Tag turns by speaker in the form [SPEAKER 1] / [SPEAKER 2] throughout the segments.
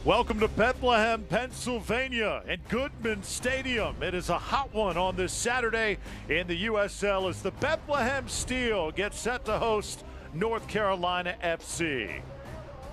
[SPEAKER 1] Welcome to Bethlehem, Pennsylvania, and Goodman Stadium. It is a hot one on this Saturday in the USL as the Bethlehem Steel gets set to host North Carolina FC.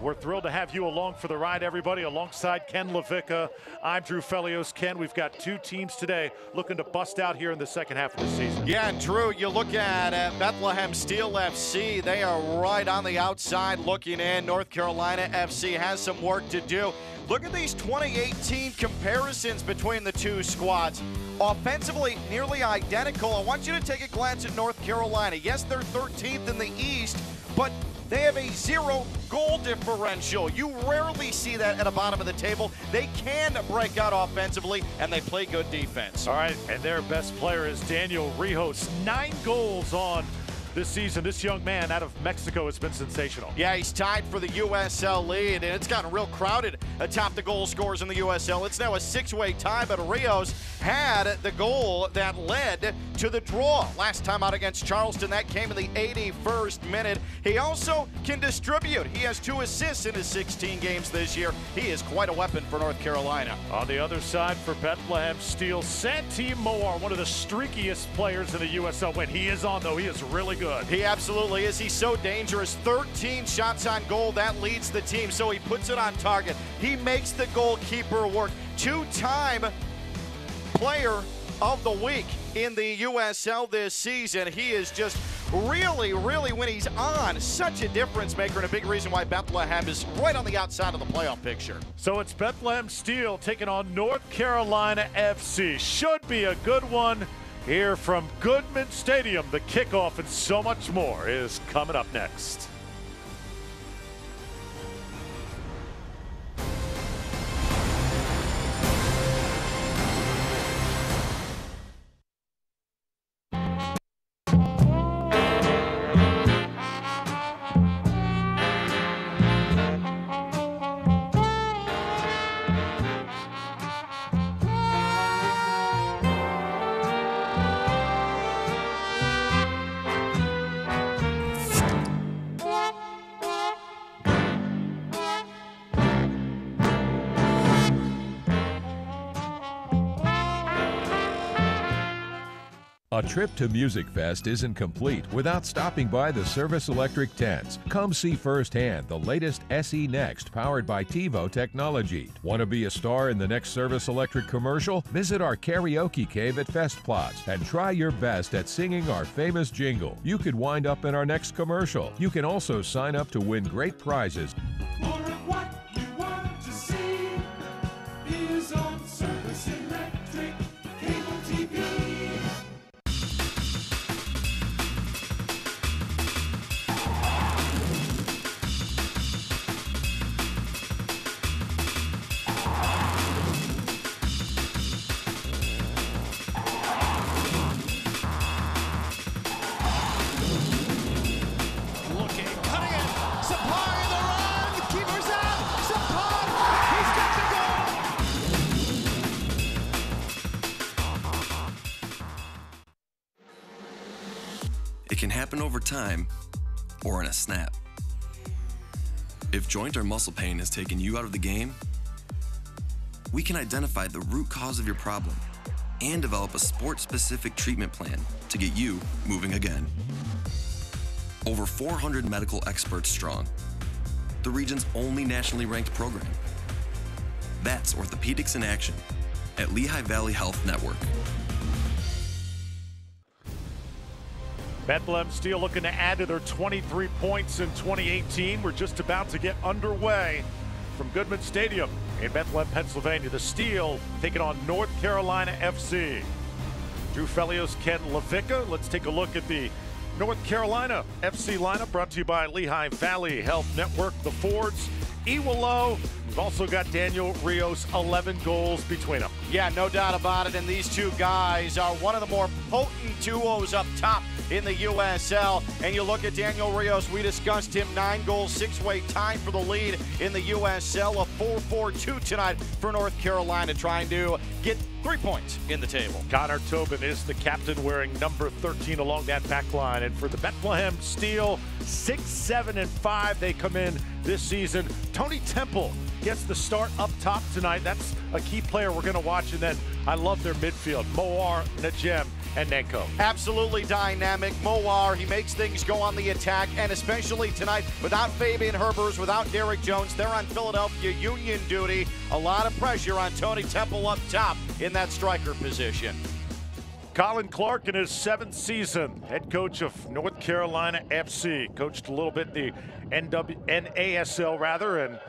[SPEAKER 1] We're thrilled to have you along for the ride, everybody, alongside Ken LaVicka. I'm Drew Felios. Ken, we've got two teams today looking to bust out here in the second half of the season.
[SPEAKER 2] Yeah, and Drew, you look at Bethlehem Steel FC. They are right on the outside looking in. North Carolina FC has some work to do. Look at these 2018 comparisons between the two squads. Offensively, nearly identical. I want you to take a glance at North Carolina. Yes, they're 13th in the East, but they have a 0 goal differential. You rarely see that at the bottom of the table. They can break out offensively, and they play good defense.
[SPEAKER 1] All right, and their best player is Daniel Rijos. 9 goals on this season. This young man out of Mexico has been sensational.
[SPEAKER 2] Yeah, he's tied for the USL lead, and it's gotten real crowded atop the goal scorers in the USL. It's now a 6-way tie, but Rijos had the goal that led to the draw last time out against Charleston. That came in the 81st minute. He also can distribute. He has 2 assists in his 16 games this year. He is quite a weapon for North Carolina.
[SPEAKER 1] On the other side for Bethlehem Steel, Santi Moar, one of the streakiest players in the USL. When he is on, though, he is really good.
[SPEAKER 2] He absolutely is. He's so dangerous. 13 shots on goal. That leads the team, so he puts it on target. He makes the goalkeeper work. 2-time player of the week in the USL this season. He is just really, when he's on, such a difference maker and a big reason why Bethlehem is right on the outside of the playoff picture.
[SPEAKER 1] So it's Bethlehem Steel taking on North Carolina FC. Should be a good one here from Goodman Stadium. The kickoff and so much more is coming up next.
[SPEAKER 3] A trip to Music Fest isn't complete without stopping by the Service Electric tents. Come see firsthand the latest SE Next powered by TiVo technology. Want to be a star in the next Service Electric commercial? Visit our karaoke cave at Festplatz and try your best at singing our famous jingle. You could wind up in our next commercial. You can also sign up to win great prizes.
[SPEAKER 4] More of what you want to see is on Service Electric Cable TV.
[SPEAKER 5] It can happen over time or in a snap. If joint or muscle pain has taken you out of the game, we can identify the root cause of your problem and develop a sport-specific treatment plan to get you moving again. Over 400 medical experts strong, the region's only nationally ranked program. That's Orthopedics in Action at Lehigh Valley Health Network.
[SPEAKER 1] Bethlehem Steel looking to add to their 23 points in 2018. We're just about to get underway from Goodman Stadium in Bethlehem, Pennsylvania. The Steel taking on North Carolina FC. Drew Felios, Ken LaVicka. Let's take a look at the North Carolina FC lineup brought to you by Lehigh Valley Health Network. The Fords, Iwalo. We've also got Daniel Rijos, 11 goals between them.
[SPEAKER 2] Yeah, no doubt about it. And these two guys are one of the more potent duos up top in the USL. And you look at Daniel Rijos, we discussed him, 9 goals, 6-way tie for the lead in the USL. A 4-4-2 tonight for North Carolina, trying to get 3 points in the table.
[SPEAKER 1] Connor Tobin is the captain, wearing number 13 along that back line. And for the Bethlehem Steel, 6, 7, and 5 they come in this season. Tony Temple gets the start up top tonight. That's a key player we're going to watch. And then I love their midfield, Moar, Najem, and Nenko.
[SPEAKER 2] Absolutely dynamic. Moar, he makes things go on the attack, and especially tonight, without Fabian Herbers, without Derek Jones, they're on Philadelphia Union duty. A lot of pressure on Tony Temple up top in that striker position.
[SPEAKER 1] Colin Clark in his 7th season, head coach of North Carolina FC. Coached a little bit the NASL rather, and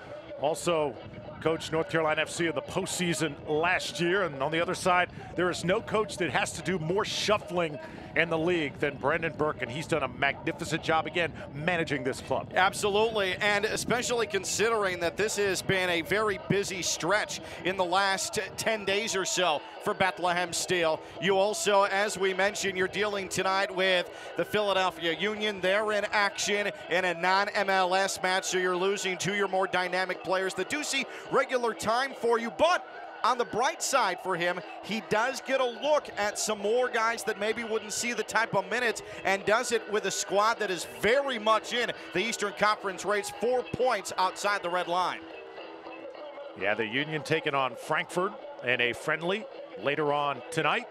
[SPEAKER 1] also coached North Carolina FC in the postseason last year. And on the other side, there is no coach that has to do more shuffling in the league than Brendan Burke, and he's done a magnificent job again managing this club.
[SPEAKER 2] Absolutely, and especially considering that this has been a very busy stretch in the last 10 days or so for Bethlehem Steel. You also, as we mentioned, you're dealing tonight with the Philadelphia Union. They're in action in a non-MLS match, so you're losing 2 of your more dynamic players that do see regular time for you, but on the bright side for him, he does get a look at some more guys that maybe wouldn't see the type of minutes, and does it with a squad that is very much in the Eastern Conference race, 4 points outside the red line.
[SPEAKER 1] Yeah, the Union taking on Frankfurt in a friendly later on tonight.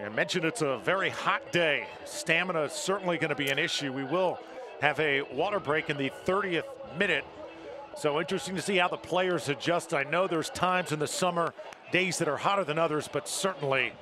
[SPEAKER 1] I mentioned it's a very hot day. Stamina is certainly going to be an issue. We will have a water break in the 30th minute. So interesting to see how the players adjust. I know there's times in the summer, days that are hotter than others, but certainly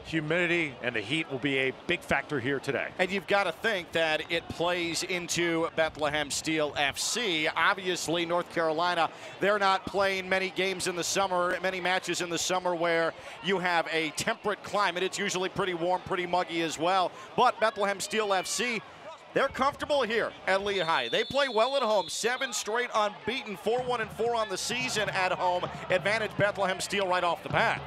[SPEAKER 1] humidity and the heat will be a big factor here today.
[SPEAKER 2] And you've got to think that it plays into Bethlehem Steel FC. Obviously, North Carolina, they're not playing many games in the summer, many matches in the summer where you have a temperate climate. It's usually pretty warm, pretty muggy as well. But Bethlehem Steel FC, they're comfortable here at Lehigh. They play well at home. 7 straight unbeaten, 4-1-4 on the season at home. Advantage Bethlehem Steel right off the bat.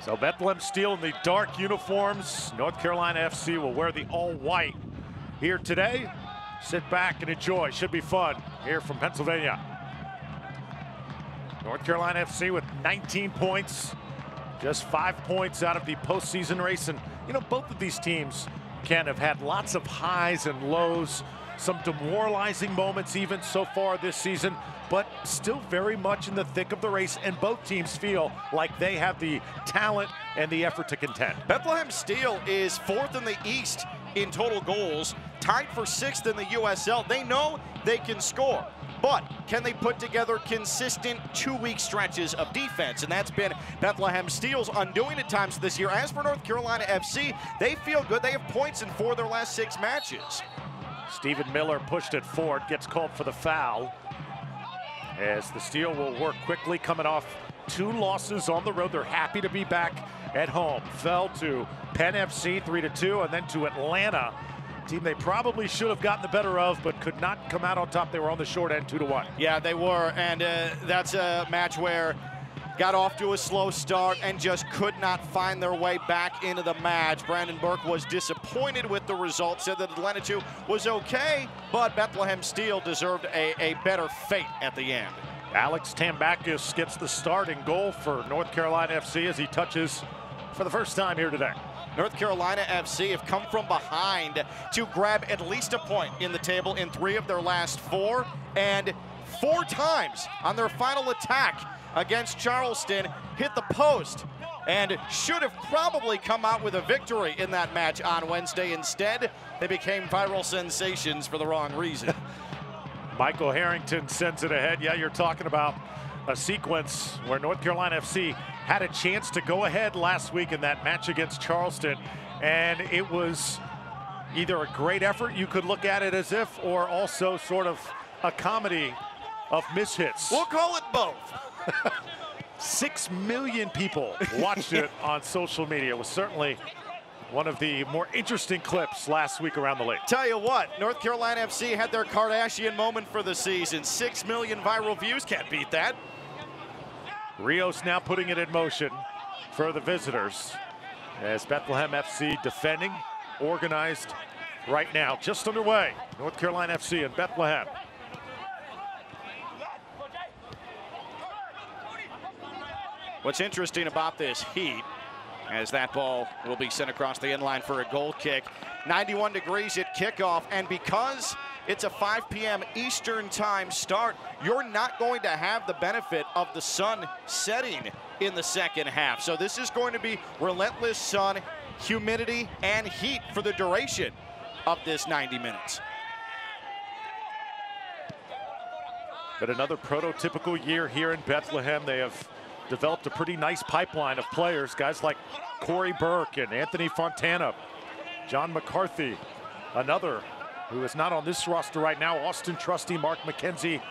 [SPEAKER 1] So Bethlehem Steel in the dark uniforms. North Carolina FC will wear the all-white here today. Sit back and enjoy. Should be fun here from Pennsylvania. North Carolina FC with 19 points. Just 5 points out of the postseason race. And, you know, both of these teams, Ken, have had lots of highs and lows, some demoralizing moments even so far this season, but still very much in the thick of the race, and both teams feel like they have the talent and the effort to contend.
[SPEAKER 2] Bethlehem Steel is 4th in the East in total goals, tied for 6th in the USL. They know they can score, but can they put together consistent 2-week stretches of defense? And that's been Bethlehem Steel's undoing at times this year. As for North Carolina FC, they feel good. They have points in 4 of their last 6 matches.
[SPEAKER 1] Stephen Miller pushed it forward, gets called for the foul, as the Steel will work quickly, coming off 2 losses on the road. They're happy to be back at home. Fell to Penn FC 3-2, and then to Atlanta, team they probably should have gotten the better of, but could not come out on top. They were on the short end 2-1.
[SPEAKER 2] Yeah, they were, and that's a match where got off to a slow start and just could not find their way back into the match. Brandon Burke was disappointed with the result, said that Atlanta 2 was okay, but Bethlehem Steel deserved a better fate at the end.
[SPEAKER 1] Alex Tambakis gets the starting goal for North Carolina FC as he touches for the first time here today.
[SPEAKER 2] North Carolina FC have come from behind to grab at least a point in the table in 3 of their last 4, and 4 times on their final attack against Charleston hit the post, and should have probably come out with a victory in that match on Wednesday. Instead, they became viral sensations for the wrong reason.
[SPEAKER 1] Michael Harrington sends it ahead. Yeah, you're talking about a sequence where North Carolina FC had a chance to go ahead last week in that match against Charleston, and it was either a great effort, you could look at it as if, or also sort of a comedy of mishits.
[SPEAKER 2] We'll call it both.
[SPEAKER 1] 6 million people watched it on social media. It was certainly one of the more interesting clips last week around the league.
[SPEAKER 2] Tell you what, North Carolina FC had their Kardashian moment for the season. 6 million viral views, can't beat that.
[SPEAKER 1] Rios now putting it in motion for the visitors as Bethlehem FC defending, organized right now, just underway. North Carolina FC and Bethlehem.
[SPEAKER 2] What's interesting about this heat, as that ball will be sent across the end line for a goal kick, 91 degrees at kickoff, and because it's a 5 p.m. Eastern time start. You're not going to have the benefit of the sun setting in the second half. So this is going to be relentless sun, humidity, and heat for the duration of this 90 minutes.
[SPEAKER 1] But another prototypical year here in Bethlehem. They have developed a pretty nice pipeline of players, guys like Corey Burke and Anthony Fontana, John McCarthy, another who is not on this roster right now, Austin Trusty, Mark McKenzie,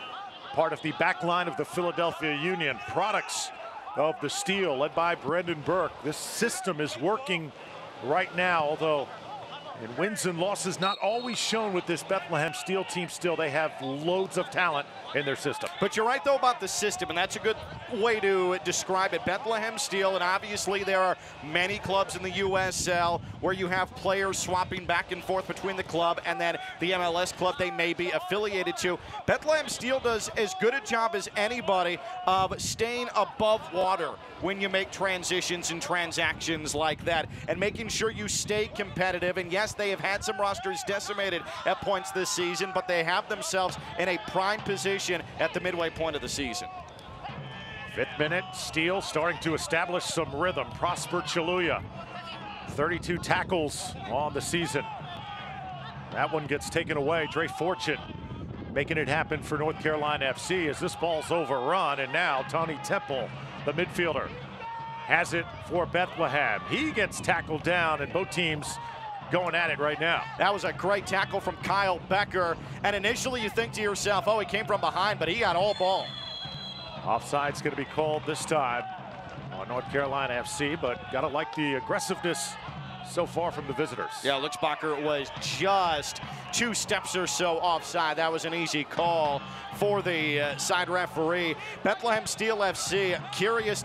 [SPEAKER 1] part of the back line of the Philadelphia Union, products of the Steel led by Brendan Burke. This system is working right now, although in wins and losses not always shown with this Bethlehem Steel team. Still, they have loads of talent in their system.
[SPEAKER 2] But you're right, though, about the system, and that's a good way to describe it. Bethlehem Steel, and obviously there are many clubs in the USL where you have players swapping back and forth between the club and then the MLS club they may be affiliated to. Bethlehem Steel does as good a job as anybody of staying above water when you make transitions and transactions like that, and making sure you stay competitive. And yes, they have had some rosters decimated at points this season, but they have themselves in a prime position at the midway point of the season.
[SPEAKER 1] 5th minute, Steel starting to establish some rhythm. Prosper Chaluya, 32 tackles on the season. That one gets taken away. Dre Fortune making it happen for North Carolina FC as this ball's overrun, and now Tony Temple, the midfielder, has it for Bethlehem. He gets tackled down, and both teams going at it right now.
[SPEAKER 2] That was a great tackle from Kyle Becker, and initially you think to yourself, oh, he came from behind, but he got all ball.
[SPEAKER 1] Offside's going to be called this time on North Carolina FC, but gotta like the aggressiveness so far from the visitors.
[SPEAKER 2] Yeah, Luxbacher was just 2 steps or so offside. That was an easy call for the side referee. Bethlehem Steel FC, curious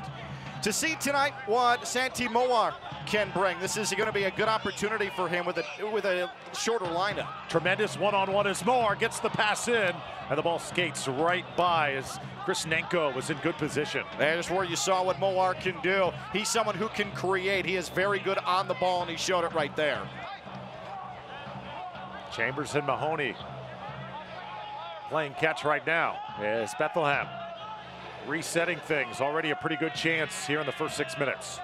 [SPEAKER 2] to see tonight what Santi Moar can bring. This is going to be a good opportunity for him with a shorter lineup.
[SPEAKER 1] Tremendous one-on-one as Moar gets the pass in, and the ball skates right by as Chris Nenko was in good position.
[SPEAKER 2] There's where you saw what Moar can do. He's someone who can create. He is very good on the ball, and he showed it right there.
[SPEAKER 1] Chambers and Mahoney playing catch right now as Bethlehem resetting things. Already a pretty good chance here in the first 6 minutes.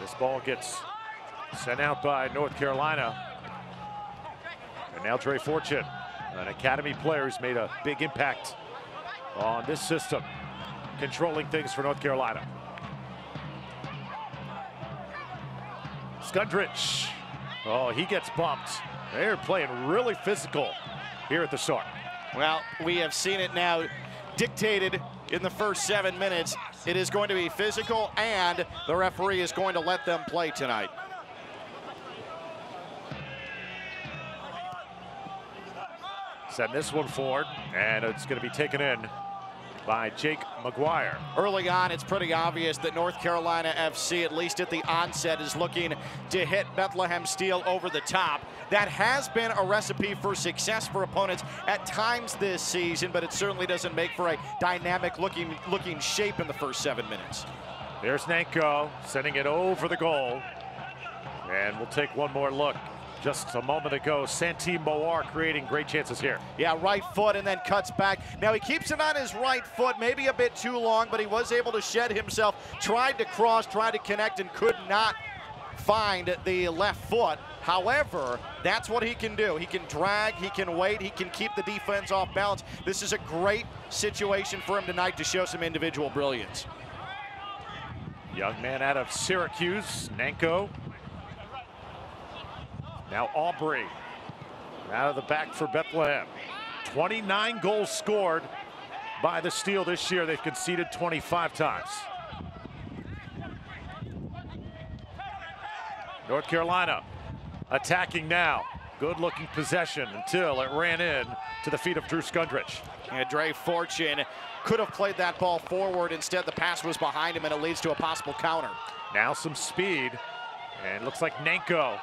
[SPEAKER 1] This ball gets sent out by North Carolina. And now Dre Fortune, an academy player who's made a big impact on this system, controlling things for North Carolina. Skundrich, oh, he gets bumped. They're playing really physical here at the start.
[SPEAKER 2] Well, we have seen it now dictated in the first 7 minutes. It is going to be physical, and the referee is going to let them play tonight.
[SPEAKER 1] Send this one forward, and it's going to be taken in by Jake McGuire.
[SPEAKER 2] Early on, it's pretty obvious that North Carolina FC, at least at the onset, is looking to hit Bethlehem Steel over the top. That has been a recipe for success for opponents at times this season, but it certainly doesn't make for a dynamic looking shape in the first 7 minutes.
[SPEAKER 1] There's Nanko sending it over the goal. And we'll take one more look. Just a moment ago, Santi Moar creating great chances here.
[SPEAKER 2] Yeah, right foot and then cuts back. Now he keeps it on his right foot, maybe a bit too long, but he was able to shed himself. Tried to cross, tried to connect, and could not find the left foot. However, that's what he can do. He can drag, he can wait, he can keep the defense off balance. This is a great situation for him tonight to show some individual brilliance.
[SPEAKER 1] Young man out of Syracuse, Nanko. Now Aubrey out of the back for Bethlehem. 29 goals scored by the Steel this year. They've conceded 25 times. North Carolina attacking now. Good looking possession until it ran in to the feet of Drew Skundrich.
[SPEAKER 2] And Dre Fortune could have played that ball forward. Instead, the pass was behind him, and it leads to a possible counter.
[SPEAKER 1] Now some speed, and looks like Nanko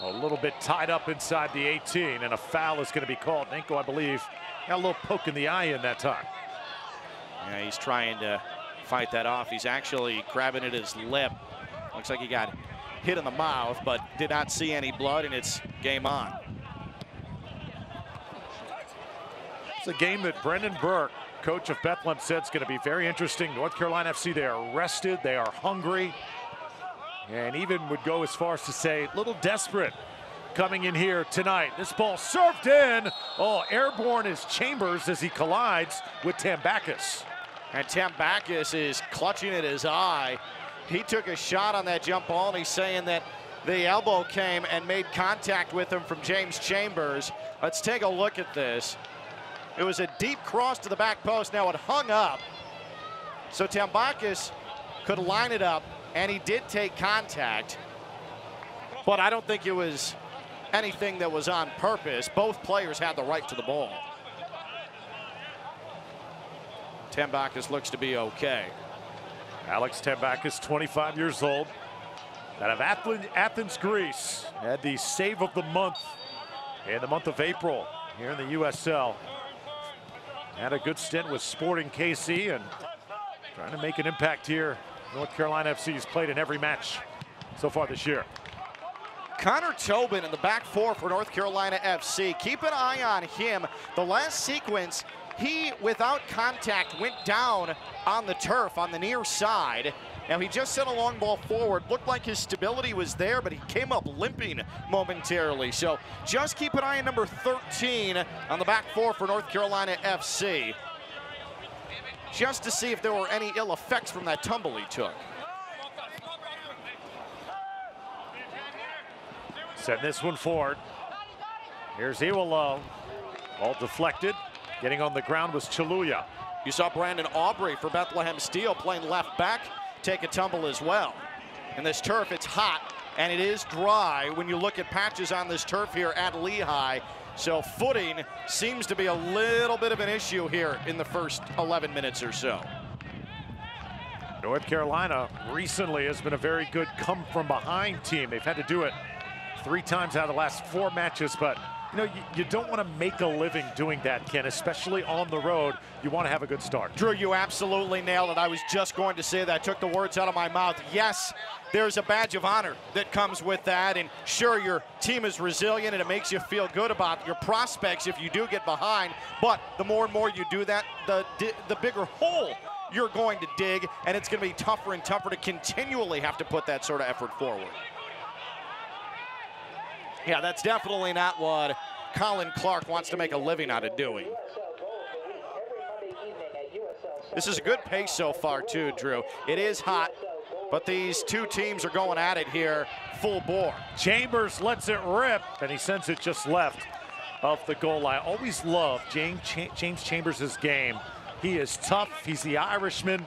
[SPEAKER 1] a little bit tied up inside the 18, and a foul is going to be called. Nanko, I believe, got a little poke in the eye in that time.
[SPEAKER 2] Yeah, he's trying to fight that off. He's actually grabbing at his lip. Looks like he got hit in the mouth, but did not see any blood, and it's game on.
[SPEAKER 1] It's a game that Brendan Burke, coach of Bethlehem, said is going to be very interesting. North Carolina FC, they are rested, they are hungry, and even would go as far as to say a little desperate coming in here tonight. This ball served in. Oh, airborne is Chambers as he collides with Tambakis.
[SPEAKER 2] And Tambakis is clutching at his eye. He took a shot on that jump ball, and he's saying that the elbow came and made contact with him from James Chambers. Let's take a look at this. It was a deep cross to the back post. Now it hung up. So Tambakis could line it up, and he did take contact. But I don't think it was anything that was on purpose. Both players had the right to the ball. Tambakis looks to be okay.
[SPEAKER 1] Alex Tambakis, 25 years old, out of Athens, Greece, had the save of the month in the month of April here in the USL. Had a good stint with Sporting KC and trying to make an impact here. North Carolina FC has played in every match so far this year.
[SPEAKER 2] Connor Tobin in the back four for North Carolina FC. Keep an eye on him. The last sequence, he, without contact, went down on the turf on the near side. Now, he just sent a long ball forward. Looked like his stability was there, but he came up limping momentarily. So just keep an eye on number 13 on the back four for North Carolina FC, just to see if there were any ill effects from that tumble he took.
[SPEAKER 1] Send this one forward. Here's Iwalo. Ball deflected. Getting on the ground was Chaluya.
[SPEAKER 2] You saw Brandon Aubrey for Bethlehem Steel playing left back take a tumble as well. And this turf, it's hot and it is dry when you look at patches on this turf here at Lehigh. So footing seems to be a little bit of an issue here in the first 11 minutes or so.
[SPEAKER 1] North Carolina recently has been a very good come from behind team. They've had to do it 3 times out of the last 4 matches, but you know, you don't want to make a living doing that, Ken, especially on the road. You want to have a good start.
[SPEAKER 2] Drew, you absolutely nailed it. I was just going to say that. Took the words out of my mouth. Yes, there's a badge of honor that comes with that, and sure, your team is resilient and it makes you feel good about your prospects if you do get behind, but the more and more you do that, the bigger hole you're going to dig, and it's going to be tougher and tougher to continually have to put that sort of effort forward. Yeah, that's definitely not what Colin Clark wants to make a living out of doing. This is a good pace so far too, Drew. It is hot, but these two teams are going at it here full bore.
[SPEAKER 1] Chambers lets it rip, and he sends it just left of the goal line. Always loved James Chambers' game. He is tough. He's the Irishman.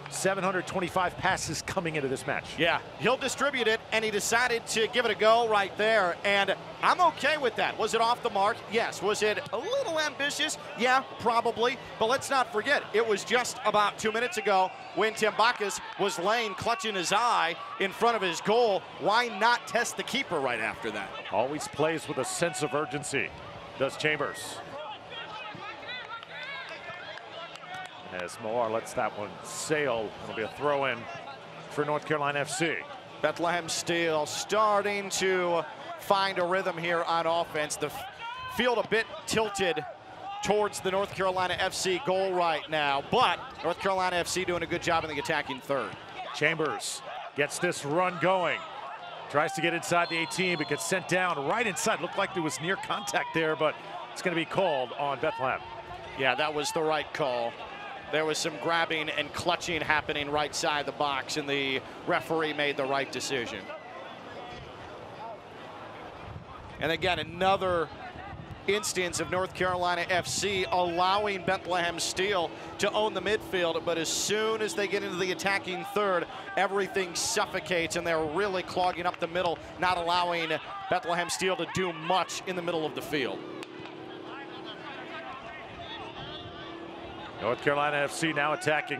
[SPEAKER 1] 725 passes coming into this match.
[SPEAKER 2] Yeah, he'll distribute it, and he decided to give it a go right there, and I'm okay with that. Was it off the mark? Yes. Was it a little ambitious? Yeah, probably, but let's not forget, it was just about 2 minutes ago when Tambakis was laying, clutching his eye in front of his goal. Why not test the keeper right after that?
[SPEAKER 1] Always plays with a sense of urgency, does Chambers. As Moar lets that one sail, it'll be a throw-in for North Carolina FC.
[SPEAKER 2] Bethlehem Steel starting to find a rhythm here on offense. The field a bit tilted towards the North Carolina FC goal right now, but North Carolina FC doing a good job in the attacking third.
[SPEAKER 1] Chambers gets this run going. Tries to get inside the 18, but gets sent down right inside. Looked like there was near contact there, but it's going to be called on Bethlehem.
[SPEAKER 2] Yeah, that was the right call. There was some grabbing and clutching happening right side the box, and the referee made the right decision. And again, another instance of North Carolina FC allowing Bethlehem Steel to own the midfield, but as soon as they get into the attacking third, everything suffocates, and they're really clogging up the middle, not allowing Bethlehem Steel to do much in the middle of the field.
[SPEAKER 1] North Carolina FC now attacking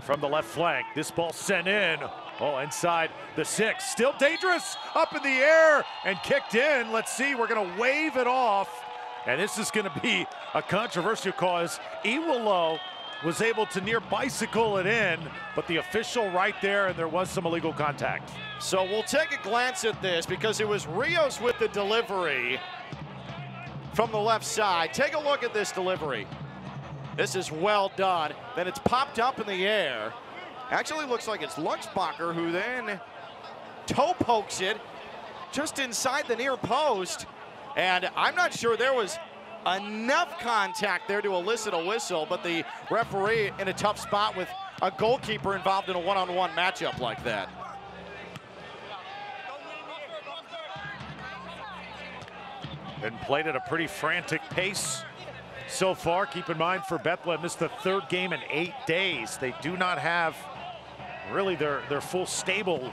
[SPEAKER 1] from the left flank. This ball sent in. Oh, inside the 6. Still dangerous. Up in the air and kicked in. Let's see. We're going to wave it off. And this is going to be a controversial cause. Iwalo was able to near bicycle it in, but the official right there, and there was some illegal contact.
[SPEAKER 2] So we'll take a glance at this because it was Rios with the delivery from the left side. Take a look at this delivery. This is well done. Then it's popped up in the air. Actually looks like it's Luxbacher who then toe pokes it just inside the near post. And I'm not sure there was enough contact there to elicit a whistle, but the referee in a tough spot with a goalkeeper involved in a one-on-one matchup like that.
[SPEAKER 1] Been played at a pretty frantic pace so far. Keep in mind, for Bethlehem, this is the third game in 8 days. They do not have really their full stable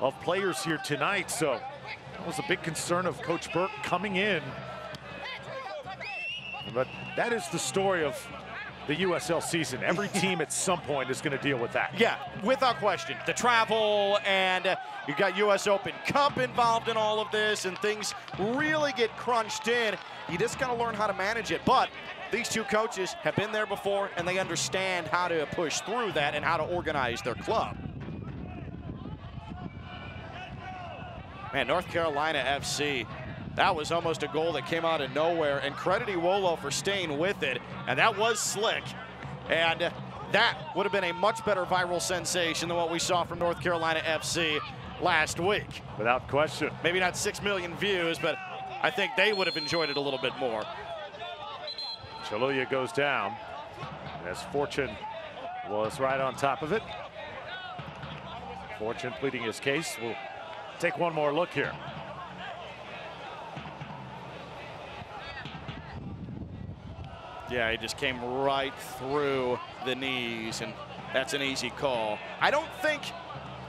[SPEAKER 1] of players here tonight, so that was a big concern of Coach Burke coming in. But that is the story of the USL season. Every team at some point is going to deal with that.
[SPEAKER 2] Yeah, without question. The travel, and you've got US Open Cup involved in all of this, and things really get crunched in. You just got to learn how to manage it. But these two coaches have been there before, and they understand how to push through that and how to organize their club. Man, North Carolina FC, that was almost a goal that came out of nowhere, and credit Iwolo for staying with it, and that was slick. And that would have been a much better viral sensation than what we saw from North Carolina FC last week.
[SPEAKER 1] Without question.
[SPEAKER 2] Maybe not 6 million views, but I think they would have enjoyed it a little bit more.
[SPEAKER 1] Chaluya goes down as Fortune was right on top of it. Fortune pleading his case. We'll take one more look here.
[SPEAKER 2] Yeah, he just came right through the knees, and that's an easy call. I don't think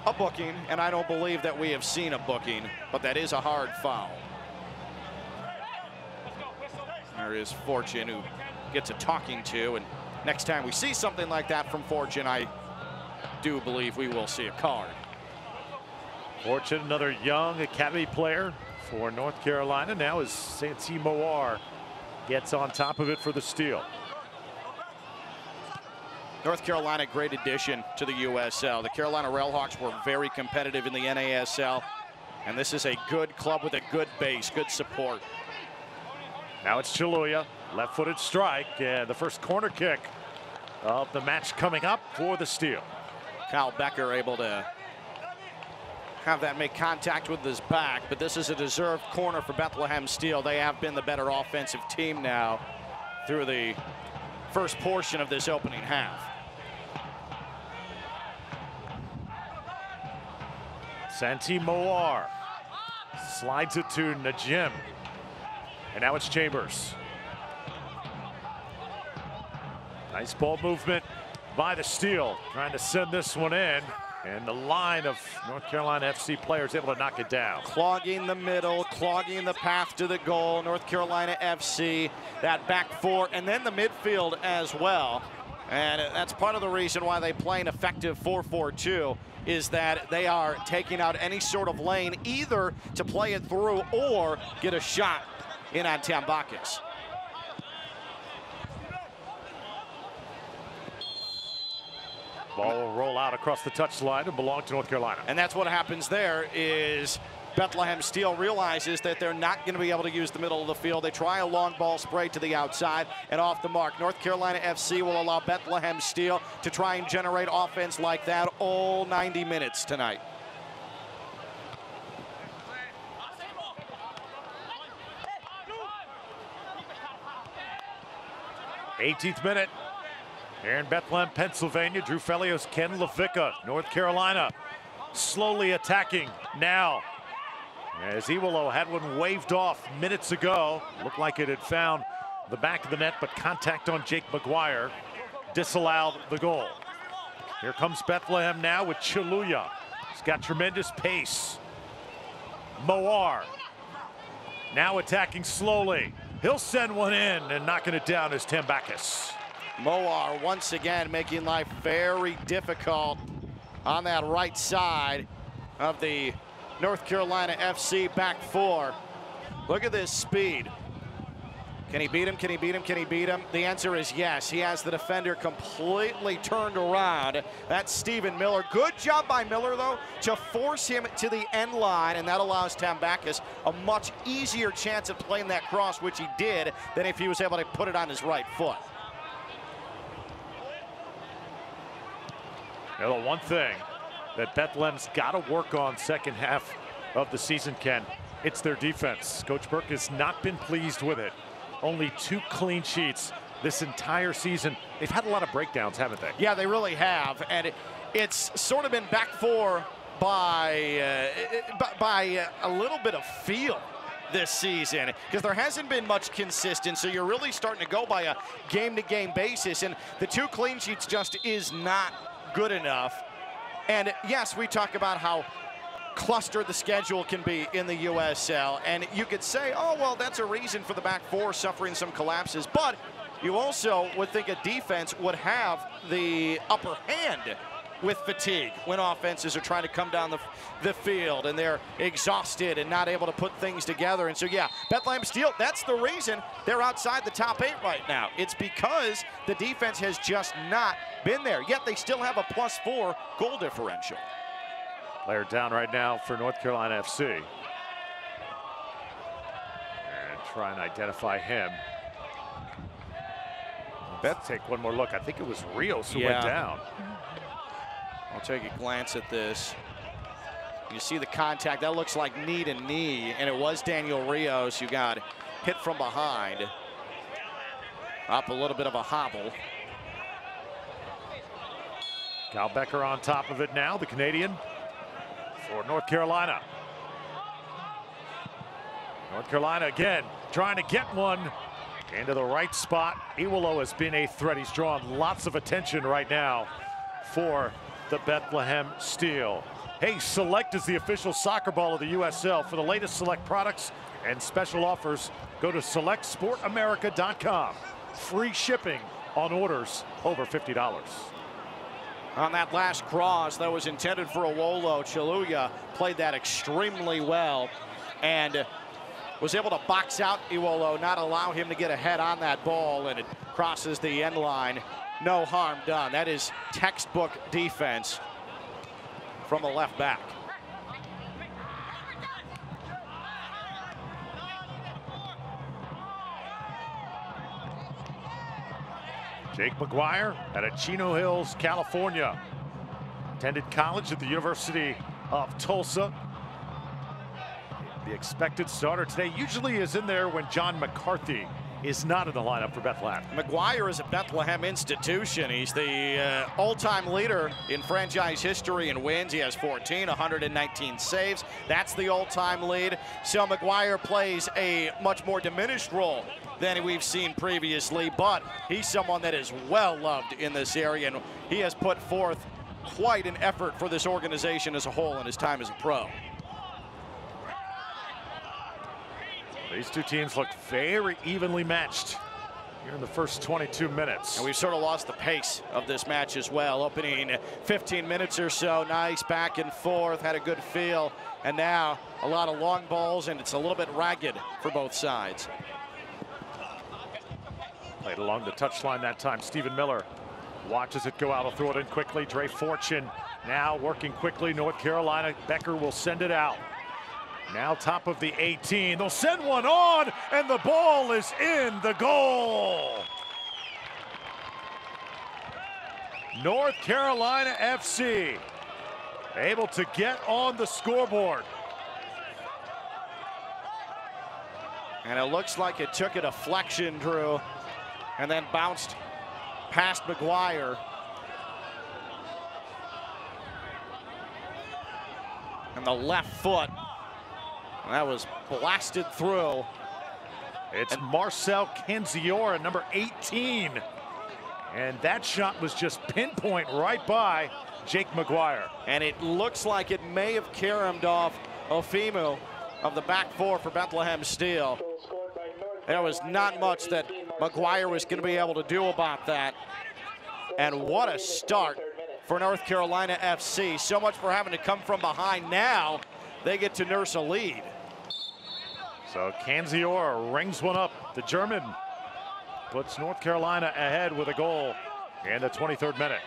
[SPEAKER 2] a booking, and I don't believe that we have seen a booking, but that is a hard foul. There is Fortune, who gets a talking to, and next time we see something like that from Fortune, I do believe we will see a card.
[SPEAKER 1] Fortune, another young academy player for North Carolina. Now as Santi Moar gets on top of it for the steal.
[SPEAKER 2] North Carolina, great addition to the USL. The Carolina Railhawks were very competitive in the NASL, and this is a good club with a good base, good support.
[SPEAKER 1] Now it's Chaluya, left-footed strike, and the first corner kick of the match coming up for the steal.
[SPEAKER 2] Kyle Becker able to have that make contact with his back, but this is a deserved corner for Bethlehem Steel. They have been the better offensive team now through the first portion of this opening half.
[SPEAKER 1] Santi Moar slides it to Najim. And now it's Chambers. Nice ball movement by the Steel, trying to send this one in. And the line of North Carolina FC players able to knock it down.
[SPEAKER 2] Clogging the middle, clogging the path to the goal. North Carolina FC, that back four, and then the midfield as well. And that's part of the reason why they play an effective 4-4-2, is that they are taking out any sort of lane, either to play it through or get a shot in on Tambakis.
[SPEAKER 1] Ball will roll out across the touchline and belong to North Carolina.
[SPEAKER 2] And that's what happens there, is Bethlehem Steel realizes that they're not going to be able to use the middle of the field. They try a long ball spray to the outside and off the mark. North Carolina FC will allow Bethlehem Steel to try and generate offense like that all 90 minutes tonight.
[SPEAKER 1] '18th minute here in Bethlehem, Pennsylvania. Drew Felios, Ken Levica, North Carolina slowly attacking now. As Iwolo had one waved off minutes ago. Looked like it had found the back of the net, but contact on Jake McGuire disallowed the goal. Here comes Bethlehem now with Chaluya. He's got tremendous pace. Moar now attacking slowly. He'll send one in, and knocking it down is Tambakis.
[SPEAKER 2] Moar once again making life very difficult on that right side of the North Carolina FC back four. Look at this speed. Can he beat him? Can he beat him? Can he beat him? The answer is yes. He has the defender completely turned around. That's Stephen Miller. Good job by Miller, though, to force him to the end line, and that allows Tambakis a much easier chance of playing that cross, which he did, than if he was able to put it on his right foot.
[SPEAKER 1] You know, the one thing that Bethlehem's got to work on second half of the season, Ken, it's their defense. Coach Burke has not been pleased with it. Only 2 clean sheets this entire season. They've had a lot of breakdowns, haven't they?
[SPEAKER 2] Yeah, they really have, and it's sort of been back for by a little bit of feel this season, because there hasn't been much consistency. So you're really starting to go by a game-to-game basis, and the 2 clean sheets just is not good enough. And yes, we talk about how clustered the schedule can be in the USL, and you could say, oh, well, that's a reason for the back four suffering some collapses, but you also would think a defense would have the upper hand with fatigue when offenses are trying to come down the field and they're exhausted and not able to put things together. And so, yeah, Bethlehem Steel, that's the reason they're outside the top 8 right now. It's because the defense has just not been there, yet they still have a +4 goal differential.
[SPEAKER 1] Player down right now for North Carolina FC. And try and identify him. Let's take one more look. I think it was Rios who went down.
[SPEAKER 2] I'll take a glance at this. You see the contact. That looks like knee to knee, and it was Daniel Rios who got hit from behind. Up a little bit of a hobble.
[SPEAKER 1] Kyle Becker on top of it now, the Canadian for North Carolina. North Carolina again trying to get one into the right spot. Iwalo has been a threat. He's drawn lots of attention right now for the Bethlehem Steel. Hey, Select is the official soccer ball of the USL. For the latest Select products and special offers, go to selectsportamerica.com. Free shipping on orders over $50.
[SPEAKER 2] On that last cross that was intended for Iwalo, Chaluya played that extremely well and was able to box out Iwalo, not allow him to get ahead on that ball, and it crosses the end line. No harm done. That is textbook defense from a left back.
[SPEAKER 1] Jake McGuire out of Chino Hills, California. Attended college at the University of Tulsa. The expected starter today usually is in there when John McCarthy is not in the lineup for Bethlehem.
[SPEAKER 2] McGuire is a Bethlehem institution. He's the all-time leader in franchise history in wins. He has 14, 119 saves. That's the all-time lead. So McGuire plays a much more diminished role than we've seen previously, but he's someone that is well loved in this area, and he has put forth quite an effort for this organization as a whole in his time as a pro.
[SPEAKER 1] These two teams look very evenly matched here in the first 22 minutes.
[SPEAKER 2] And we've sort of lost the pace of this match as well. Opening 15 minutes or so, nice back and forth, had a good feel. And now a lot of long balls, and it's a little bit ragged for both sides.
[SPEAKER 1] Played along the touchline that time. Stephen Miller watches it go out. He'll throw it in quickly. Dre Fortune now working quickly. North Carolina, Becker will send it out. Now top of the 18. They'll send one on, and the ball is in the goal. North Carolina FC able to get on the scoreboard.
[SPEAKER 2] And it looks like it took a deflection, Drew, and then bounced past McGuire. And the left foot, that was blasted through.
[SPEAKER 1] It's Marcel Canziora, number 18. And that shot was just pinpoint right by Jake McGuire.
[SPEAKER 2] And it looks like it may have caromed off Ofimu of the back four for Bethlehem Steel. There was not much that McGuire was going to be able to do about that. And what a start for North Carolina FC. So much for having to come from behind. Now they get to nurse a lead.
[SPEAKER 1] So Canziora rings one up. The German puts North Carolina ahead with a goal in the 23rd minute.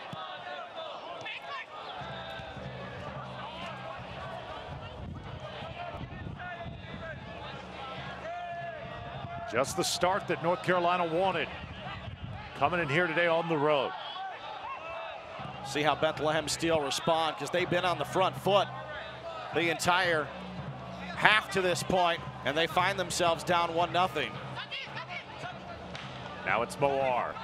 [SPEAKER 1] Just the start that North Carolina wanted. Coming in here today on the road.
[SPEAKER 2] See how Bethlehem Steel respond, because they've been on the front foot the entire half to this point, and they find themselves down 1-0.
[SPEAKER 1] Now it's Moar.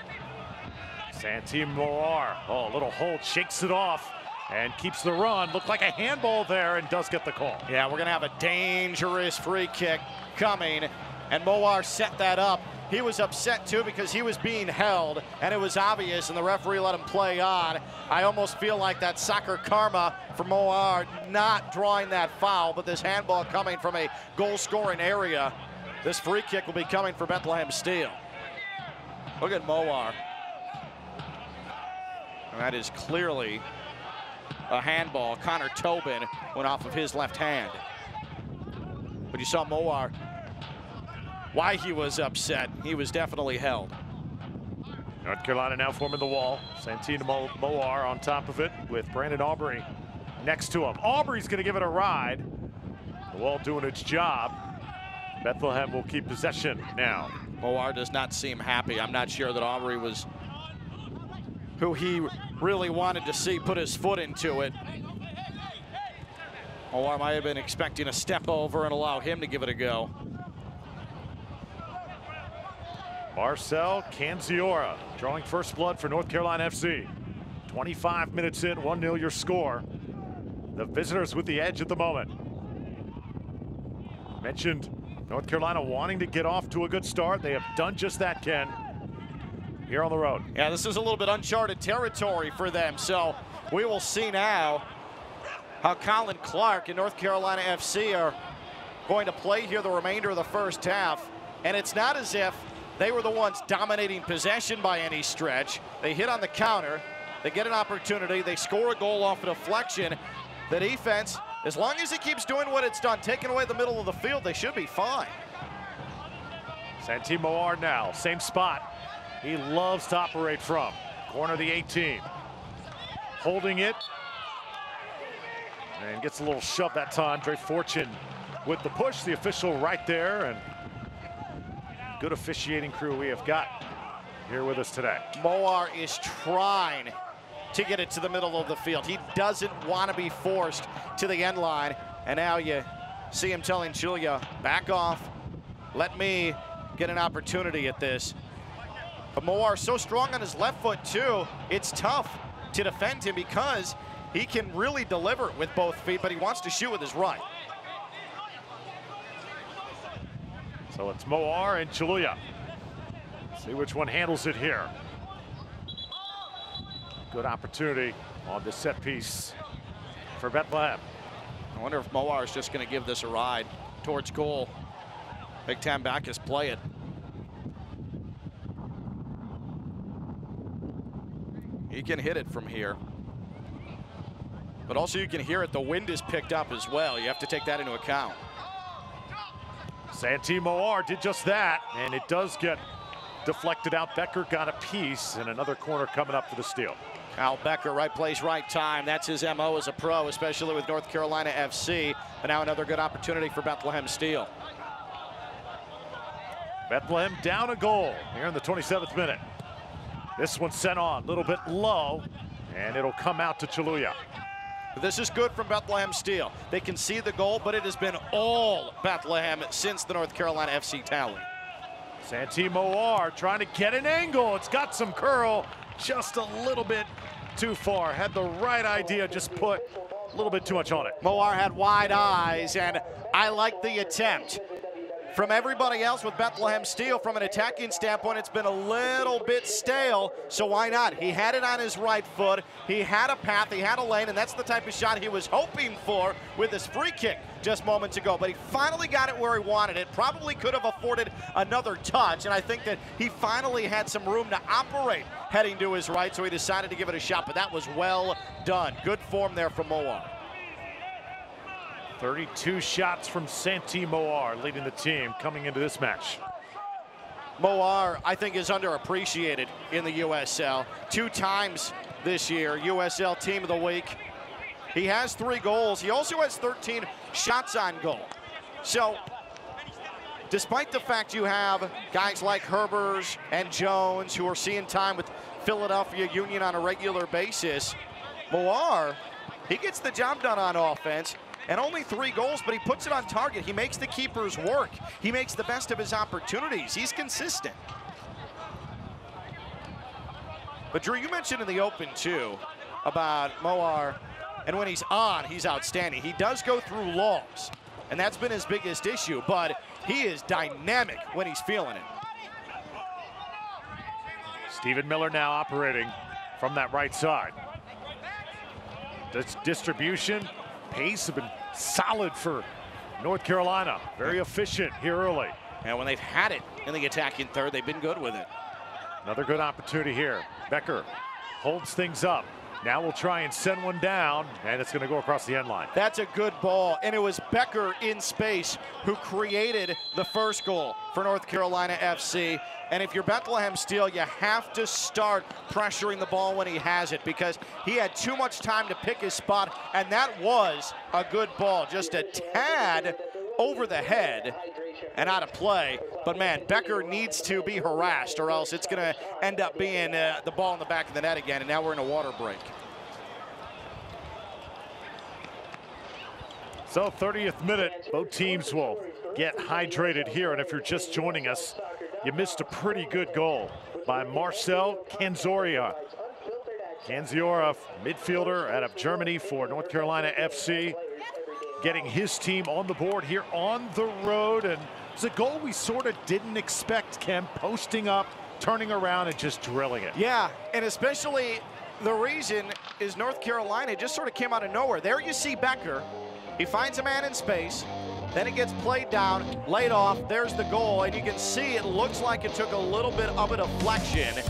[SPEAKER 1] Santee Moar. Oh, a little hold, shakes it off and keeps the run. Looked like a handball there and does get the call.
[SPEAKER 2] Yeah, we're going to have a dangerous free kick coming, and Moar set that up. He was upset too because he was being held, and it was obvious, and the referee let him play on. I almost feel like that soccer karma for Moar not drawing that foul, but this handball coming from a goal-scoring area. This free kick will be coming for Bethlehem Steel. Look at Moar. And that is clearly a handball. Connor Tobin went off of his left hand. But you saw Moar, why he was upset. He was definitely held.
[SPEAKER 1] North Carolina now forming the wall. Santee Moar on top of it with Brandon Aubrey next to him. Aubrey's going to give it a ride. The wall doing its job. Bethlehem will keep possession now.
[SPEAKER 2] Moar does not seem happy. I'm not sure that Aubrey was who he really wanted to see put his foot into it. Moar might have been expecting a step over and allow him to give it a go.
[SPEAKER 1] Marcel Canziora drawing first blood for North Carolina FC. 25 minutes in, 1-0 your score. The visitors with the edge at the moment. Mentioned North Carolina wanting to get off to a good start. They have done just that, Ken, here on the road.
[SPEAKER 2] Yeah, this is a little bit uncharted territory for them, so we will see now how Colin Clark and North Carolina FC are going to play here the remainder of the first half. And it's not as if they were the ones dominating possession by any stretch. They hit on the counter, they get an opportunity, they score a goal off a deflection. The defense, as long as it keeps doing what it's done, taking away the middle of the field, they should be fine.
[SPEAKER 1] Santee Moar now, same spot. He loves to operate from. Corner of the 18. Holding it. And gets a little shove that time. Dre Fortune with the push, the official right there, and good officiating crew we have got here with us today.
[SPEAKER 2] Moar is trying to get it to the middle of the field. He doesn't want to be forced to the end line. And now you see him telling Julia, back off, let me get an opportunity at this. But Moar so strong on his left foot too, it's tough to defend him because he can really deliver with both feet, but he wants to shoot with his right.
[SPEAKER 1] So it's Moar and Chaluya. See which one handles it here. Good opportunity on the set piece for Bethlehem.
[SPEAKER 2] I wonder if Moar is just going to give this a ride towards goal. Big time Backus play it. He can hit it from here. But also you can hear it, the wind is picked up as well. You have to take that into account.
[SPEAKER 1] Santee Moar did just that, and it does get deflected out. Becker got a piece, and another corner coming up for the Steel.
[SPEAKER 2] Al Becker, right place, right time. That's his MO as a pro, especially with North Carolina FC. But now another good opportunity for Bethlehem Steel.
[SPEAKER 1] Bethlehem down a goal here in the 27th minute. This one sent on a little bit low, and it'll come out to Chaluya.
[SPEAKER 2] This is good from Bethlehem Steel. They can see the goal, but it has been all Bethlehem since the North Carolina FC tally.
[SPEAKER 1] Santee Moar trying to get an angle. It's got some curl, just a little bit too far. Had the right idea, just put a little bit too much on it.
[SPEAKER 2] Moar had wide eyes, and I like the attempt. From everybody else with Bethlehem Steel, from an attacking standpoint, it's been a little bit stale, so why not? He had it on his right foot, he had a path, he had a lane, and that's the type of shot he was hoping for with his free kick just moments ago. But he finally got it where he wanted it, probably could have afforded another touch, and I think that he finally had some room to operate heading to his right, so he decided to give it a shot, but that was well done. Good form there from Moar.
[SPEAKER 1] 32 shots from Santi Moar leading the team coming into this match.
[SPEAKER 2] Moar, I think, is underappreciated in the USL. 2 times this year, USL Team of the Week. He has 3 goals. He also has 13 shots on goal. So, despite the fact you have guys like Herbers and Jones who are seeing time with Philadelphia Union on a regular basis, Moar, he gets the job done on offense. And only 3 goals, but he puts it on target. He makes the keepers work. He makes the best of his opportunities. He's consistent. But Drew, you mentioned in the open too about Moar, and when he's on, he's outstanding. He does go through lulls, and that's been his biggest issue, but he is dynamic when he's feeling it.
[SPEAKER 1] Stephen Miller now operating from that right side. This distribution, pace have been solid for North Carolina. Very efficient here early.
[SPEAKER 2] And when they've had it in the attacking third, they've been good with it.
[SPEAKER 1] Another good opportunity here. Becker holds things up. Now we'll try and send one down, and it's going to go across the end line.
[SPEAKER 2] That's a good ball, and it was Becker in space who created the first goal for North Carolina FC. And if you're Bethlehem Steel, you have to start pressuring the ball when he has it, because he had too much time to pick his spot, and that was a good ball. Just a tad over the head and out of play. But man, Becker needs to be harassed, or else it's going to end up being the ball in the back of the net again, and now we're in a water break.
[SPEAKER 1] So 30th minute, both teams will get hydrated here. And if you're just joining us, you missed a pretty good goal by Marcel Canzoria. Canziora, midfielder out of Germany for North Carolina FC, getting his team on the board here on the road. And it's a goal we sort of didn't expect, Ken, posting up, turning around, and just drilling it.
[SPEAKER 2] Yeah, and especially the reason is North Carolina just sort of came out of nowhere. There you see Becker. He finds a man in space. Then it gets played down, laid off. There's the goal, and you can see it looks like it took a little bit of a deflection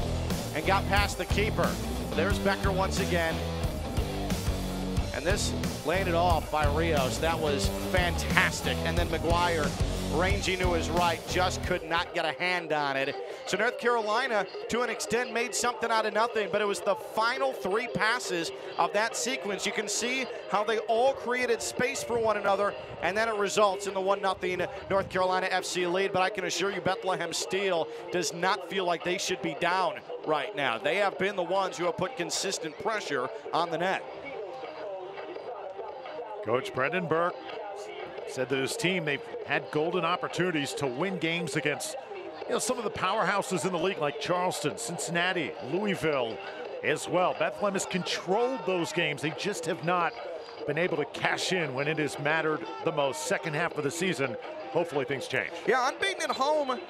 [SPEAKER 2] and got past the keeper. There's Becker once again. And this landed off by Rios. That was fantastic. And then McGuire, ranging to his right, just could not get a hand on it. So North Carolina, to an extent, made something out of nothing, but it was the final 3 passes of that sequence. You can see how they all created space for one another, and then it results in the 1-0 North Carolina FC lead. But I can assure you, Bethlehem Steel does not feel like they should be down right now. They have been the ones who have put consistent pressure on the net.
[SPEAKER 1] Coach Brendan Burke said that his team, they've had golden opportunities to win games against, some of the powerhouses in the league like Charleston, Cincinnati, Louisville as well. Bethlehem has controlled those games. They just have not been able to cash in when it has mattered the most. Second half of the season, hopefully things change.
[SPEAKER 2] Yeah, unbeaten at home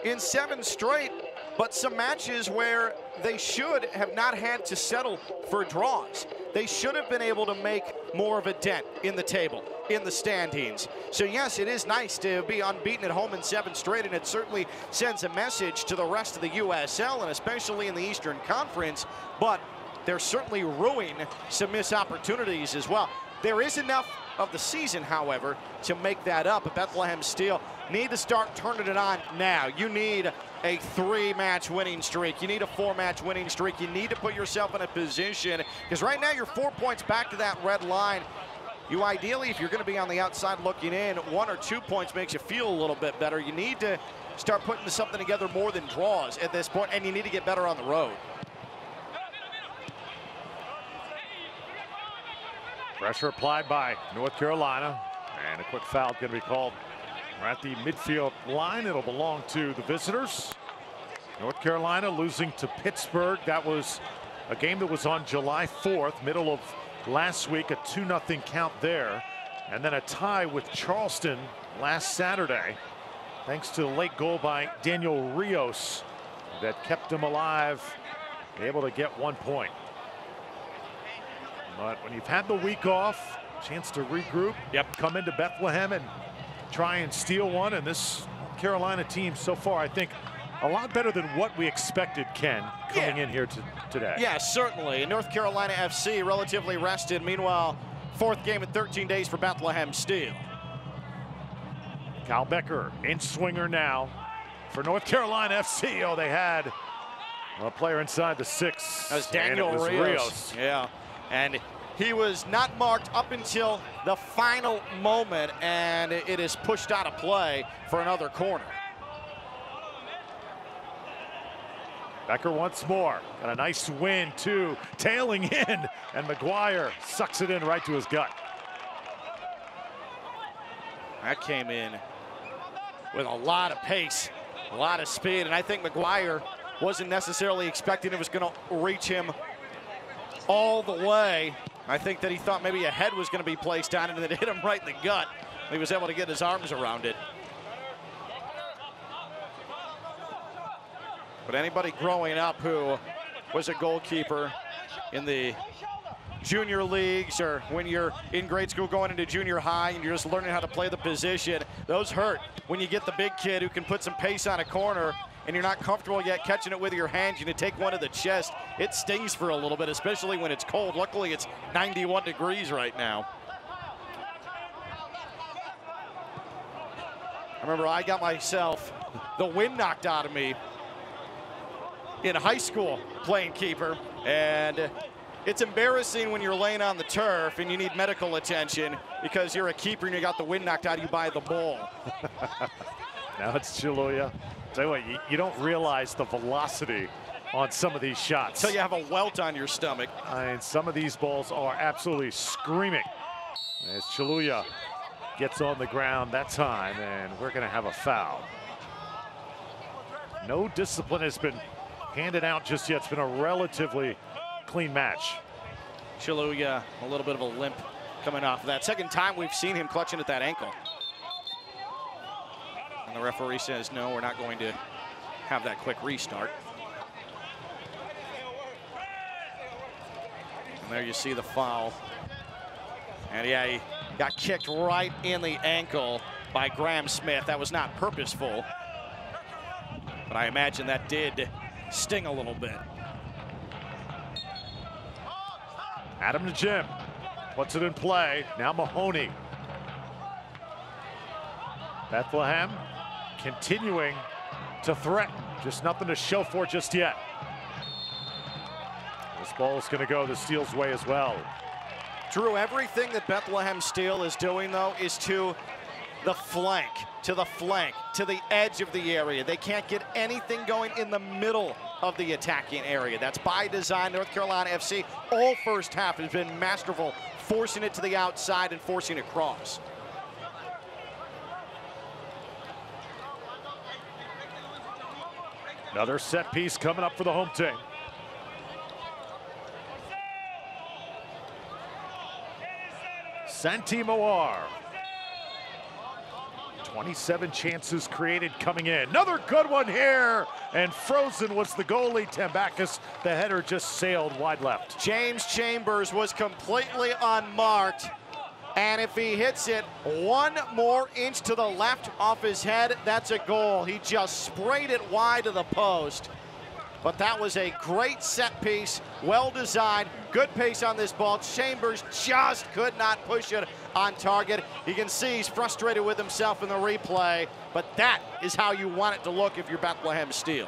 [SPEAKER 2] in 7 straight, but some matches where they should have not had to settle for draws. They should have been able to make more of a dent in the table, in the standings. So yes, it is nice to be unbeaten at home in 7 straight, and it certainly sends a message to the rest of the USL, and especially in the Eastern Conference, but they're certainly ruining some missed opportunities as well. There is enough of the season, however, to make that up. But Bethlehem Steel need to start turning it on now. You need a 3-match winning streak. You need a 4-match winning streak. You need to put yourself in a position, because right now you're 4 points back to that red line. You ideally, if you're going to be on the outside looking in, 1 or 2 points makes you feel a little bit better. You need to start putting something together more than draws at this point, and you need to get better on the road.
[SPEAKER 1] Pressure applied by North Carolina, and a quick foul going to be called. We're at the midfield line. It'll belong to the visitors. North Carolina losing to Pittsburgh. That was a game that was on July 4th, middle of last week, a 2-0 count there. And then a tie with Charleston last Saturday, thanks to the late goal by Daniel Rios that kept them alive, able to get 1 point. But when you've had the week off, chance to regroup, come into Bethlehem and try and steal one. And this Carolina team so far, I think, a lot better than what we expected, Ken, coming in here today.
[SPEAKER 2] Yeah, certainly. North Carolina FC relatively rested. Meanwhile, Fourth game in 13 days for Bethlehem Steel.
[SPEAKER 1] Kyle Becker in swinger now for North Carolina FC. Oh, they had a player inside the 6.
[SPEAKER 2] That was Daniel Rios. Yeah, and he was not marked up until the final moment, and it is pushed out of play for another corner.
[SPEAKER 1] Becker once more. Got a nice win, too. Tailing in, and McGuire sucks it in right to his gut.
[SPEAKER 2] That came in with a lot of pace, a lot of speed, and I think McGuire wasn't necessarily expecting it was going to reach him all the way. I think that he thought maybe a head was going to be placed on it, and it hit him right in the gut. He was able to get his arms around it. But anybody growing up who was a goalkeeper in the junior leagues, or when you're in grade school going into junior high and you're just learning how to play the position, those hurt when you get the big kid who can put some pace on a corner and you're not comfortable yet catching it with your hands. You take one to the chest, it stings for a little bit, especially when it's cold. Luckily, it's 91 degrees right now. I remember I got myself the wind knocked out of me in high school playing keeper, and it's embarrassing when you're laying on the turf and you need medical attention because you're a keeper and you got the wind knocked out of you by the ball.
[SPEAKER 1] Now it's Chiluya. Tell you what, you don't realize the velocity on some of these shots.
[SPEAKER 2] Until you have a welt on your stomach.
[SPEAKER 1] And some of these balls are absolutely screaming. As Chiluya gets on the ground that time, and we're going to have a foul. No discipline has been handed out just yet. It's been a relatively clean match.
[SPEAKER 2] Chiluya, a little bit of a limp coming off of that. Second time we've seen him clutching at that ankle. And the referee says, no, we're not going to have that quick restart. And there you see the foul. And yeah, he got kicked right in the ankle by Graham Smith. That was not purposeful, but I imagine that did sting a little bit.
[SPEAKER 1] Adam to Jim, puts it in play. Now Mahoney. Bethlehem continuing to threaten, just nothing to show for just yet. This ball is going to go the Steel's way as well.
[SPEAKER 2] Drew, everything that Bethlehem Steel is doing, though, is to the flank, to the edge of the area. They can't get anything going in the middle of the attacking area. That's by design. North Carolina FC, all first half, has been masterful, forcing it to the outside and forcing it across.
[SPEAKER 1] Another set piece coming up for the home team. Santi Moar. 27 chances created coming in. Another good one here. And frozen was the goalie, Tambakis. The header just sailed wide left.
[SPEAKER 2] James Chambers was completely unmarked. And if he hits it one more inch to the left off his head, that's a goal. He just sprayed it wide of the post. But that was a great set piece, well designed, good pace on this ball. Chambers just could not push it on target. You can see he's frustrated with himself in the replay, but that is how you want it to look if you're Bethlehem Steel.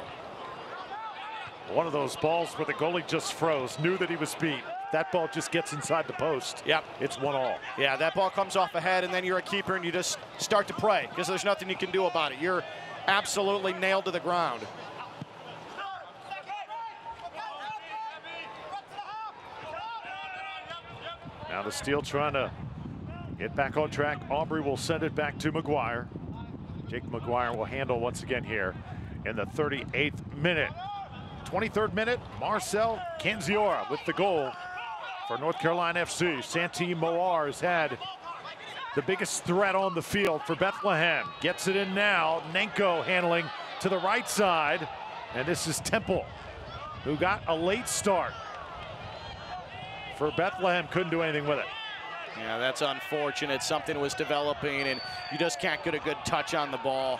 [SPEAKER 1] One of those balls where the goalie just froze, knew that he was beat. That ball just gets inside the post.
[SPEAKER 2] Yep.
[SPEAKER 1] It's 1-all.
[SPEAKER 2] Yeah, that ball comes off ahead, and then you're a keeper and you just start to pray because there's nothing you can do about it. You're absolutely nailed to the ground.
[SPEAKER 1] Now the Steel trying to get back on track. Aubrey will send it back to McGuire. Jake McGuire will handle once again here in the 38th minute. 23rd minute, Marcel Canziora with the goal for North Carolina FC. Santi Moar has had the biggest threat on the field for Bethlehem. Gets it in now. Nenko handling to the right side. And this is Temple, who got a late start. For Bethlehem, couldn't do anything with it.
[SPEAKER 2] Yeah, that's unfortunate. Something was developing, and you just can't get a good touch on the ball.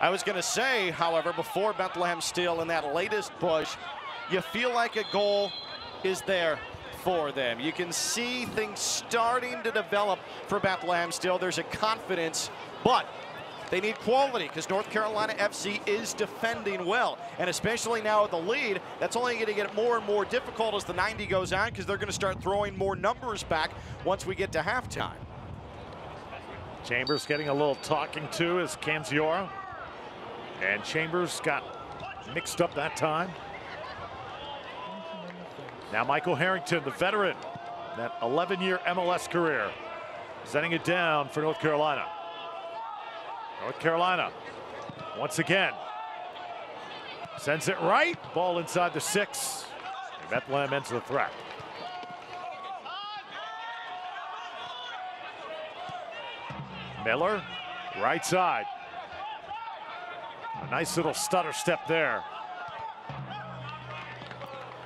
[SPEAKER 2] I was going to say, however, before Bethlehem Steel in that latest push, you feel like a goal is there for them. You can see things starting to develop for Bethlehem still. There's a confidence, but they need quality because North Carolina FC is defending well. And especially now with the lead, that's only going to get more and more difficult as the 90 goes on because they're going to start throwing more numbers back once we get to halftime.
[SPEAKER 1] Chambers getting a little talking to as Canziora. And Chambers got mixed up that time. Now Michael Harrington, the veteran, that 11-year MLS career, sending it down for North Carolina. North Carolina, once again, sends it right. Ball inside the 6. And Bethlehem ends the threat. Miller, right side. A nice little stutter step there.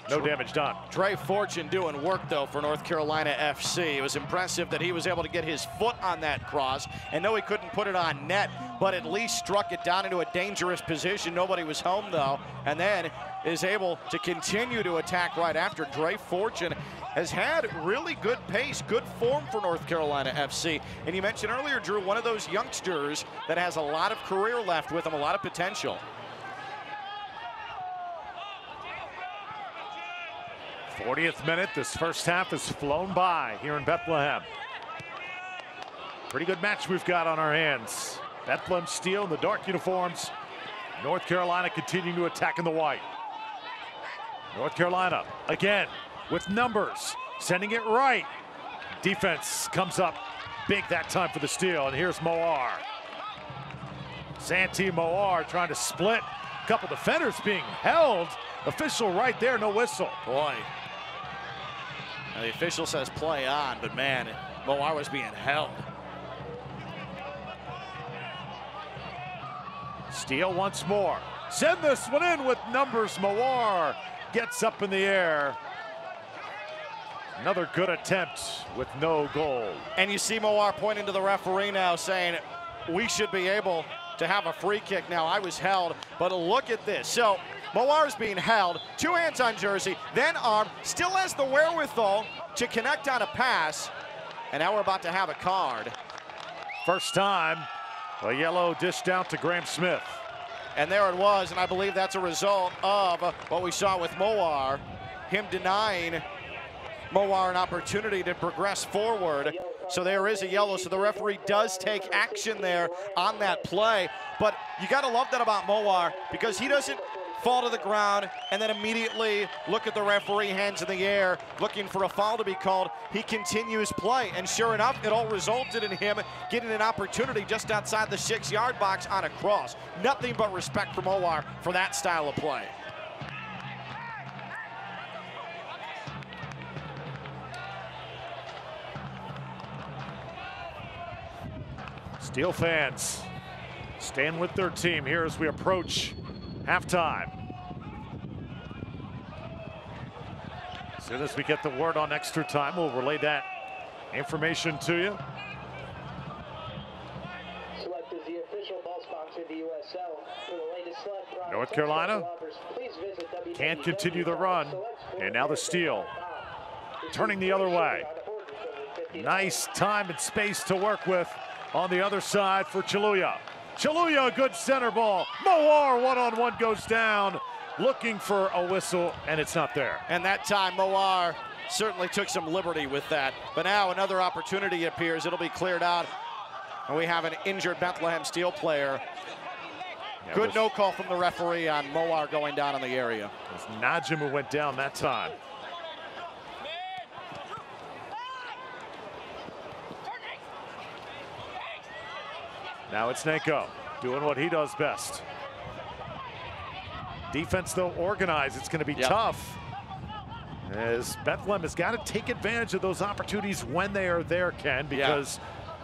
[SPEAKER 1] No damage done.
[SPEAKER 2] Dre Fortune doing work, though, for North Carolina FC. It was impressive that he was able to get his foot on that cross. And no, he couldn't put it on net, but at least struck it down into a dangerous position. Nobody was home, though, and then is able to continue to attack right after. Dre Fortune has had really good pace, good form for North Carolina FC. And you mentioned earlier, Drew, one of those youngsters that has a lot of career left with him, a lot of potential.
[SPEAKER 1] 40th minute, this first half has flown by here in Bethlehem. Pretty good match we've got on our hands. Bethlehem Steel in the dark uniforms. North Carolina continuing to attack in the white. North Carolina again with numbers, sending it right. Defense comes up big that time for the Steel, and here's Moar. Santee Moar trying to split. A couple defenders being held. Official right there, no whistle.
[SPEAKER 2] Boy. Now the official says play on, but man, Moar was being held.
[SPEAKER 1] Steele once more. Send this one in with numbers. Moar gets up in the air. Another good attempt with no goal.
[SPEAKER 2] And you see Moar pointing to the referee now saying, we should be able to have a free kick now. I was held, but look at this. So Moar's being held, 2 hands on jersey, then arm, still has the wherewithal to connect on a pass, and now we're about to have a card.
[SPEAKER 1] First time, a yellow dished out to Graham Smith.
[SPEAKER 2] And there it was, and I believe that's a result of what we saw with Moar, him denying Moar an opportunity to progress forward. So there is a yellow, so the referee does take action there on that play. But you gotta love that about Moar, because he doesn't fall to the ground and then immediately look at the referee, hands in the air, looking for a foul to be called. He continues play, and sure enough, it all resulted in him getting an opportunity just outside the 6-yard box on a cross. Nothing but respect for Moar for that style of play.
[SPEAKER 1] Steel fans stand with their team here as we approach halftime. As soon as we get the word on extra time, we'll relay that information to you.
[SPEAKER 6] Select is the official ball sponsor of the USL. For the latest Select products,
[SPEAKER 1] North Carolina
[SPEAKER 6] offers, please visit
[SPEAKER 1] can't continue the run, and now the Steel turning the other way. Nice time and space to work with on the other side for Chaluya. Chaluya, a good center ball. Moar one-on-one goes down, looking for a whistle, and it's not there.
[SPEAKER 2] And that time, Moar certainly took some liberty with that. But now another opportunity appears. It'll be cleared out. And we have an injured Bethlehem Steel player.
[SPEAKER 1] Yeah,
[SPEAKER 2] good no call from the referee on Moar going down in the area.
[SPEAKER 1] It was Najim who went down that time. Now it's Nanko doing what he does best. Defense, though, organized. It's going to be tough, as Bethlehem has got to take advantage of those opportunities when they are there, Ken, because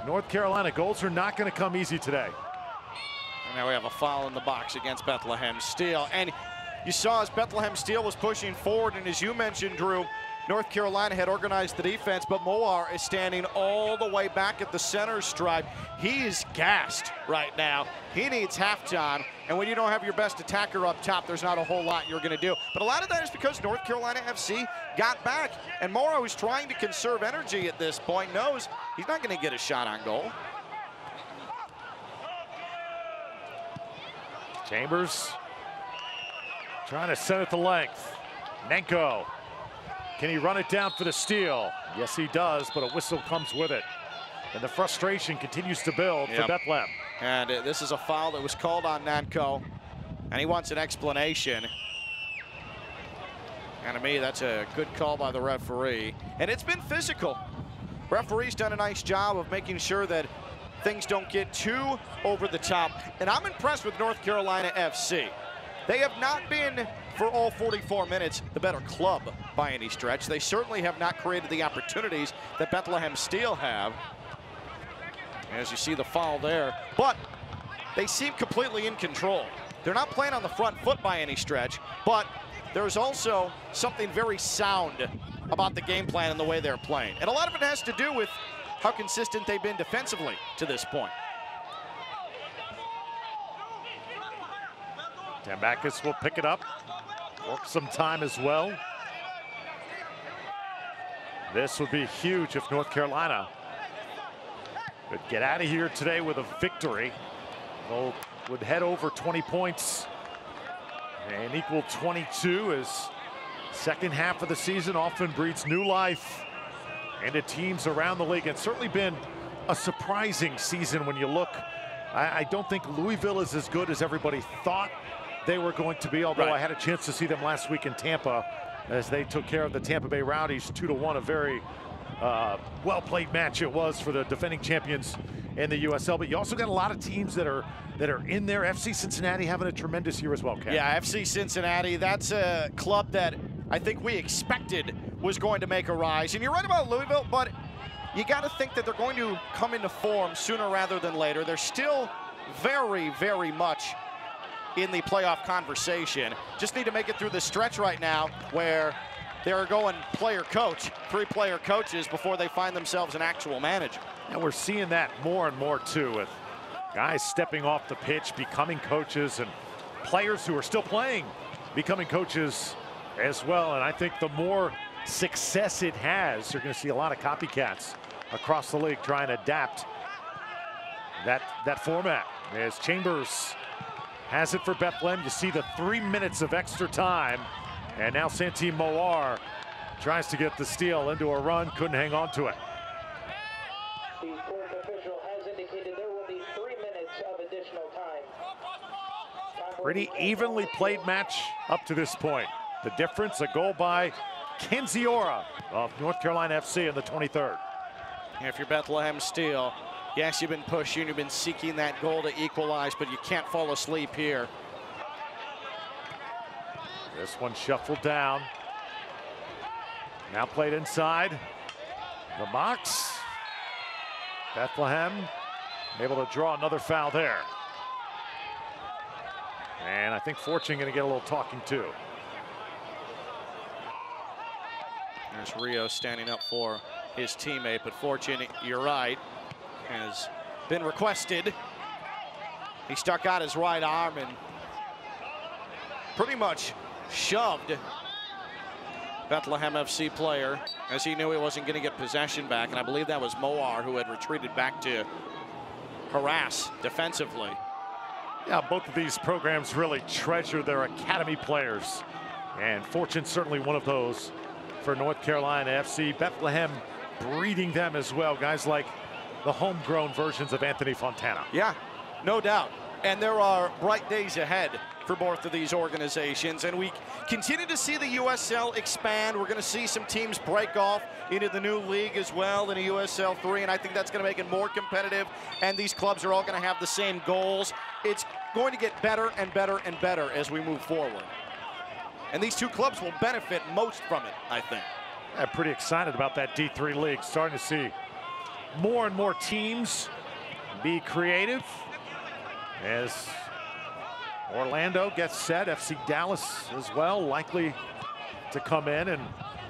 [SPEAKER 1] North Carolina goals are not going to come easy today.
[SPEAKER 2] And now we have a foul in the box against Bethlehem Steel. And you saw as Bethlehem Steel was pushing forward, and as you mentioned, Drew, North Carolina had organized the defense, but Moar is standing all the way back at the center stripe. He is gassed right now. He needs halftime, and when you don't have your best attacker up top, there's not a whole lot you're going to do. But a lot of that is because North Carolina FC got back, and Moar, who's trying to conserve energy at this point, knows he's not going to get a shot on goal.
[SPEAKER 1] Chambers trying to send it to length. Nenko, can he run it down for the steal? Yes, he does, but a whistle comes with it. And the frustration continues to build for Bethlehem.
[SPEAKER 2] And this is a foul that was called on Nenko, and he wants an explanation. And to me, that's a good call by the referee. And it's been physical. Referee's done a nice job of making sure that things don't get too over the top. And I'm impressed with North Carolina FC. They have not been, for all 44 minutes, the better club by any stretch. They certainly have not created the opportunities that Bethlehem Steel have. As you see the foul there, but they seem completely in control. They're not playing on the front foot by any stretch, but there's also something very sound about the game plan and the way they're playing. And a lot of it has to do with how consistent they've been defensively to this point.
[SPEAKER 1] Tambakis will pick it up, work some time as well. This would be huge if North Carolina could get out of here today with a victory. They would head over 20 points and equal 22, as second half of the season often breeds new life into teams around the league. It's certainly been a surprising season when you look. I don't think Louisville is as good as everybody thought they were going to be, although I had a chance to see them last week in Tampa as they took care of the Tampa Bay Rowdies 2-1, a very well-played match it was for the defending champions in the USL. But you also got a lot of teams that are in there. FC Cincinnati having a tremendous year as well, Ken.
[SPEAKER 2] Yeah, FC Cincinnati, that's a club that I think we expected was going to make a rise. And you're right about Louisville, but you got to think that they're going to come into form sooner rather than later. They're still very, very much in the playoff conversation. Just need to make it through the stretch right now where they're going player-coach, 3-player coaches before they find themselves an actual manager.
[SPEAKER 1] And we're seeing that more and more too, with guys stepping off the pitch, becoming coaches, and players who are still playing becoming coaches as well. And I think the more success it has, you're going to see a lot of copycats across the league trying to adapt that format. As Chambers has it for Bethlehem, you see the 3 minutes of extra time. And now Santi Moar tries to get the steal into a run, couldn't hang on to it.
[SPEAKER 6] The fourth official has indicated there will be 3 minutes of additional time.
[SPEAKER 1] Pretty evenly played match up to this point. The difference, a goal by Kenziora of North Carolina FC in the 23rd.
[SPEAKER 2] If you're Bethlehem Steel, yes, you've been pushing, you've been seeking that goal to equalize, but you can't fall asleep here.
[SPEAKER 1] This one shuffled down. Now played inside. The box. Bethlehem able to draw another foul there. And I think Fortune going to get a little talking too.
[SPEAKER 2] There's Rio standing up for his teammate, but Fortune, you're right, has been requested. He stuck out his right arm and pretty much shoved Bethlehem FC player as he knew he wasn't going to get possession back. And I believe that was Moar who had retreated back to harass defensively.
[SPEAKER 1] Yeah, both of these programs really treasure their academy players. And Fortune certainly one of those for North Carolina FC. Bethlehem breeding them as well. Guys like the homegrown versions of Anthony Fontana.
[SPEAKER 2] Yeah, no doubt. And there are bright days ahead for both of these organizations, and we continue to see the USL expand. We're going to see some teams break off into the new league as well in a USL 3, and I think that's going to make it more competitive, and these clubs are all going to have the same goals. It's going to get better and better and better as we move forward. And these two clubs will benefit most from it, I think.
[SPEAKER 1] I'm pretty excited about that D3 league. Starting to see more and more teams be creative as Orlando gets set. FC Dallas as well, likely to come in. And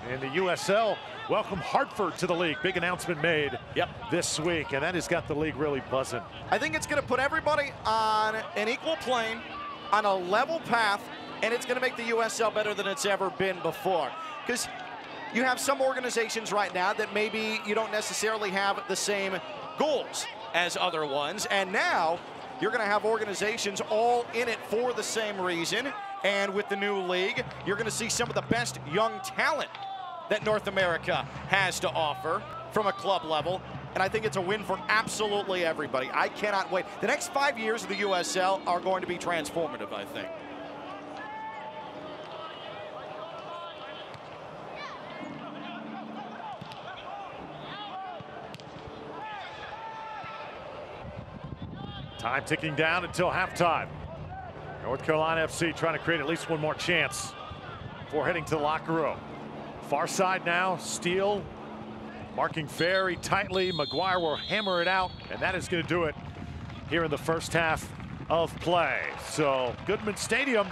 [SPEAKER 1] in the USL welcome Hartford to the league. Big announcement made this week, and that has got the league really buzzing.
[SPEAKER 2] I think it's going to put everybody on an equal plane, on a level path, and it's going to make the USL better than it's ever been before. Because you have some organizations right now that maybe you don't necessarily have the same goals as other ones, and now you're going to have organizations all in it for the same reason. And with the new league, you're going to see some of the best young talent that North America has to offer from a club level. And I think it's a win for absolutely everybody. I cannot wait. The next 5 years of the USL are going to be transformative, I think.
[SPEAKER 1] Time ticking down until halftime. North Carolina FC trying to create at least one more chance before heading to the locker room. Far side now, Steele marking very tightly. Maguire will hammer it out, and that is going to do it here in the first half of play. So Goodman Stadium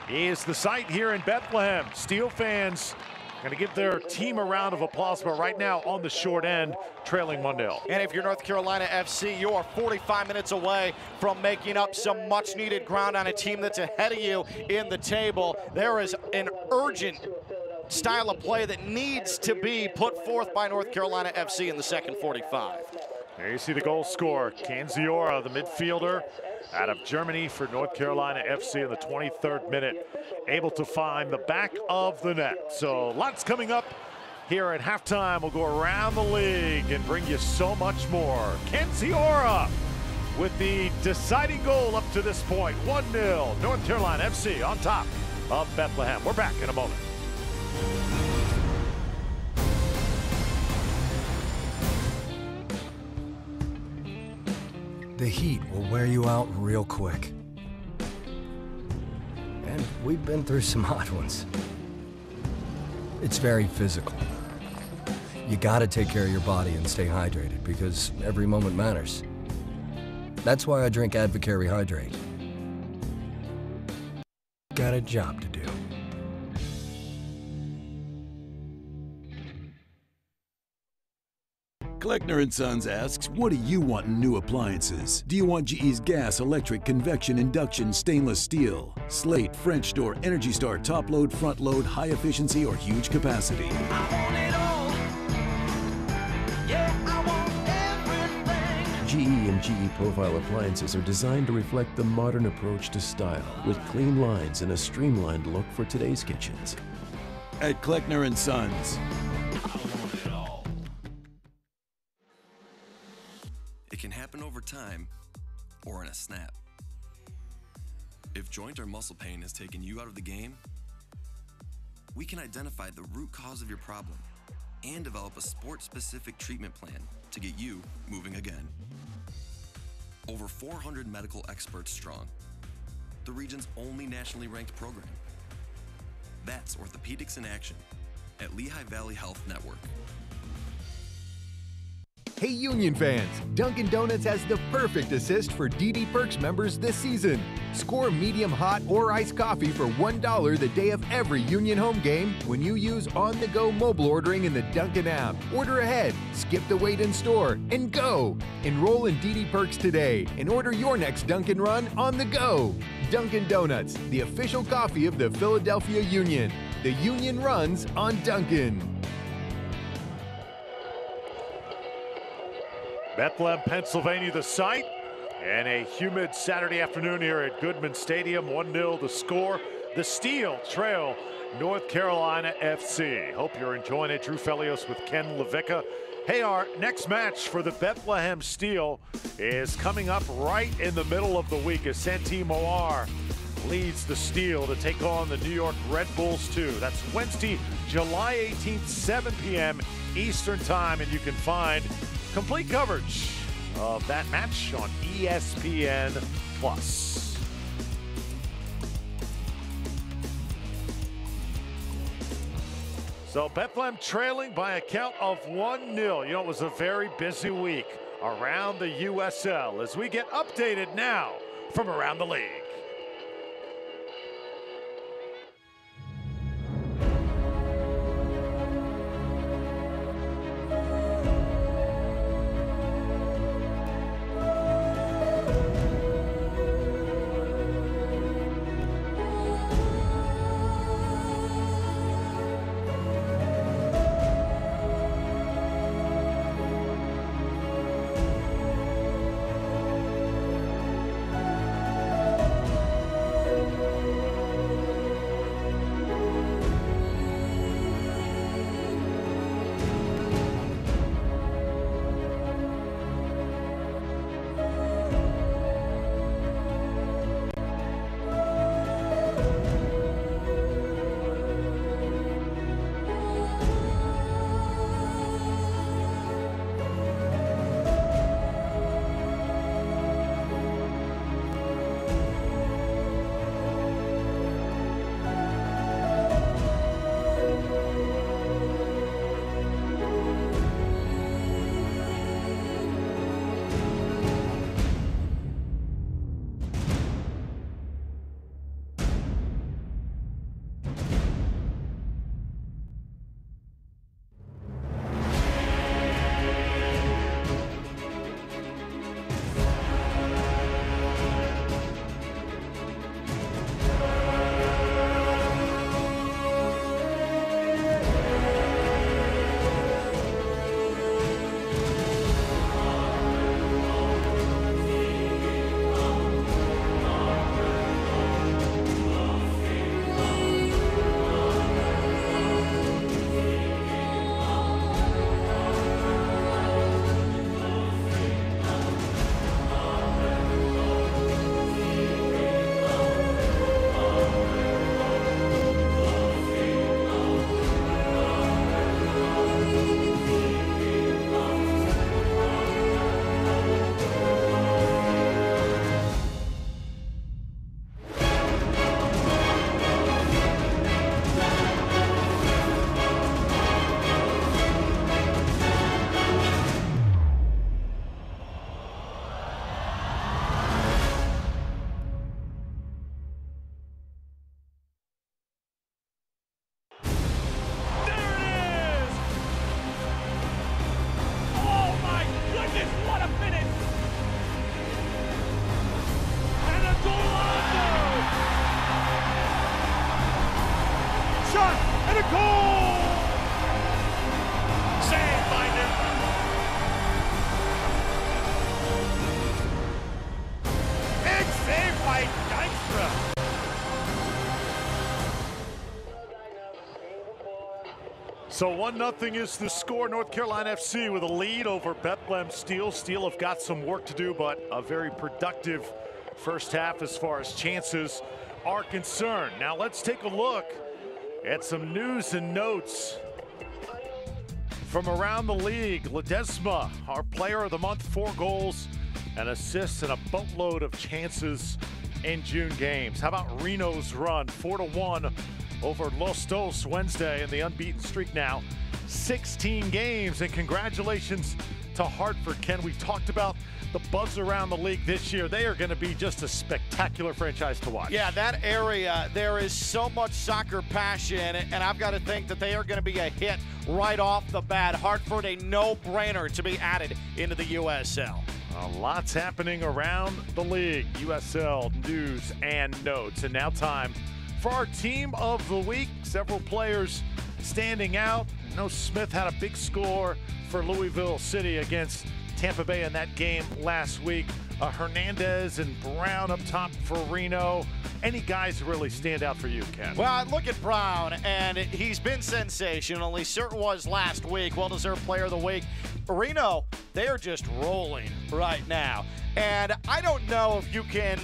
[SPEAKER 1] is the site here in Bethlehem. Steele fans going to give their team a round of applause, but right now on the short end, trailing 1-0.
[SPEAKER 2] And if you're North Carolina FC, you are 45 minutes away from making up some much needed ground on a team that's ahead of you in the table. There is an urgent style of play that needs to be put forth by North Carolina FC in the second 45.
[SPEAKER 1] There you see the goal scorer, Canziora, the midfielder out of Germany for North Carolina FC in the 23rd minute, able to find the back of the net. So lots coming up here at halftime. We'll go around the league and bring you so much more. Canziora with the deciding goal up to this point. 1-0, North Carolina FC on top of Bethlehem. We're back in a moment.
[SPEAKER 7] The heat will wear you out real quick. And we've been through some hot ones. It's very physical. You gotta take care of your body and stay hydrated because every moment matters. That's why I drink Advocare Rehydrate. Got a job to do.
[SPEAKER 8] Kleckner & Sons asks, what do you want in new appliances? Do you want GE's gas, electric, convection, induction, stainless steel, Slate, French door, Energy Star, top load, front load, high efficiency, or huge capacity?
[SPEAKER 4] I want it all. Yeah, I want everything.
[SPEAKER 9] GE and GE Profile appliances are designed to reflect the modern approach to style, with clean lines and a streamlined look for today's kitchens.
[SPEAKER 8] At Kleckner & Sons.
[SPEAKER 5] It can happen over time or in a snap. If joint or muscle pain has taken you out of the game, we can identify the root cause of your problem and develop a sport-specific treatment plan to get you moving again. Over 400 medical experts strong, the region's only nationally ranked program. That's Orthopedics in Action at Lehigh Valley Health Network.
[SPEAKER 10] Hey Union fans, Dunkin' Donuts has the perfect assist for DD Perks members this season. Score medium hot or iced coffee for $1 the day of every Union home game when you use on-the-go mobile ordering in the Dunkin' app. Order ahead, skip the wait in store, and go! Enroll in DD Perks today and order your next Dunkin' run on the go. Dunkin' Donuts, the official coffee of the Philadelphia Union. The Union runs on Dunkin'.
[SPEAKER 1] Bethlehem, Pennsylvania, the site, and a humid Saturday afternoon here at Goodman Stadium. 1-0 the score. The Steel trail North Carolina FC. Hope you're enjoying it. Drew Felios with Ken Levicka. Hey, our next match for the Bethlehem Steel is coming up right in the middle of the week as Santi Moar leads the Steel to take on the New York Red Bulls 2. That's Wednesday, July 18th, 7 p.m. Eastern Time, and you can find complete coverage of that match on ESPN+. So Bethlehem trailing by a count of 1-0. You know, it was a very busy week around the USL as we get updated now from around the league. shot, and a goal! Saved by Newton. Big save by Dykstra. So 1-0 is the score. North Carolina FC with a lead over Bethlehem Steel. Steel have got some work to do, but a very productive first half as far as chances are concerned. Now let's take a look at some news and notes from around the league. Ledesma, our player of the month, 4 goals and assists and a boatload of chances in June games. How about Reno's run, 4-1 over Los Dos Wednesday, and the unbeaten streak now 16 games. And congratulations to Hartford. Ken, we talked about the buzz around the league this year. They are going to be just a spectacular franchise to watch.
[SPEAKER 2] Yeah, that area, there is so much soccer passion, and I've got to think that they are going to be a hit right off the bat. Hartford, a no-brainer to be added into the USL.
[SPEAKER 1] Lots happening around the league. USL news and notes. And now time for our team of the week. Several players standing out. Smith had a big score for Louisville City against Tampa Bay in that game last week. Hernandez and Brown up top for Reno. Any guys really stand out for you, Ken?
[SPEAKER 2] Well, I look at Brown, and he's been sensational. He certainly was last week. Well-deserved player of the week. Reno, they are just rolling right now. And I don't know if you can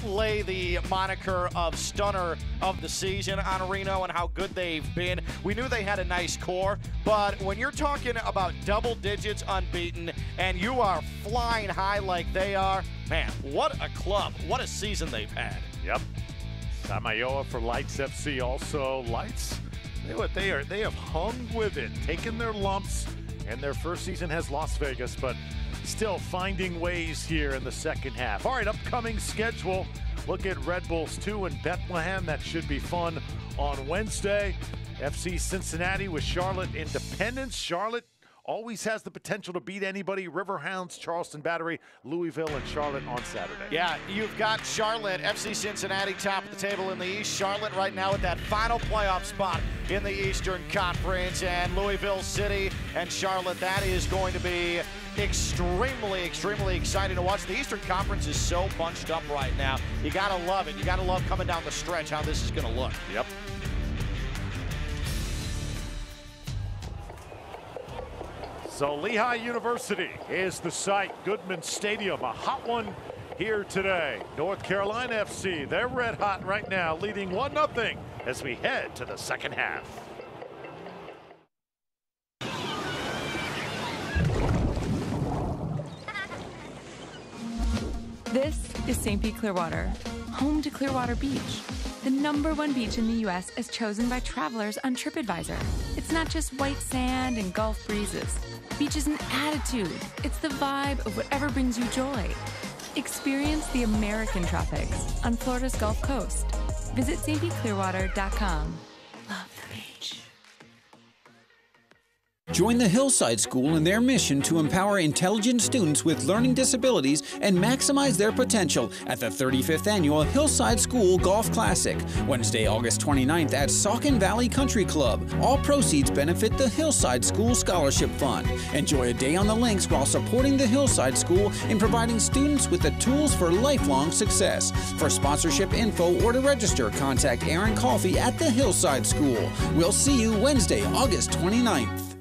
[SPEAKER 2] lay the moniker of stunner of the season on Reno and how good they've been. We knew they had a nice core, but when you're talking about double digits unbeaten and you are flying high like they are, man, what a club. What a season they've had.
[SPEAKER 1] Yep. Samayoa for Lights FC also. Lights, they have hung with it, taken their lumps, and their first season has Las Vegas, but still finding ways here in the second half. All right, upcoming schedule. Look at Red Bulls 2 in Bethlehem. That should be fun on Wednesday. FC Cincinnati with Charlotte Independence. Charlotte always has the potential to beat anybody. Riverhounds, Charleston Battery, Louisville, and Charlotte on Saturday.
[SPEAKER 2] Yeah, you've got Charlotte, FC Cincinnati top of the table in the East. Charlotte right now at that final playoff spot in the Eastern Conference. And Louisville City and Charlotte, that is going to be extremely, extremely exciting to watch. The Eastern Conference is so bunched up right now. You got to love it. You got to love coming down the stretch how this is going to look.
[SPEAKER 1] Yep. So Lehigh University is the site. Goodman Stadium, a hot one here today. North Carolina FC, they're red hot right now, leading 1-0 as we head to the second half.
[SPEAKER 11] This is St. Pete Clearwater, home to Clearwater Beach, the #1 beach in the U.S. as chosen by travelers on TripAdvisor. It's not just white sand and Gulf breezes. Beach is an attitude. It's the vibe of whatever brings you joy. Experience the American tropics on Florida's Gulf Coast. Visit stpclearwater.com. Love the beach.
[SPEAKER 12] Join the Hillside School in their mission to empower intelligent students with learning disabilities and maximize their potential at the 35th Annual Hillside School Golf Classic, Wednesday, August 29th at Saucon Valley Country Club. All proceeds benefit the Hillside School Scholarship Fund. Enjoy a day on the links while supporting the Hillside School in providing students with the tools for lifelong success. For sponsorship info or to register, contact Aaron Coffey at the Hillside School. We'll see you Wednesday, August 29th.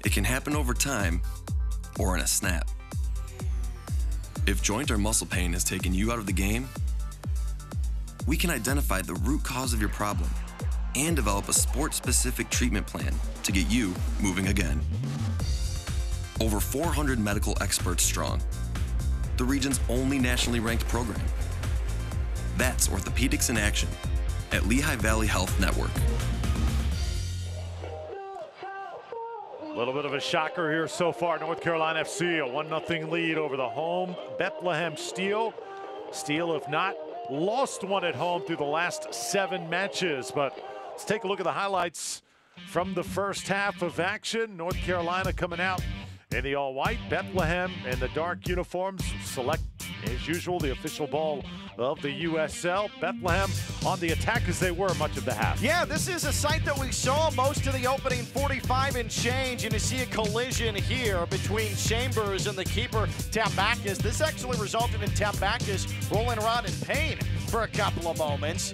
[SPEAKER 5] It can happen over time or in a snap. If joint or muscle pain has taken you out of the game, we can identify the root cause of your problem and develop a sport-specific treatment plan to get you moving again. Over 400 medical experts strong, the region's only nationally ranked program. That's Orthopedics in Action, at Lehigh Valley Health Network.
[SPEAKER 1] A little bit of a shocker here so far. North Carolina FC, a 1-0 lead over the home Bethlehem Steel. Steel have not lost one at home through the last 7 matches, but let's take a look at the highlights from the first half of action. North Carolina coming out in the all-white, Bethlehem in the dark uniforms. Select, as usual, the official ball of the USL. Bethlehem on the attack as they were much of the half.
[SPEAKER 2] Yeah, this is a sight that we saw most of the opening 45 and change, and you see a collision here between Chambers and the keeper, Tambakis. This actually resulted in Tambakis rolling around in pain for a couple of moments,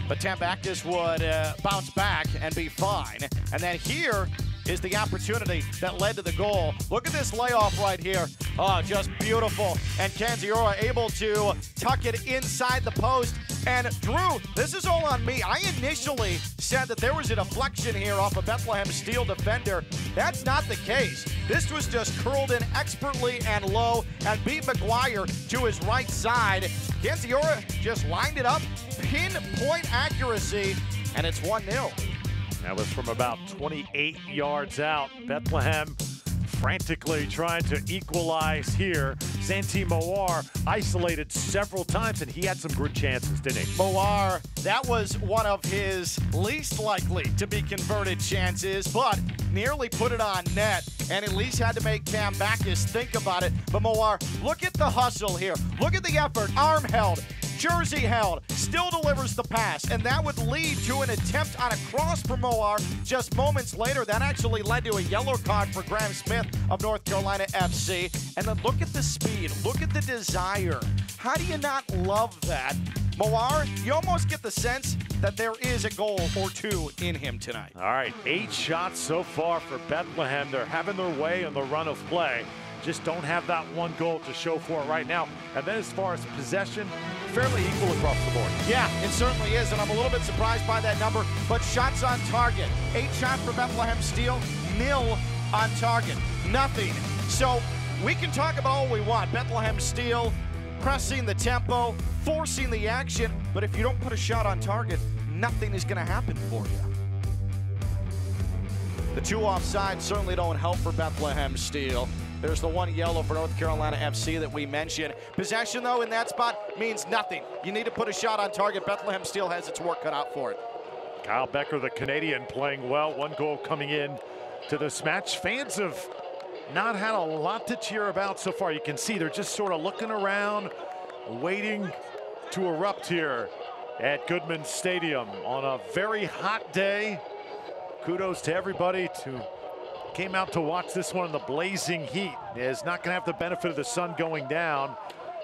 [SPEAKER 2] but Tambakis would bounce back and be fine. And then here is the opportunity that led to the goal. Look at this layoff right here. Oh, just beautiful. And Kanziora able to tuck it inside the post. And Drew, this is all on me. I initially said that there was a deflection here off a Bethlehem Steel defender. That's not the case. This was just curled in expertly and low and beat McGuire to his right side. Kanziora just lined it up, pinpoint accuracy, and it's 1-0.
[SPEAKER 1] That was from about 28 yards out. Bethlehem frantically trying to equalize here. Santi Moar isolated several times, and he had some good chances, didn't he?
[SPEAKER 2] Moar, that was one of his least likely to be converted chances, but nearly put it on net, and at least had to make Tambakis think about it. But Moar, look at the hustle here. Look at the effort. Arm held, jersey held, still delivers the pass, and that would lead to an attempt on a cross for Moar just moments later. That actually led to a yellow card for Graham Smith of North Carolina FC. And then look at the speed, look at the desire. How do you not love that? Moar, you almost get the sense that there is a goal or two in him tonight.
[SPEAKER 1] All right, 8 shots so far for Bethlehem. They're having their way on the run of play. Just don't have that one goal to show for it right now. And then as far as possession, fairly equal across the board.
[SPEAKER 2] Yeah, it certainly is, and I'm a little bit surprised by that number, but shots on target. 8 shots for Bethlehem Steel, 0 on target, nothing. So we can talk about all we want. Bethlehem Steel pressing the tempo, forcing the action, but if you don't put a shot on target, nothing is gonna happen for you. The 2 offsides certainly don't help for Bethlehem Steel. There's the 1 yellow for North Carolina FC that we mentioned. Possession, though, in that spot means nothing. You need to put a shot on target. Bethlehem Steel has its work cut out for it.
[SPEAKER 1] Kyle Becker, the Canadian, playing well. 1 goal coming in to this match. Fans have not had a lot to cheer about so far. You can see they're just sort of looking around, waiting to erupt here at Goodman Stadium on a very hot day. Kudos to everybody who came out to watch this one in the blazing heat. Is not going to have the benefit of the sun going down,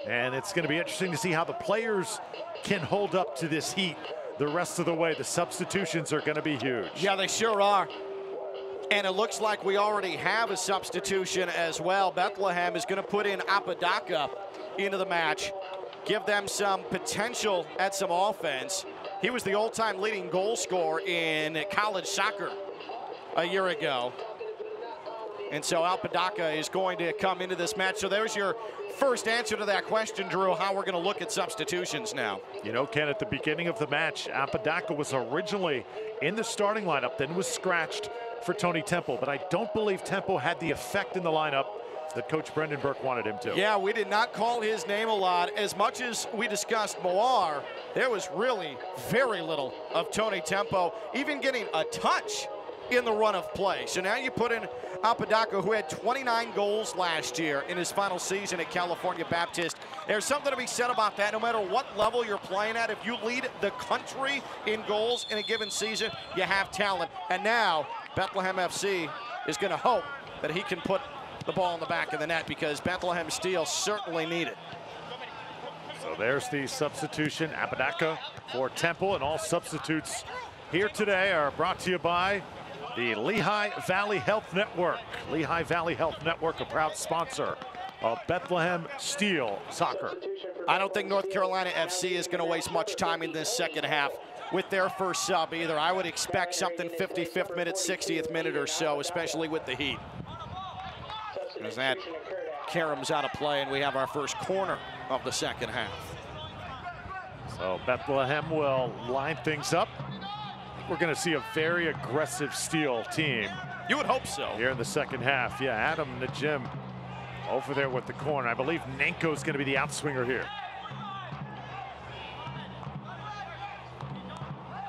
[SPEAKER 1] and it's going to be interesting to see how the players can hold up to this heat the rest of the way. The substitutions are going to be huge.
[SPEAKER 2] Yeah, they sure are. And it looks like we already have a substitution as well. Bethlehem is going to put in Apodaca into the match, give them some potential at some offense. He was the all-time leading goal scorer in college soccer a year ago. And so Apodaca is going to come into this match. So there's your first answer to that question, Drew, how we're going to look at substitutions now.
[SPEAKER 1] You know, Ken, at the beginning of the match, Apodaca was originally in the starting lineup, then was scratched for Tony Temple. But I don't believe Temple had the effect in the lineup that Coach Brendan Burke wanted him to.
[SPEAKER 2] Yeah, we did not call his name a lot. As much as we discussed Moar, there was really very little of Tony Temple even getting a touch in the run of play. So now you put in Apodaca, who had 29 goals last year in his final season at California Baptist. There's something to be said about that. No matter what level you're playing at, if you lead the country in goals in a given season, you have talent. And now Bethlehem FC is going to hope that he can put the ball in the back of the net, because Bethlehem Steel certainly need it.
[SPEAKER 1] So there's the substitution, Apodaca for Temple, and all substitutes here today are brought to you by the Lehigh Valley Health Network. Lehigh Valley Health Network, a proud sponsor of Bethlehem Steel Soccer.
[SPEAKER 2] I don't think North Carolina FC is going to waste much time in this second half with their first sub either. I would expect something 55th minute, 60th minute or so, especially with the heat. As that Karam's out of play, and we have our first corner of the second half.
[SPEAKER 1] So Bethlehem will line things up. We're going to see a very aggressive Steel team.
[SPEAKER 2] You would hope so.
[SPEAKER 1] Here in the second half. Yeah, Adam Najim over there with the corner. I believe Nanko's going to be the outswinger here.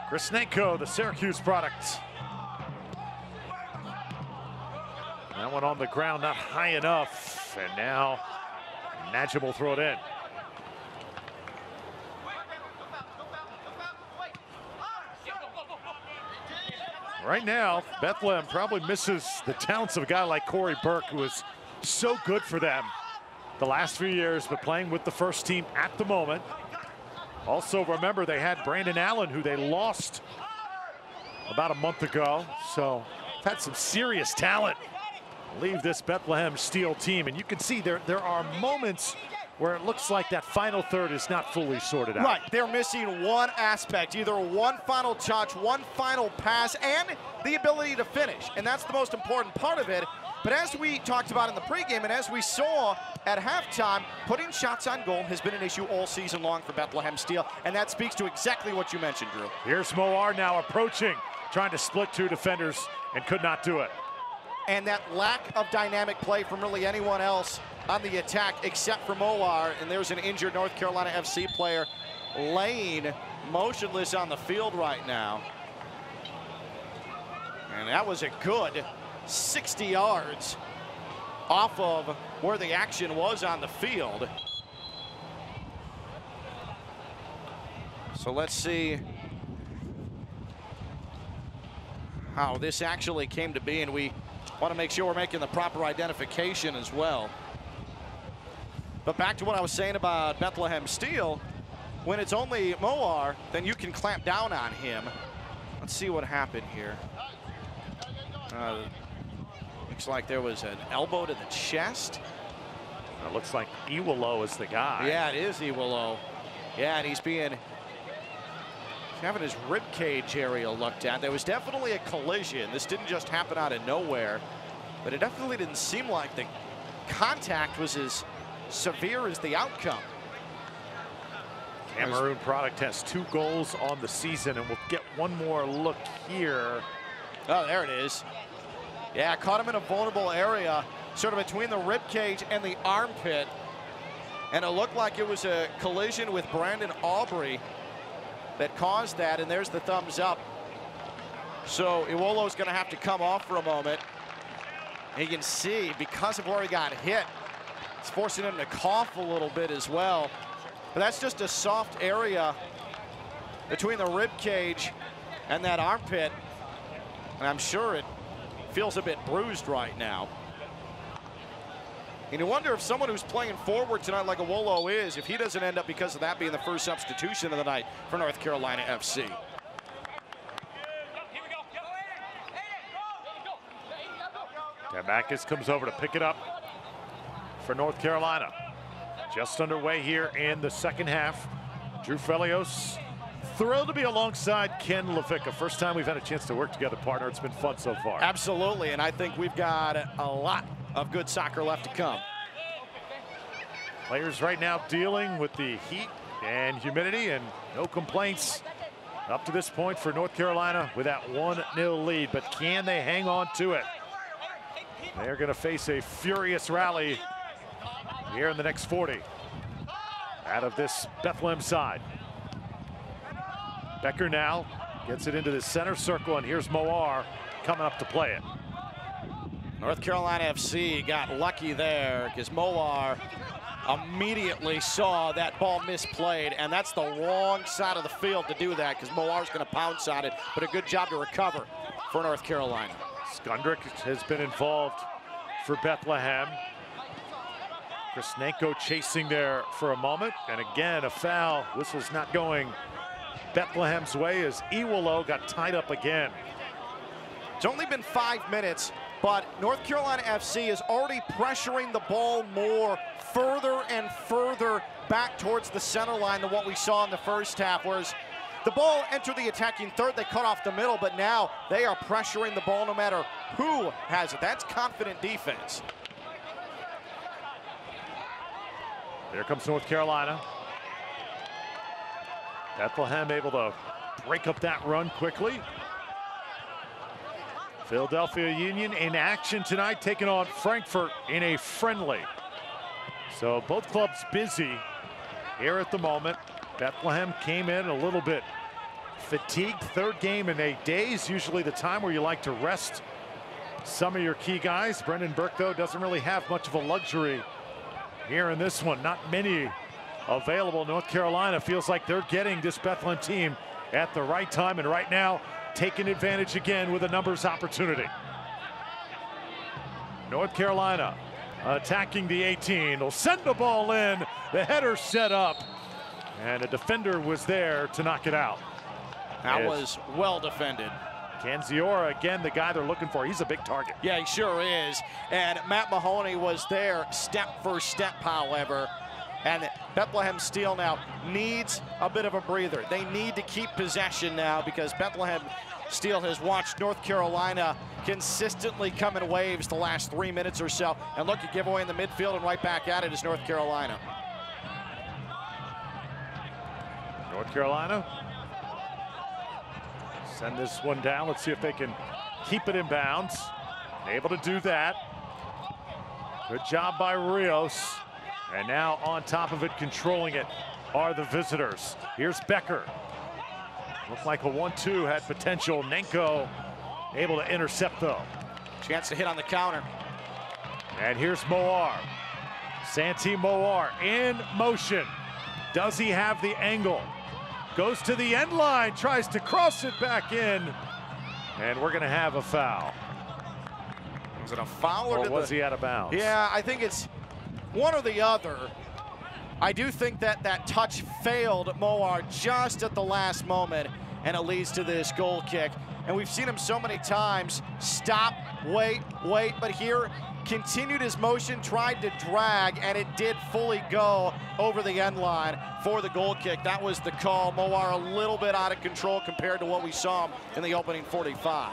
[SPEAKER 1] Chris Nanko, the Syracuse product. That one on the ground, not high enough. And now Najim will throw it in. Right now, Bethlehem probably misses the talents of a guy like Corey Burke, who was so good for them the last few years, but playing with the first team at the moment. Also, remember, they had Brandon Allen, who they lost about a month ago. So, had some serious talent leave this Bethlehem Steel team. And you can see there are moments where it looks like that final third is not fully sorted out.
[SPEAKER 2] Right, they're missing one aspect, either one final touch, one final pass, and the ability to finish. And that's the most important part of it. But as we talked about in the pregame and as we saw at halftime, putting shots on goal has been an issue all season long for Bethlehem Steel, and that speaks to exactly what you mentioned, Drew.
[SPEAKER 1] Here's Moar now approaching, trying to split two defenders, and could not do it.
[SPEAKER 2] And that lack of dynamic play from really anyone else on the attack except for Moar, and there's an injured North Carolina FC player laying motionless on the field right now. And that was a good 60 yards off of where the action was on the field. So let's see how this actually came to be, and we want to make sure we're making the proper identification as well. But back to what I was saying about Bethlehem Steel, when it's only Moar, then you can clamp down on him. Let's see what happened here. Looks like there was an elbow to the chest.
[SPEAKER 1] It looks like Iwalo is the guy.
[SPEAKER 2] Yeah, it is Iwalo. Yeah, and he's having his rib cage area looked at. There was definitely a collision. This didn't just happen out of nowhere, but it definitely didn't seem like the contact was as severe as the outcome.
[SPEAKER 1] Cameroon product has 2 goals on the season, and we'll get one more look here.
[SPEAKER 2] Oh, there it is. Yeah, caught him in a vulnerable area, sort of between the rib cage and the armpit. And it looked like it was a collision with Brandon Aubrey that caused that, and there's the thumbs up. So Iwolo's gonna have to come off for a moment. And you can see, because of where he got hit, it's forcing him to cough a little bit as well. But that's just a soft area between the rib cage and that armpit. And I'm sure it feels a bit bruised right now. And you wonder if someone who's playing forward tonight like Iwolo is, if he doesn't end up, because of that, being the first substitution of the night for North Carolina FC.
[SPEAKER 1] Tamakis comes over to pick it up for North Carolina. Just underway here in the second half. Drew Felios, thrilled to be alongside Ken Levica. First time we've had a chance to work together, partner. It's been fun so far.
[SPEAKER 2] Absolutely, and I think we've got a lot of good soccer left to come.
[SPEAKER 1] Players right now dealing with the heat and humidity, and no complaints up to this point for North Carolina with that 1-0 lead. But can they hang on to it? They're going to face a furious rally here in the next 40 out of this Bethlehem side. Becker now gets it into the center circle, and here's Moar coming up to play it.
[SPEAKER 2] North Carolina FC got lucky there because Moar immediately saw that ball misplayed, and that's the wrong side of the field to do that because Moar's going to pounce on it, but a good job to recover for North Carolina.
[SPEAKER 1] Skundrick has been involved for Bethlehem. Krisnenko chasing there for a moment, and again a foul. Whistle's not going Bethlehem's way as Iwalo got tied up again.
[SPEAKER 2] It's only been 5 minutes, but North Carolina FC is already pressuring the ball more, further and further back towards the center line than what we saw in the first half, whereas the ball entered the attacking third, they cut off the middle, but now they are pressuring the ball no matter who has it. That's confident defense.
[SPEAKER 1] Here comes North Carolina. Bethlehem able to break up that run quickly. Philadelphia Union in action tonight, taking on Frankfurt in a friendly. So both clubs busy here at the moment. Bethlehem came in a little bit fatigued. Third game in 8 days, usually the time where you like to rest some of your key guys. Brendan Burke, though, doesn't really have much of a luxury here in this one. Not many available. North Carolina feels like they're getting this Bethlehem team at the right time, and right now taking advantage again with a numbers opportunity. North Carolina attacking the 18. They'll send the ball in. The header set up, and a defender was there to knock it out.
[SPEAKER 2] That was well defended.
[SPEAKER 1] Canziora, again, the guy they're looking for. He's a big target.
[SPEAKER 2] Yeah, he sure is. And Matt Mahoney was there step for step, however. And Bethlehem Steel now needs a bit of a breather. They need to keep possession now because Bethlehem Steel has watched North Carolina consistently come in waves the last 3 minutes or so. And look, a giveaway in the midfield, and right back at it is North Carolina.
[SPEAKER 1] North Carolina send this one down. Let's see if they can keep it in bounds. Able to do that. Good job by Rios. And now on top of it, controlling it, are the visitors. Here's Becker. Looked like a 1-2 had potential. Nenko able to intercept, though.
[SPEAKER 2] Chance to hit on the counter.
[SPEAKER 1] And here's Moar. Santi Moar in motion. Does he have the angle? Goes to the end line, tries to cross it back in, and we're going to have a foul.
[SPEAKER 2] Was it a foul
[SPEAKER 1] or was he out of bounds?
[SPEAKER 2] Yeah, I think it's one or the other. I do think that that touch failed Moar just at the last moment, and it leads to this goal kick. And we've seen him so many times stop, wait, but here continued his motion, tried to drag, and it did fully go over the end line for the goal kick. That was the call. Moar a little bit out of control compared to what we saw him in the opening 45.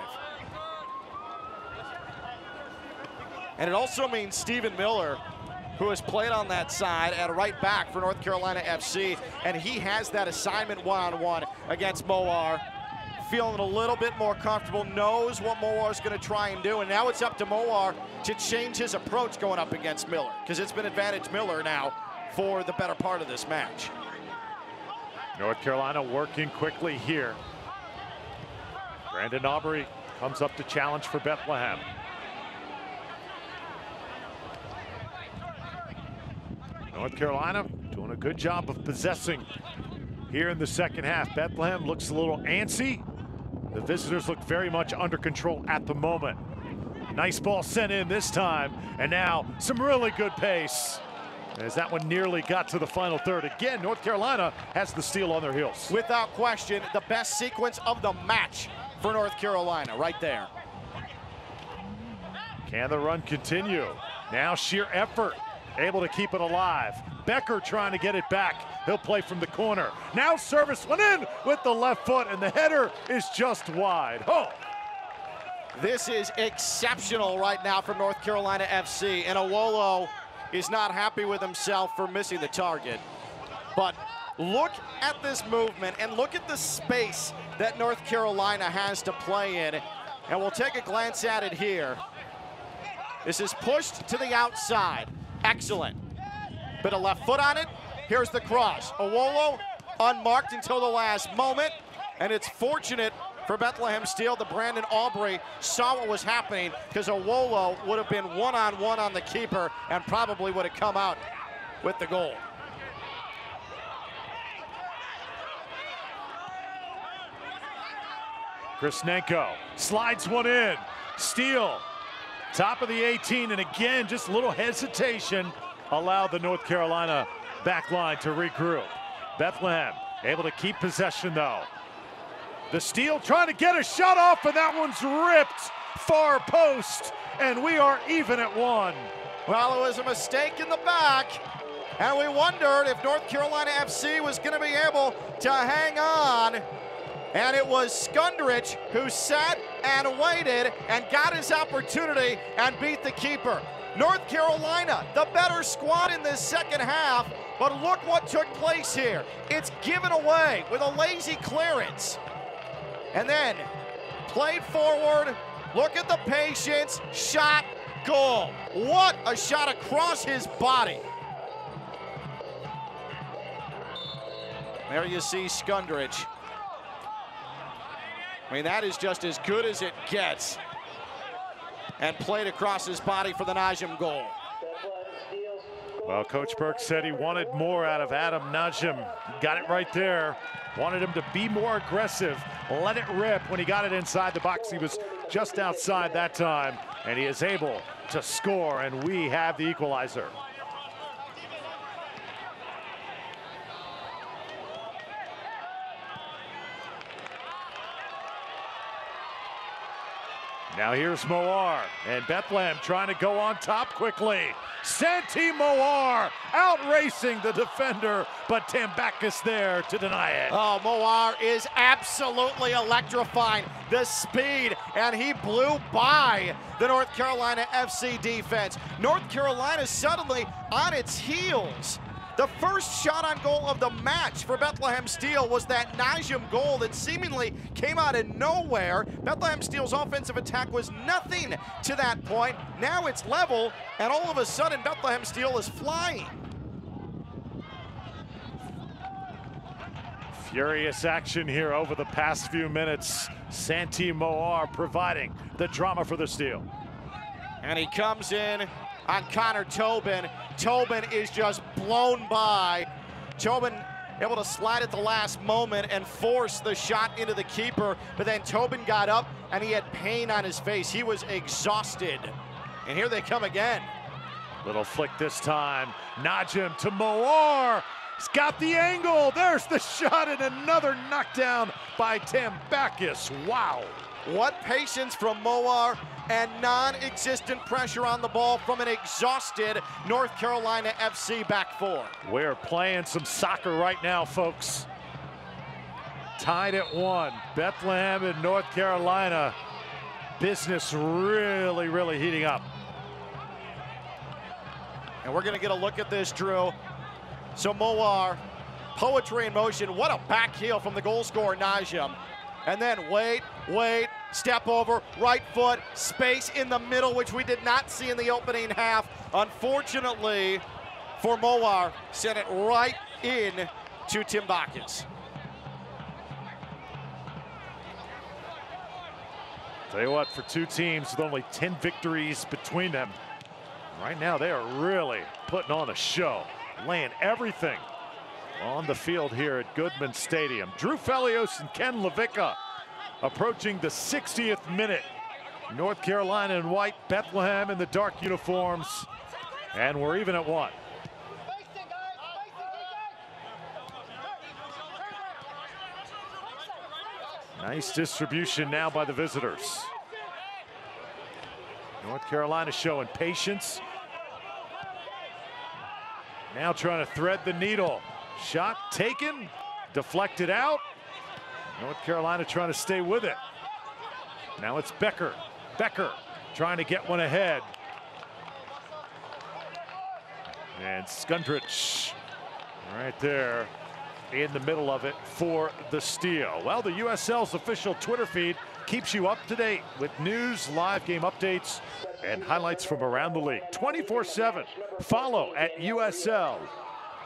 [SPEAKER 2] And it also means Stephen Miller, who has played on that side at right back for North Carolina FC, and he has that assignment one-on-one against Moar. Feeling a little bit more comfortable, knows what Moar's going to try and do, and now it's up to Moar to change his approach going up against Miller, because it's been advantage Miller now for the better part of this match.
[SPEAKER 1] North Carolina working quickly here. Brandon Aubrey comes up to challenge for Bethlehem. North Carolina doing a good job of possessing here in the second half. Bethlehem looks a little antsy. The visitors look very much under control at the moment. Nice ball sent in this time, and now some really good pace, as that one nearly got to the final third. Again, North Carolina has the steal on their heels.
[SPEAKER 2] Without question, the best sequence of the match for North Carolina right there.
[SPEAKER 1] Can the run continue? Now sheer effort, able to keep it alive. Becker trying to get it back. He'll play from the corner. Now service one in with the left foot, and the header is just wide. Oh!
[SPEAKER 2] This is exceptional right now from North Carolina FC, and Awolo is not happy with himself for missing the target. But look at this movement, and look at the space that North Carolina has to play in. And we'll take a glance at it here. This is pushed to the outside. Excellent. Bit of left foot on it. Here's the cross. Awolo unmarked until the last moment, and it's fortunate for Bethlehem Steel that Brandon Aubrey saw what was happening, because Awolo would have been one-on-one on the keeper and probably would have come out with the goal.
[SPEAKER 1] Krisnenko slides one in. Steel, top of the 18, and again, just a little hesitation allowed the North Carolina back line to regroup. Bethlehem able to keep possession, though. The Steel trying to get a shot off, and that one's ripped far post, and we are even at one.
[SPEAKER 2] Well, it was a mistake in the back, and we wondered if North Carolina FC was going to be able to hang on. And it was Skundrich who sat and waited and got his opportunity and beat the keeper. North Carolina, the better squad in this second half, but look what took place here. It's given away with a lazy clearance. And then played forward, look at the patience, shot, goal. What a shot across his body. There you see Skundrich. I mean, that is just as good as it gets. And played across his body for the Najim goal.
[SPEAKER 1] Well, Coach Burke said he wanted more out of Adam Najim. He got it right there. Wanted him to be more aggressive, let it rip. When he got it inside the box, he was just outside that time, and he is able to score, and we have the equalizer. Now here's Moar, and Bethlehem trying to go on top quickly. Santi Moar out-racing the defender, but Tambakis there to deny it.
[SPEAKER 2] Oh, Moar is absolutely electrifying. The speed, and he blew by the North Carolina FC defense. North Carolina suddenly on its heels. The first shot on goal of the match for Bethlehem Steel was that Najim goal that seemingly came out of nowhere. Bethlehem Steel's offensive attack was nothing to that point. Now it's level, and all of a sudden Bethlehem Steel is flying.
[SPEAKER 1] Furious action here over the past few minutes. Santi Moar providing the drama for the Steel.
[SPEAKER 2] And he comes in on Connor Tobin. Tobin is just blown by. Tobin able to slide at the last moment and force the shot into the keeper, but then Tobin got up and he had pain on his face. He was exhausted. And here they come again.
[SPEAKER 1] Little flick this time. Najim to Moar. He's got the angle. There's the shot, and another knockdown by Tambakis. Wow.
[SPEAKER 2] What patience from Moar, and non-existent pressure on the ball from an exhausted North Carolina FC back four.
[SPEAKER 1] We're playing some soccer right now, folks. Tied at 1. Bethlehem and North Carolina. Business really, really heating up.
[SPEAKER 2] And we're gonna get a look at this, Drew. So Moar, poetry in motion. What a back heel from the goal scorer, Najim. And then wait, step over, right foot, space in the middle, which we did not see in the opening half. Unfortunately for Moar, sent it right in to Tambakis.
[SPEAKER 1] Tell you what, for two teams with only 10 victories between them, right now they are really putting on a show, laying everything on the field here at Goodman Stadium. Drew Felios and Ken Levicka approaching the 60th minute. North Carolina in white, Bethlehem in the dark uniforms, and we're even at 1. Nice distribution now by the visitors. North Carolina showing patience. Now trying to thread the needle. Shot taken, deflected out. North Carolina trying to stay with it. Now it's Becker. Becker trying to get one ahead. And Skundrich right there in the middle of it for the Steel. Well, the USL's official Twitter feed keeps you up to date with news, live game updates, and highlights from around the league 24/7. Follow at USL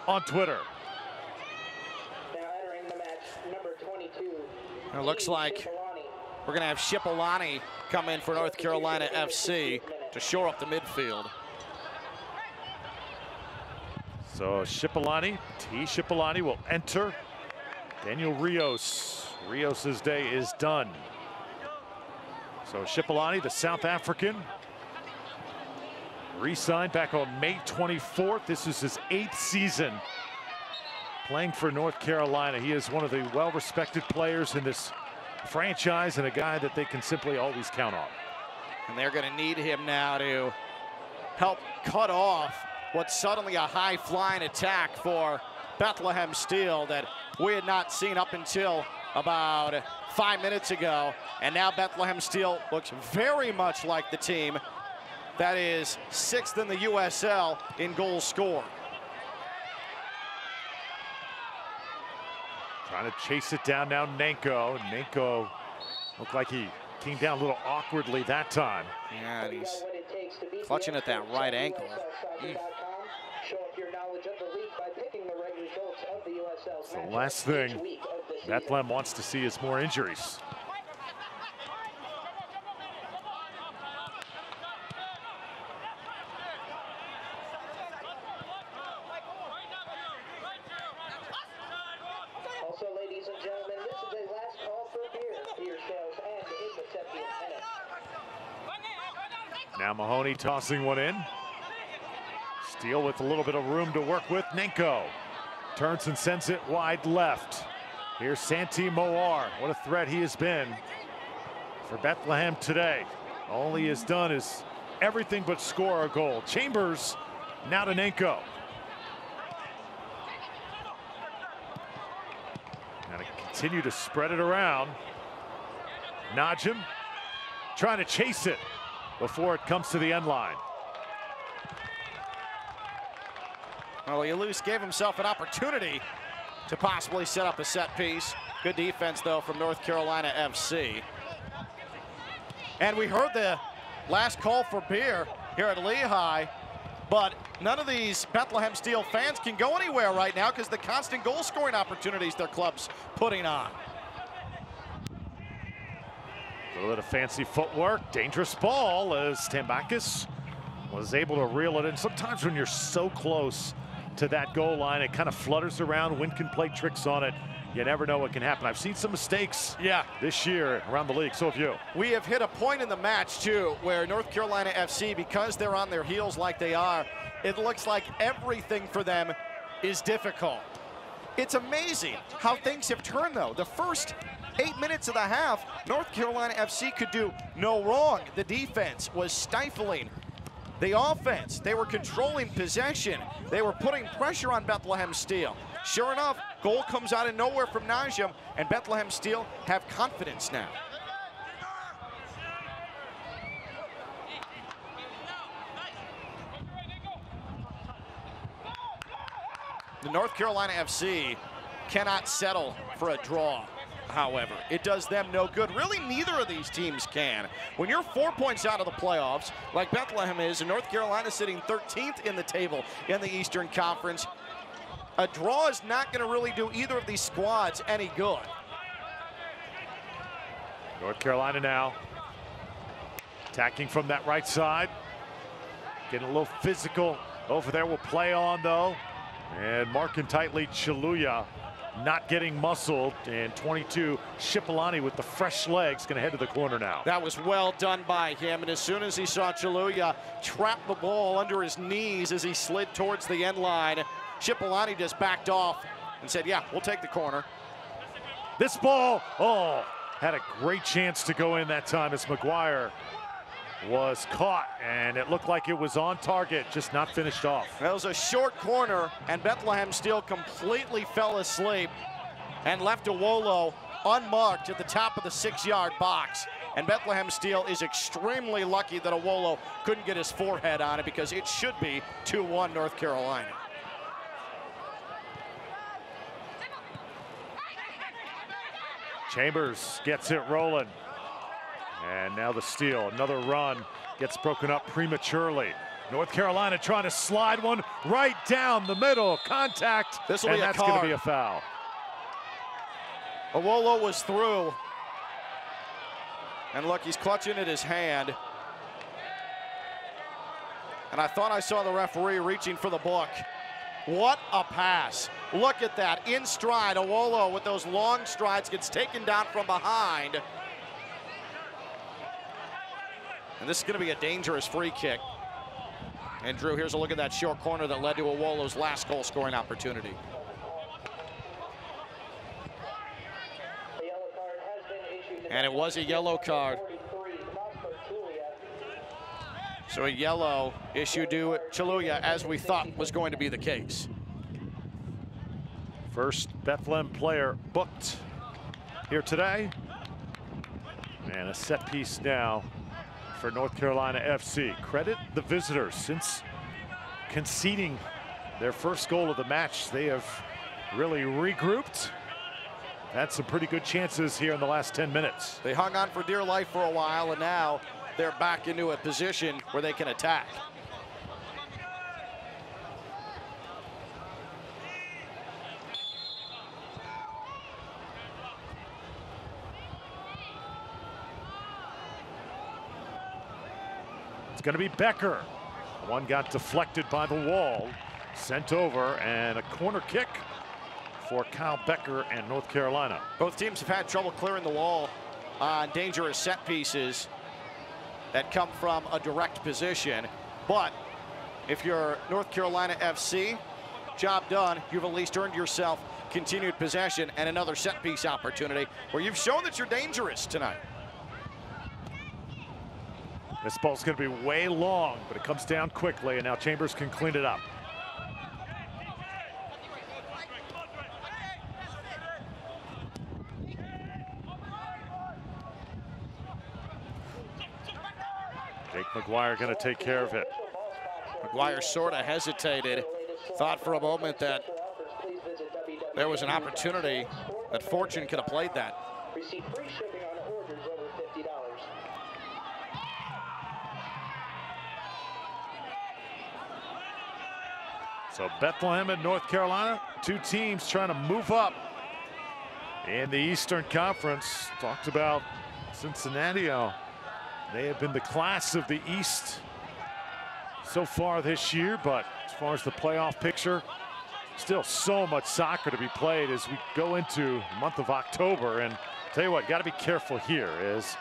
[SPEAKER 1] on Twitter.
[SPEAKER 2] It looks like we're going to have Shipolani come in for North Carolina FC to shore up the midfield.
[SPEAKER 1] So Shipolani, Shipolani will enter. Daniel Rios. Rios's day is done. So Shipolani, the South African, re-signed back on May 24th. This is his 8th season playing for North Carolina. He is one of the well-respected players in this franchise and a guy that they can simply always count on.
[SPEAKER 2] And they're going to need him now to help cut off what's suddenly a high-flying attack for Bethlehem Steel that we had not seen up until about 5 minutes ago. And now Bethlehem Steel looks very much like the team That is 6th in the USL in goals scored.
[SPEAKER 1] Trying to chase it down now, Nanko. Nanko looked like he came down a little awkwardly that time.
[SPEAKER 2] Yeah, and he's clutching at that right ankle.
[SPEAKER 1] The last thing Bethlehem wants to see is more injuries.
[SPEAKER 6] Also, ladies and gentlemen, this is a last call for beer for yourselves and in the 70th minute.
[SPEAKER 1] Now Mahoney tossing one in. Steele with a little bit of room to work with. Nanko turns and sends it wide left. Here's Santi Moar. What a threat he has been for Bethlehem today. All he has done is everything but score a goal. Chambers now to Nanko. Now to continue to spread it around. Najim trying to chase it before it comes to the end line.
[SPEAKER 2] Well, Yalous gave himself an opportunity to possibly set up a set piece. Good defense, though, from North Carolina FC. And we heard the last call for beer here at Lehigh, but none of these Bethlehem Steel fans can go anywhere right now because the constant goal-scoring opportunities their club's putting on.
[SPEAKER 1] A little bit of fancy footwork, dangerous ball as Tambakis was able to reel it in. Sometimes when you're so close to that goal line, it kind of flutters around. Wind can play tricks on it. You never know what can happen. I've seen some mistakes this year around the league, so have you.
[SPEAKER 2] We have hit a point in the match, too, where North Carolina FC, because they're on their heels like they are, it looks like everything for them is difficult. It's amazing how things have turned, though. The first 8 minutes of the half, North Carolina FC could do no wrong. The defense was stifling the offense. They were controlling possession. They were putting pressure on Bethlehem Steel. Sure enough, goal comes out of nowhere from Najim, and Bethlehem Steel have confidence now. The North Carolina FC cannot settle for a draw, however. It does them no good. Really, neither of these teams can. When you're 4 points out of the playoffs, like Bethlehem is, and North Carolina sitting 13th in the table in the Eastern Conference, a draw is not going to really do either of these squads any good.
[SPEAKER 1] North Carolina now attacking from that right side. Getting a little physical over there. Will play on, though. And marking tightly Chaluya, not getting muscled, and 22 Shipolani with the fresh legs going to head to the corner now.
[SPEAKER 2] That was well done by him, and as soon as he saw Chaluya trap the ball under his knees as he slid towards the end line, Shipolani just backed off and said, yeah, we'll take the corner.
[SPEAKER 1] This ball, had a great chance to go in that time as McGuire was caught, and it looked like it was on target, just not finished off.
[SPEAKER 2] That was a short corner, and Bethlehem Steel completely fell asleep and left Awolo unmarked at the top of the 6-yard box. And Bethlehem Steel is extremely lucky that Awolo couldn't get his forehead on it, because it should be 2-1 North Carolina.
[SPEAKER 1] Chambers gets it rolling. And now the steal, another run, gets broken up prematurely. North Carolina trying to slide one right down the middle, contact,
[SPEAKER 2] this will be a
[SPEAKER 1] that's going to be a foul.
[SPEAKER 2] Awolo was through. And look, he's clutching at his hand. And I thought I saw the referee reaching for the book. What a pass. Look at that, in stride. Awolo with those long strides gets taken down from behind. And this is going to be a dangerous free kick. And Drew, here's a look at that short corner that led to Awolo's last goal scoring opportunity. And it was a yellow card. So a yellow issued to Chaluya, as we thought was going to be the case.
[SPEAKER 1] First Bethlehem player booked here today. And a set piece now for North Carolina FC. Credit the visitors. Since conceding their first goal of the match, they have really regrouped. Had some pretty good chances here in the last 10 minutes.
[SPEAKER 2] They hung on for dear life for a while, and now they're back into a position where they can attack.
[SPEAKER 1] It's going to be Becker. One got deflected by the wall, sent over, and a corner kick for Kyle Becker and North Carolina.
[SPEAKER 2] Both teams have had trouble clearing the wall on dangerous set pieces that come from a direct position. But if you're North Carolina FC, job done. You've at least earned yourself continued possession and another set piece opportunity where you've shown that you're dangerous tonight.
[SPEAKER 1] This ball's going to be way long, but it comes down quickly, and now Chambers can clean it up. Jake McGuire going to take care of it.
[SPEAKER 2] McGuire sort of hesitated, thought for a moment that there was an opportunity that Fortune could have played that.
[SPEAKER 6] Receive free shipping on orders over $50.
[SPEAKER 1] So Bethlehem and North Carolina, two teams trying to move up in the Eastern Conference. Talked about Cincinnati. They have been the class of the East so far this year, but as far as the playoff picture, still so much soccer to be played as we go into the month of October. And tell you what, got to be careful here as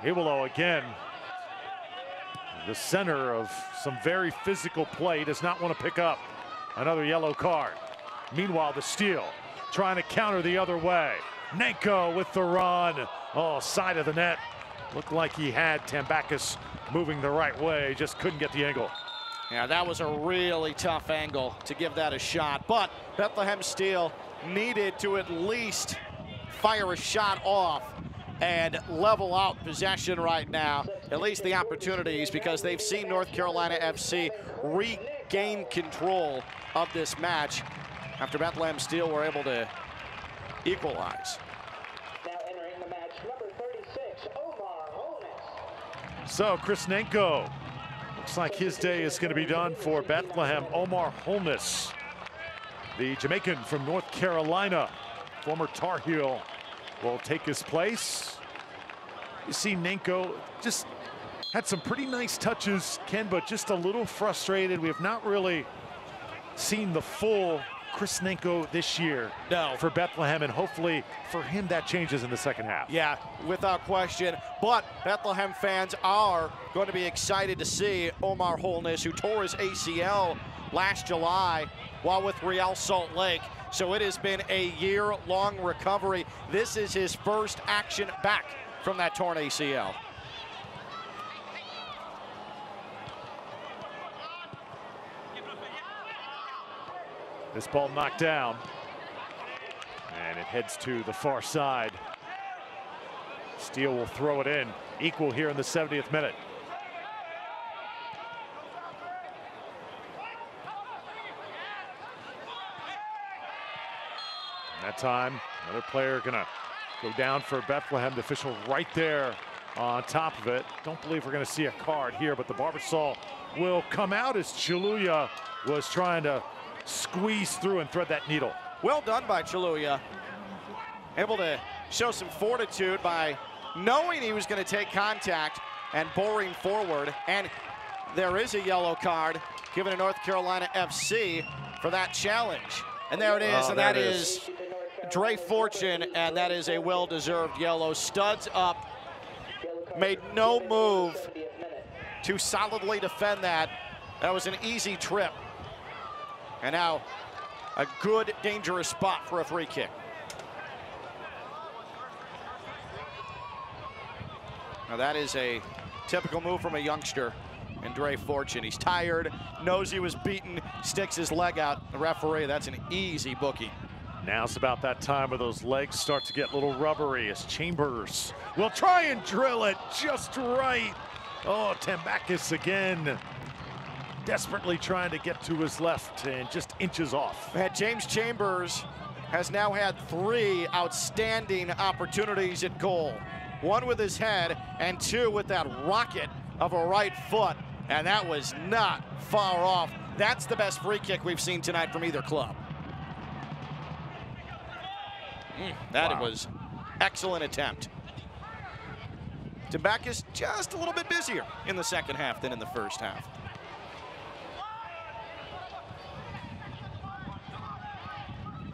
[SPEAKER 1] Hibolo again, the center of some very physical play, does not want to pick up another yellow card. Meanwhile, the steal, trying to counter the other way. Nanko with the run. Oh, side of the net. Looked like he had Tambakis moving the right way, just couldn't get the angle.
[SPEAKER 2] Yeah, that was a really tough angle to give that a shot, but Bethlehem Steel needed to at least fire a shot off and level out possession right now, at least the opportunities, because they've seen North Carolina FC regain control of this match after Bethlehem Steel were able to equalize.
[SPEAKER 6] Now entering the match, number 36, Omar Holness.
[SPEAKER 1] So Chris Nanko, looks like his day is going to be done for Bethlehem. Omar Holness, the Jamaican from North Carolina, former Tar Heel, will take his place. You see Nanko just had some pretty nice touches, Ken, but just a little frustrated. We have not really seen the full Chris Nanko this year for Bethlehem, and hopefully for him that changes in the second half.
[SPEAKER 2] Yeah, without question. But Bethlehem fans are going to be excited to see Omar Holness, who tore his ACL last July while with Real Salt Lake. So it has been a year-long recovery. This is his first action back from that torn ACL.
[SPEAKER 1] This ball knocked down, and it heads to the far side. Steele will throw it in, equal here in the 70th minute. And that time, another player gonna go down for Bethlehem. The official right there on top of it. Don't believe we're gonna see a card here, but the Barbasol will come out as Chiluya was trying to squeeze through and thread that needle.
[SPEAKER 2] Well done by Chiluya. Able to show some fortitude by knowing he was going to take contact and boring forward. And there is a yellow card given to North Carolina FC for that challenge. And there it is, and that is Dre Fortune, and that is a well-deserved yellow. Studs up, made no move to solidly defend that. That was an easy trip. And now a good, dangerous spot for a free kick. Now that is a typical move from a youngster, and Dre Fortune. He's tired, knows he was beaten, sticks his leg out. The referee, that's an easy bookie.
[SPEAKER 1] Now it's about that time where those legs start to get a little rubbery as Chambers will try and drill it just right. Oh, Tambakis again. Desperately trying to get to his left and just inches off.
[SPEAKER 2] James Chambers has now had 3 outstanding opportunities at goal. 1 with his head and 2 with that rocket of a right foot. And that was not far off. That's the best free kick we've seen tonight from either club. That was excellent attempt. Tambakis just a little bit busier in the second half than in the first half.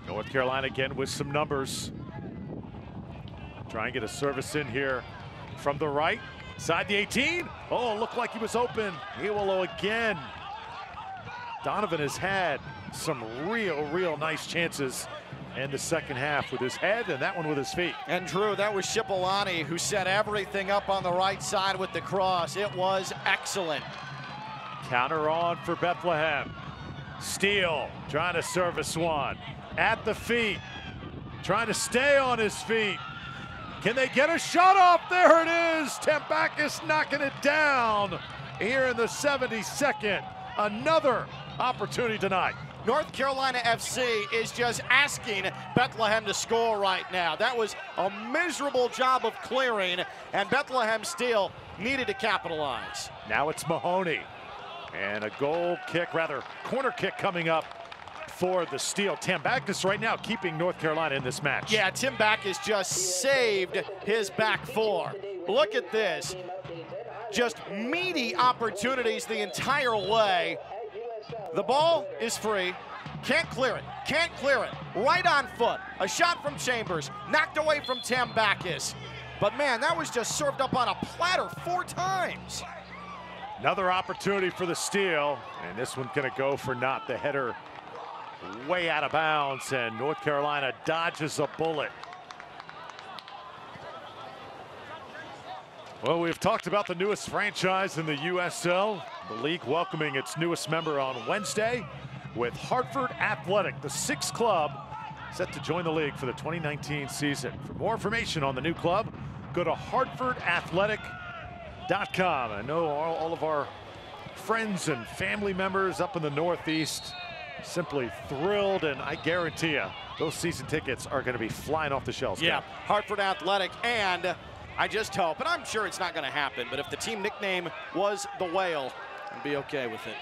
[SPEAKER 1] North Carolina again with some numbers. Try and get a service in here from the right. Side the 18. Oh, looked like he was open. Iwalo again. Donovan has had some real nice chances in the second half with his head and that one with his feet.
[SPEAKER 2] And Drew, that was Shipolani who set everything up on the right side with the cross. It was excellent.
[SPEAKER 1] Counter on for Bethlehem. Steele trying to service one. At the feet. Trying to stay on his feet. Can they get a shot off? There it is. Tambakis knocking it down here in the 72nd. Another opportunity tonight.
[SPEAKER 2] North Carolina FC is just asking Bethlehem to score right now. That was a miserable job of clearing, and Bethlehem still needed to capitalize.
[SPEAKER 1] Now it's Mahoney. And a goal kick, rather corner kick coming up for the Steel. Tambakis right now keeping North Carolina in this match.
[SPEAKER 2] Yeah, Tambakis just saved his back 4. Look at this. Just meaty opportunities the entire way. The ball is free. Can't clear it. Can't clear it. Right on foot. A shot from Chambers. Knocked away from Tambakis. But man, that was just served up on a platter 4 times.
[SPEAKER 1] Another opportunity for the Steel. And this one gonna go for naught. The header way out of bounds, and North Carolina dodges a bullet. Well, we've talked about the newest franchise in the USL. The league welcoming its newest member on Wednesday with Hartford Athletic, the 6th club set to join the league for the 2019 season. For more information on the new club, go to hartfordathletic.com. I know all of our friends and family members up in the Northeast simply thrilled, and I guarantee you those season tickets are going to be flying off the shelves.
[SPEAKER 2] Yeah, Hartford Athletic, and I just hope, and I'm sure it's not going to happen, but if the team nickname was the Whale, I'd be okay with it.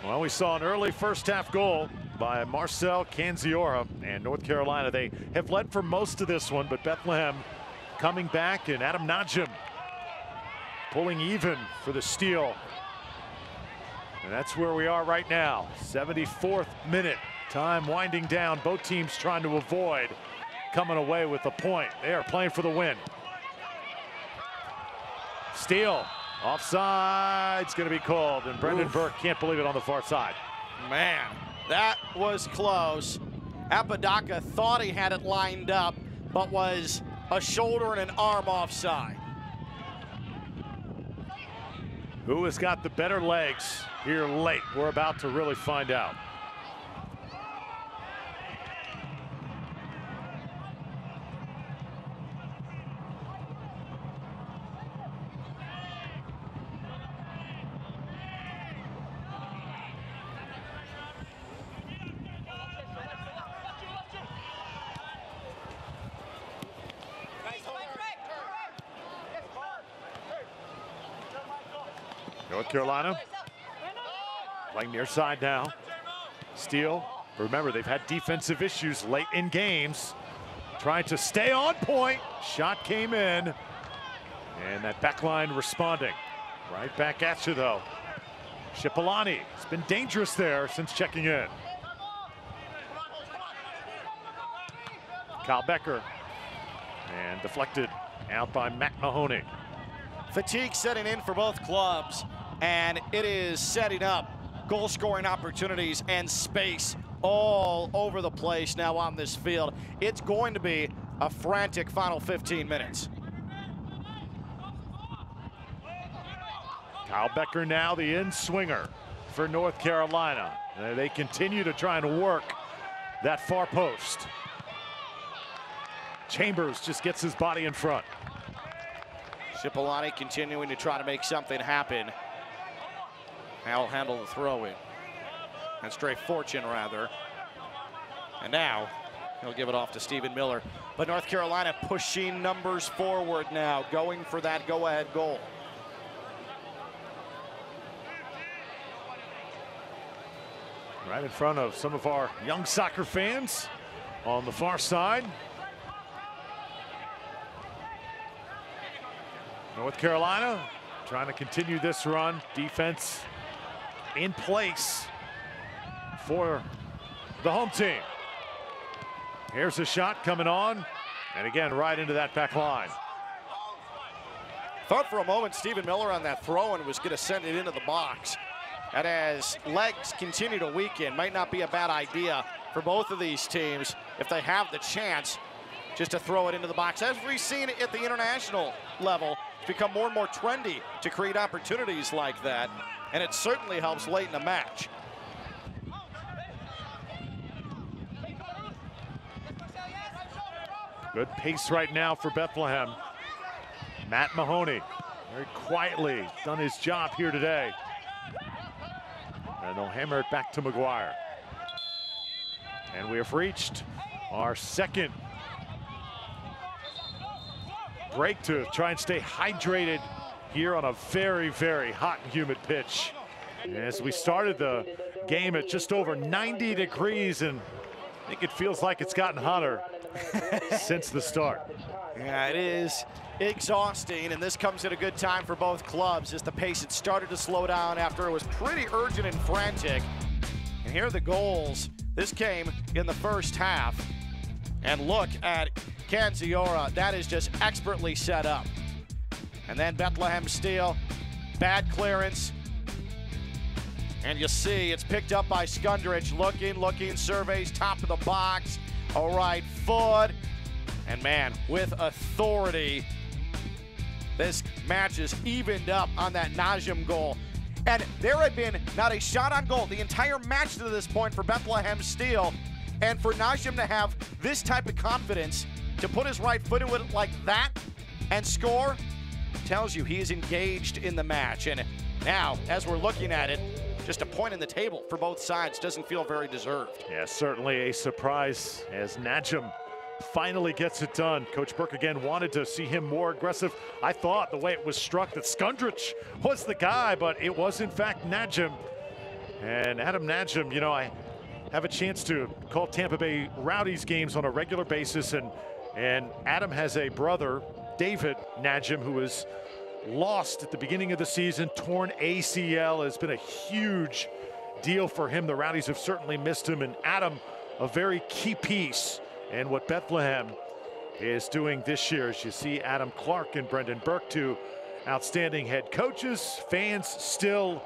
[SPEAKER 1] Well, we saw an early first half goal by Marcel Canziora, and North Carolina, they have led for most of this one, but Bethlehem coming back, and Adam Najim pulling even for the Steel. And that's where we are right now. 74th minute. Time winding down. Both teams trying to avoid coming away with a point. They are playing for the win. Steele. Offside's going to be called. And Brendan Burke can't believe it on the far side.
[SPEAKER 2] Man, that was close. Apodaca thought he had it lined up, but was a shoulder and an arm offside.
[SPEAKER 1] Who has got the better legs here late? We're about to really find out. North Carolina playing near side now. Steele, remember they've had defensive issues late in games. Trying to stay on point. Shot came in. And that back line responding. Right back at you though. Shipolani has been dangerous there since checking in. Kyle Becker. And deflected out by Matt Mahoney.
[SPEAKER 2] Fatigue setting in for both clubs, and it is setting up goal scoring opportunities and space all over the place now on this field. It's going to be a frantic final 15 minutes.
[SPEAKER 1] Kyle Becker now the in-swinger for North Carolina. They continue to try and work that far post. Chambers just gets his body in front.
[SPEAKER 2] Cipollone continuing to try to make something happen. Howell handle the throw-in. That's Dre Fortune, rather. And now he'll give it off to Stephen Miller. But North Carolina pushing numbers forward now, going for that go-ahead goal.
[SPEAKER 1] Right in front of some of our young soccer fans on the far side. North Carolina trying to continue this run. Defense in place for the home team. Here's a shot coming on, and again, right into that back line.
[SPEAKER 2] Thought for a moment Stephen Miller on that throw-in was going to send it into the box. And as legs continue to weaken, might not be a bad idea for both of these teams if they have the chance just to throw it into the box. As we've seen at the international level, it's become more and more trendy to create opportunities like that, and it certainly helps late in the match.
[SPEAKER 1] Good pace right now for Bethlehem. Matt Mahoney, very quietly done his job here today. And they'll hammer it back to McGuire. And we have reached our second break to try and stay hydrated here on a very, very hot and humid pitch. As we started the game at just over 90 degrees, and I think it feels like it's gotten hotter since the start.
[SPEAKER 2] Yeah, it is exhausting, and this comes at a good time for both clubs as the pace had started to slow down after it was pretty urgent and frantic. And here are the goals. This came in the first half. And look at Canziora. That is just expertly set up. And then Bethlehem Steel, bad clearance. And you see it's picked up by Skundrich. Looking, surveys top of the box. All right, foot. And man, with authority, this match is evened up on that Najim goal. And there had been not a shot on goal the entire match to this point for Bethlehem Steel. And for Najim to have this type of confidence to put his right foot into it like that and score tells you he is engaged in the match. And now, as we're looking at it, just a point in the table for both sides. Doesn't feel very deserved.
[SPEAKER 1] Yeah, certainly a surprise as Najim finally gets it done. Coach Burke again wanted to see him more aggressive. I thought the way it was struck that Skundrich was the guy, but it was in fact Najim. And Adam Najim, you know, I have a chance to call Tampa Bay Rowdies games on a regular basis, and Adam has a brother, David Najim, who was lost at the beginning of the season, torn ACL. Has been a huge deal for him. The Rowdies have certainly missed him, and Adam, a very key piece in what Bethlehem is doing this year. As you see Adam Clark and Brendan Burke, two outstanding head coaches, fans still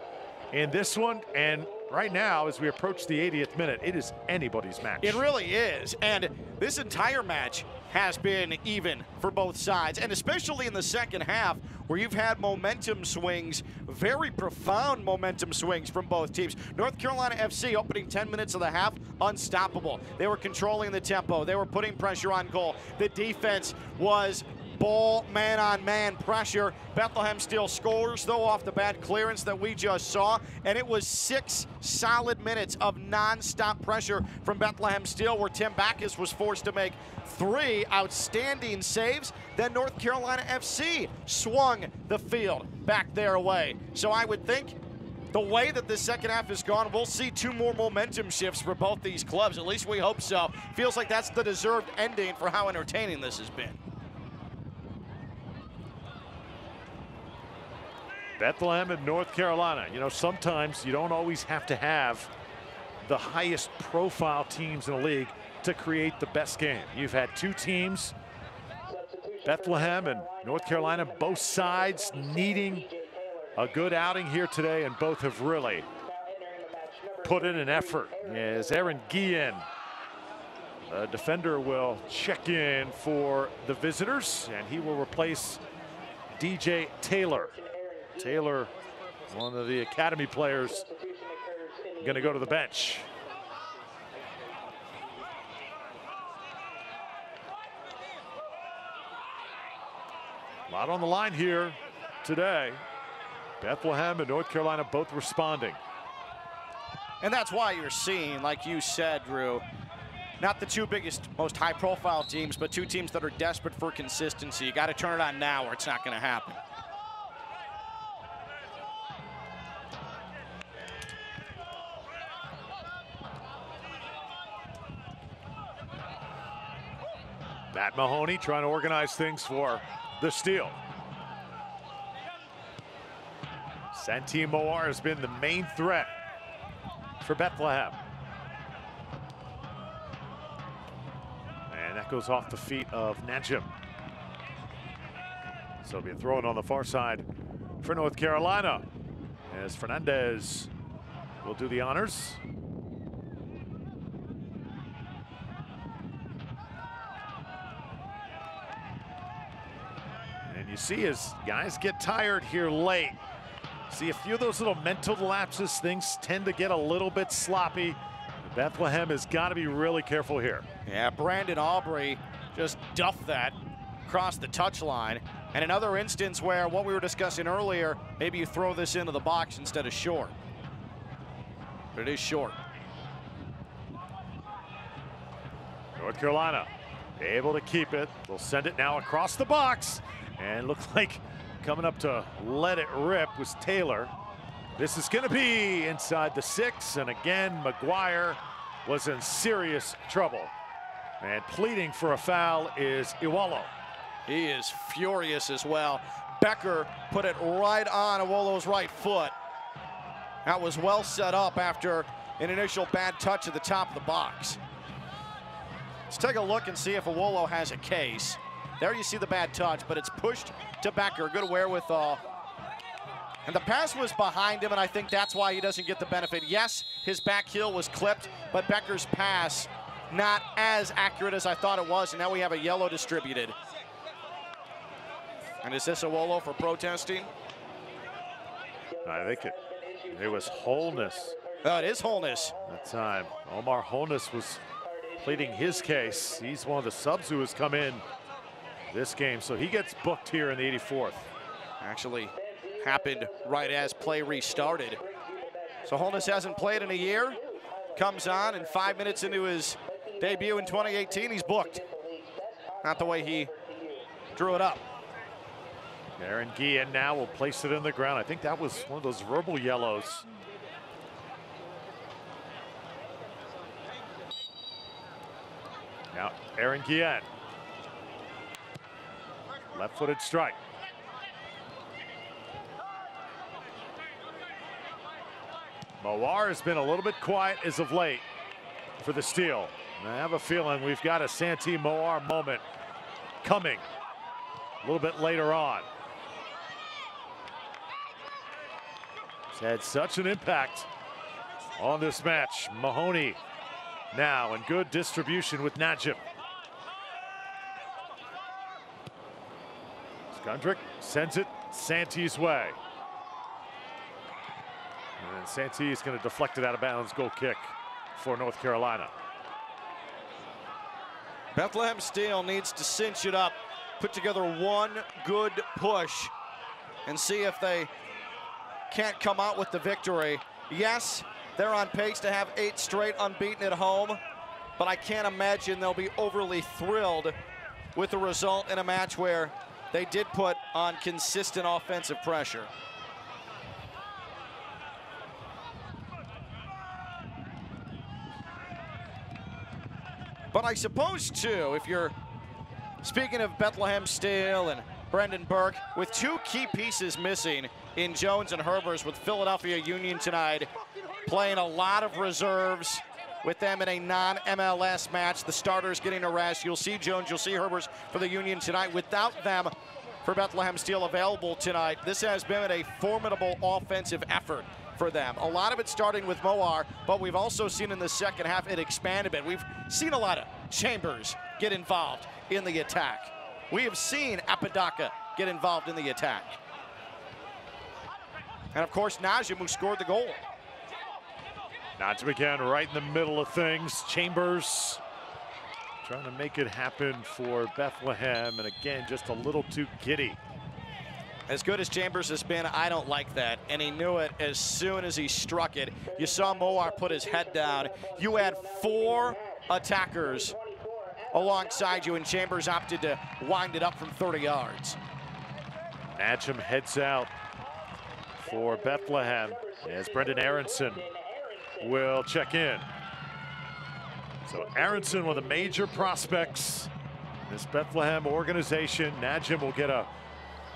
[SPEAKER 1] in this one. And right now, as we approach the 80th minute, it is anybody's match.
[SPEAKER 2] It really is. And this entire match has been even for both sides, and especially in the second half, where you've had momentum swings, very profound momentum swings from both teams. North Carolina FC opening 10 minutes of the half, unstoppable. They were controlling the tempo. They were putting pressure on goal. The defense was ball man-on-man pressure. Bethlehem Steel scores, though, off the bad clearance that we just saw, and it was 6 solid minutes of non-stop pressure from Bethlehem Steel, where Tim Backus was forced to make 3 outstanding saves. Then North Carolina FC swung the field back their way. So I would think the way that this second half has gone, we'll see 2 more momentum shifts for both these clubs. At least we hope so. Feels like that's the deserved ending for how entertaining this has been.
[SPEAKER 1] Bethlehem and North Carolina. You know, sometimes you don't always have to have the highest profile teams in the league to create the best game. You've had 2 teams, Bethlehem and North Carolina, both sides needing a good outing here today, and both have really put in an effort. As Aaron Guillen, a defender, will check in for the visitors, and he will replace DJ Taylor. Taylor, one of the academy players, going to go to the bench. A lot on the line here today. Bethlehem and North Carolina both responding.
[SPEAKER 2] And that's why you're seeing, like you said, Drew, not the two biggest, most high-profile teams, but two teams that are desperate for consistency. You got to turn it on now or it's not going to happen.
[SPEAKER 1] Matt Mahoney trying to organize things for the steal. Santee Moar has been the main threat for Bethlehem. And that goes off the feet of Najim. So it'll be a throw in on the far side for North Carolina, as Fernandez will do the honors. And you see as guys get tired here late, see a few of those little mental lapses, things tend to get a little bit sloppy. Bethlehem has got to be really careful here.
[SPEAKER 2] Yeah, Brandon Aubrey just duffed that across the touchline. And another instance where what we were discussing earlier, maybe you throw this into the box instead of short. But it is short.
[SPEAKER 1] North Carolina able to keep it. They'll send it now across the box. And look like coming up to let it rip was Taylor. This is going to be inside the 6, and again, McGuire was in serious trouble. And pleading for a foul is Iwalo.
[SPEAKER 2] He is furious as well. Becker put it right on Iwalo's right foot. That was well set up after an initial bad touch at the top of the box. Let's take a look and see if Iwalo has a case. There you see the bad touch, but it's pushed to Becker. Good wherewithal. And the pass was behind him, and I think that's why he doesn't get the benefit. Yes, his back heel was clipped, but Becker's pass not as accurate as I thought it was, and now we have a yellow distributed. And is this Iwalo for protesting?
[SPEAKER 1] I think it was Holness.
[SPEAKER 2] Oh, it is Holness.
[SPEAKER 1] That time, Omar Holness was pleading his case. He's one of the subs who has come in this game, so he gets booked here in the 84th.
[SPEAKER 2] Actually happened right as play restarted. So Holness hasn't played in a year, comes on, and 5 minutes into his debut in 2018, he's booked. Not the way he drew it up.
[SPEAKER 1] Aaron Guillen now will place it in the ground. I think that was one of those verbal yellows. Now Aaron Guillen. Left-footed strike. Moar has been a little bit quiet as of late for the steal. And I have a feeling we've got a Santee Moar moment coming a little bit later on. He's had such an impact on this match. Mahoney now in good distribution with Najib. Skundrick sends it Santee's way. And Santee is going to deflect it out of bounds, goal kick for North Carolina.
[SPEAKER 2] Bethlehem Steel needs to cinch it up, put together one good push, and see if they can't come out with the victory. Yes, they're on pace to have 8 straight unbeaten at home, but I can't imagine they'll be overly thrilled with the result in a match where they did put on consistent offensive pressure. But I suppose, too, if you're speaking of Bethlehem Steel and Brendan Burke, with 2 key pieces missing in Jones and Herbers, with Philadelphia Union tonight playing a lot of reserves with them in a non-MLS match, the starters getting a rest. You'll see Jones, you'll see Herbers for the Union tonight. Without them for Bethlehem Steel available tonight, this has been a formidable offensive effort for them. A lot of it starting with Moar, but we've also seen in the second half it expand a bit. We've seen a lot of Chambers get involved in the attack. We have seen Apodaca get involved in the attack. And of course, Najim, who scored the goal.
[SPEAKER 1] Najim again right in the middle of things. Chambers trying to make it happen for Bethlehem, and again, just a little too giddy
[SPEAKER 2] As good as Chambers has been, I don't like that. And he knew it as soon as he struck it. You saw Moar put his head down. You had 4 attackers alongside you, and Chambers opted to wind it up from 30 yards.
[SPEAKER 1] Najim heads out for Bethlehem as Brendan Aronson will check in. So Aronson, one of the major prospects in this Bethlehem organization. Najim will get a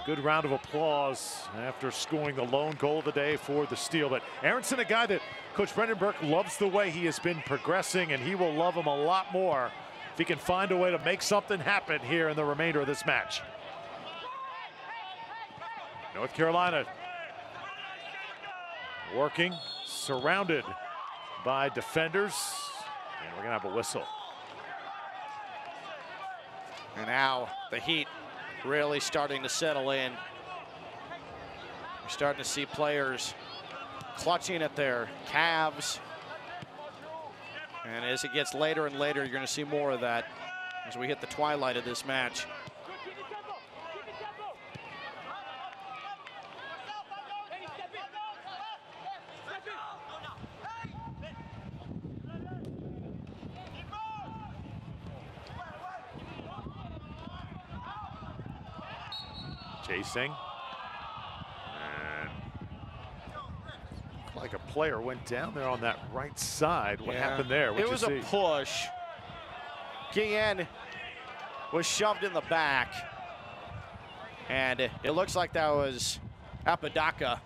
[SPEAKER 1] good round of applause after scoring the lone goal of the day for the Steel. But Aronson, a guy that Coach Brendan Burke loves the way he has been progressing, and he will love him a lot more if he can find a way to make something happen here in the remainder of this match. North Carolina working, surrounded by defenders, and we're gonna have a whistle.
[SPEAKER 2] And now the heat really starting to settle in. We're starting to see players clutching at their calves. And as it gets later and later, you're going to see more of that as we hit the twilight of this match.
[SPEAKER 1] Chasing, and like a player went down there on that right side. What happened there?
[SPEAKER 2] It was a push. Guillen was shoved in the back, and it looks like that was Apodaca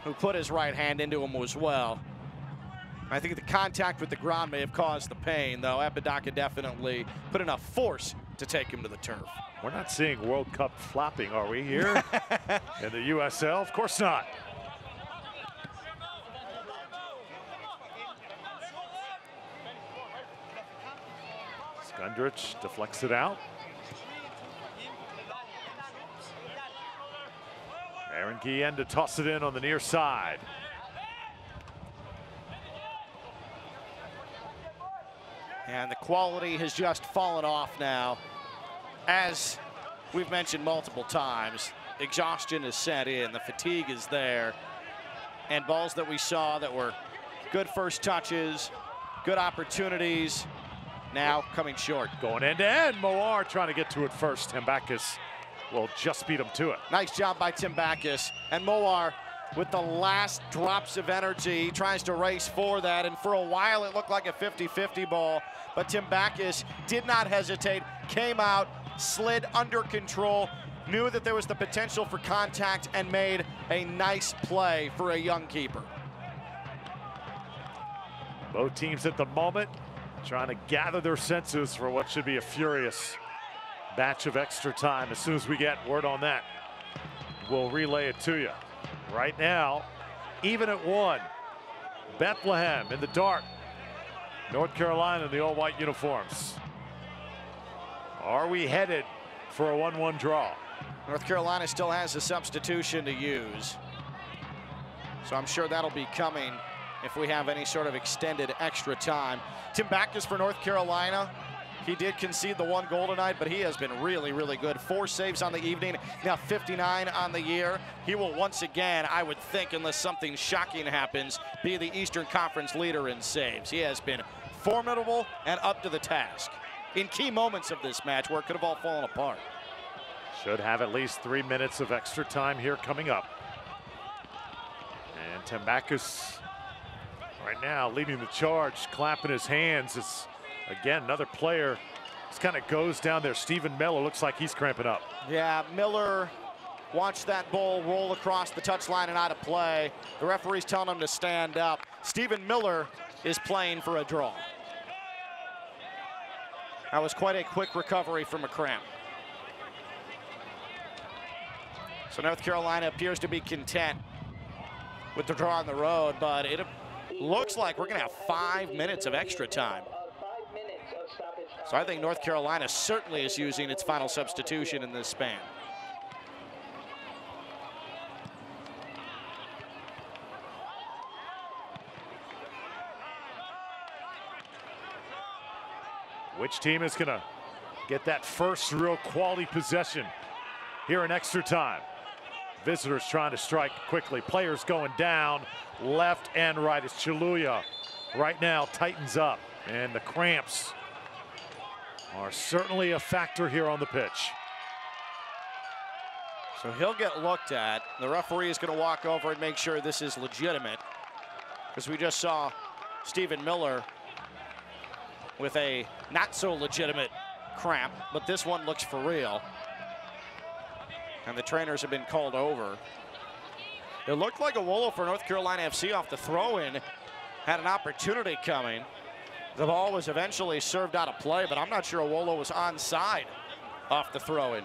[SPEAKER 2] who put his right hand into him as well. I think the contact with the ground may have caused the pain, though. Apodaca definitely put enough force to take him to the turf.
[SPEAKER 1] We're not seeing World Cup flopping, are we, here in the USL? Of course not. Skundrich deflects it out. Aaron Guillen to toss it in on the near side.
[SPEAKER 2] And the quality has just fallen off now. As we've mentioned multiple times, exhaustion is set in, the fatigue is there, and balls that we saw that were good first touches, good opportunities, now coming short.
[SPEAKER 1] Going end to end, Moar trying to get to it first. Tambakis will just beat him to it.
[SPEAKER 2] Nice job by Tambakis, and Moar with the last drops of energy, he tries to race for that, and for a while it looked like a 50-50 ball, but Tambakis did not hesitate, came out, slid under control, knew that there was the potential for contact, and made a nice play for a young keeper.
[SPEAKER 1] Both teams at the moment trying to gather their senses for what should be a furious batch of extra time. As soon as we get word on that, we'll relay it to you. Right now, even at 1, Bethlehem in the dark, North Carolina in the all-white uniforms. Are we headed for a 1-1 draw?
[SPEAKER 2] North Carolina still has a substitution to use, so I'm sure that'll be coming if we have any sort of extended extra time. Tambakis for North Carolina. He did concede the 1 goal tonight, but he has been really, really good. 4 saves on the evening, now 59 on the year. He will once again, I would think, unless something shocking happens, be the Eastern Conference leader in saves. He has been formidable and up to the task in key moments of this match where it could have all fallen apart.
[SPEAKER 1] Should have at least 3 minutes of extra time here coming up. And Tambakis right now leading the charge, clapping his hands. It's again another player just kind of goes down there. Stephen Miller looks like he's cramping up.
[SPEAKER 2] Yeah, Miller watched that ball roll across the touchline and out of play. The referee's telling him to stand up. Stephen Miller is playing for a draw. That was quite a quick recovery from a cramp. So North Carolina appears to be content with the draw on the road, but it looks like we're going to have 5 minutes of extra time. So I think North Carolina certainly is using its final substitution in this span.
[SPEAKER 1] Which team is going to get that first real quality possession here in extra time? Visitors trying to strike quickly. Players going down left and right. It's Chiluya right now tightens up, and the cramps are certainly a factor here on the pitch.
[SPEAKER 2] So he'll get looked at. The referee is going to walk over and make sure this is legitimate, because we just saw Stephen Miller with a not so legitimate cramp, but this one looks for real. And the trainers have been called over. It looked like Awolo for North Carolina FC off the throw-in had an opportunity coming. The ball was eventually served out of play, but I'm not sure Awolo was onside off the throw-in.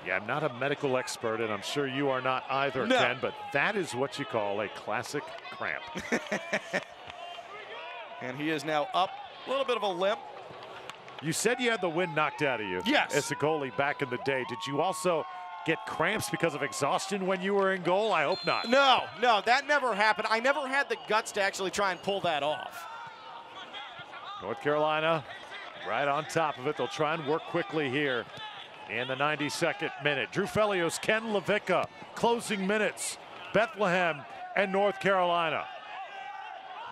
[SPEAKER 1] Yeah, I'm not a medical expert, and I'm sure you are not either,
[SPEAKER 2] no.
[SPEAKER 1] Ken, but that is what you call a classic cramp.
[SPEAKER 2] And he is now up, a little bit of a limp.
[SPEAKER 1] You said you had the wind knocked out of you.
[SPEAKER 2] Yes.
[SPEAKER 1] As a goalie back in the day. Did you also get cramps because of exhaustion when you were in goal? I hope not.
[SPEAKER 2] No, that never happened. I never had the guts to actually try and pull that off.
[SPEAKER 1] North Carolina right on top of it. They'll try and work quickly here in the 92nd minute. Drew Felios, Ken Levica, closing minutes. Bethlehem and North Carolina.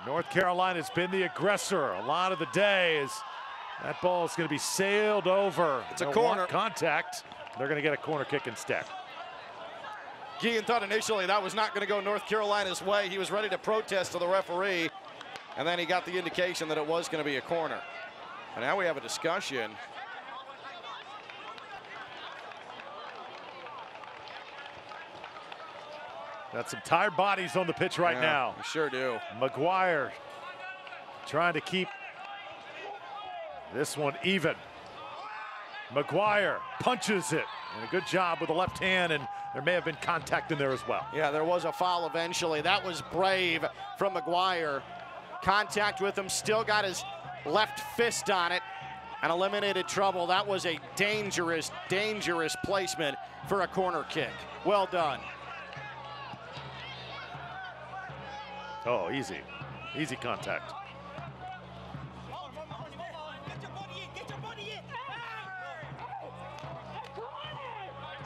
[SPEAKER 1] North Carolina's been the aggressor a lot of the day as that ball is going to be sailed over.
[SPEAKER 2] It's a corner.
[SPEAKER 1] Contact. They're going to get a corner kick instead.
[SPEAKER 2] Guillen thought initially that was not going to go North Carolina's way. He was ready to protest to the referee, and then he got the indication that it was going to be a corner. And now we have a discussion.
[SPEAKER 1] Got some tired bodies on the pitch right now.
[SPEAKER 2] We sure do.
[SPEAKER 1] McGuire trying to keep this one even. McGuire punches it, and a good job with the left hand, and there may have been contact in there as well.
[SPEAKER 2] Yeah, there was a foul eventually. That was brave from McGuire. Contact with him, still got his left fist on it, and eliminated trouble. That was a dangerous, dangerous placement for a corner kick. Well done.
[SPEAKER 1] Oh, easy. Easy contact.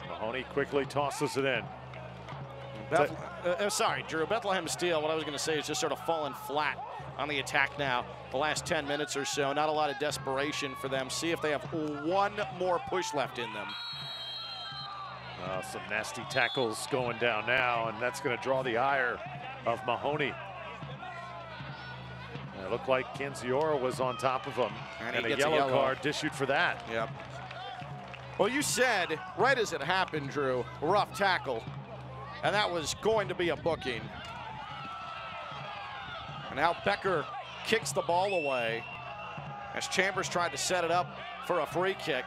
[SPEAKER 1] Mahoney quickly tosses it in.
[SPEAKER 2] Sorry, Drew. Bethlehem Steel, what I was going to say is just sort of fallen flat on the attack now. The last 10 minutes or so, not a lot of desperation for them. See if they have one more push left in them.
[SPEAKER 1] Some nasty tackles going down now, and that's going to draw the ire of Mahoney. It looked like Kenziora was on top of him, and a yellow card issued for that.
[SPEAKER 2] Yep. Well, you said, right as it happened, Drew, rough tackle, and that was going to be a booking. And now Becker kicks the ball away as Chambers tried to set it up for a free kick.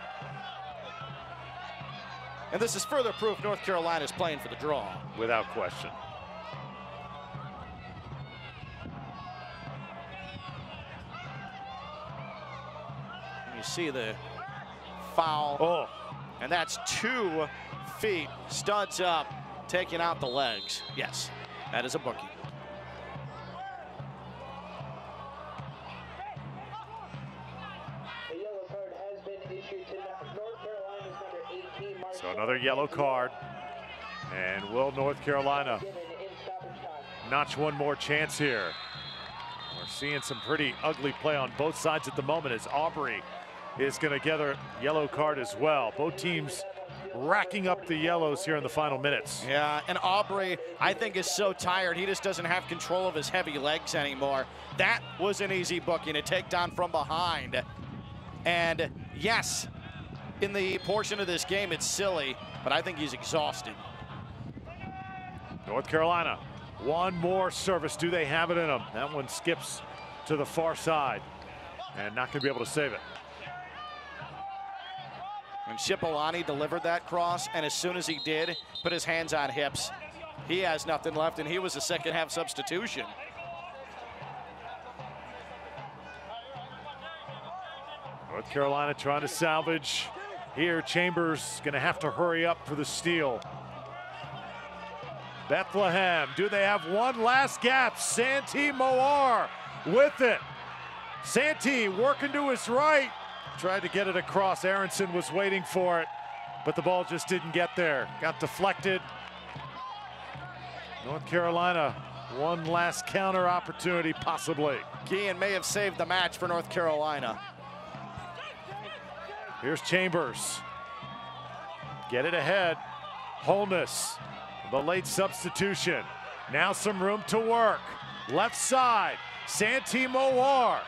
[SPEAKER 2] And this is further proof North Carolina is playing for the draw.
[SPEAKER 1] Without question.
[SPEAKER 2] And you see the foul.
[SPEAKER 1] Oh.
[SPEAKER 2] And that's 2 feet, studs up, taking out the legs. Yes, that is a bookie.
[SPEAKER 6] A yellow card has been issued to North Carolina's number 18.
[SPEAKER 1] So another yellow card. And will North Carolina notch one more chance here? We're seeing some pretty ugly play on both sides at the moment as Aubrey is going to get a yellow card as well. Both teams racking up the yellows here in the final minutes.
[SPEAKER 2] Yeah, and Aubrey, I think, is so tired. He just doesn't have control of his heavy legs anymore. That was an easy booking, a takedown from behind. And yes, in the portion of this game, it's silly, but I think he's exhausted.
[SPEAKER 1] North Carolina, one more service. Do they have it in them? That one skips to the far side and not going to be able to save it.
[SPEAKER 2] And Cipollani delivered that cross, and as soon as he did, put his hands on hips, he has nothing left, and he was a second-half substitution.
[SPEAKER 1] North Carolina trying to salvage. Here, Chambers going to have to hurry up for the steal. Bethlehem, do they have one last gap? Santee Moar with it. Santee working to his right. Tried to get it across. Aronson was waiting for it. but the ball just didn't get there. Got deflected. North Carolina, one last counter opportunity, possibly.
[SPEAKER 2] Guillen may have saved the match for North Carolina.
[SPEAKER 1] Here's Chambers. Get it ahead. Holness, the late substitution. Now some room to work. Left side, Santee Moar.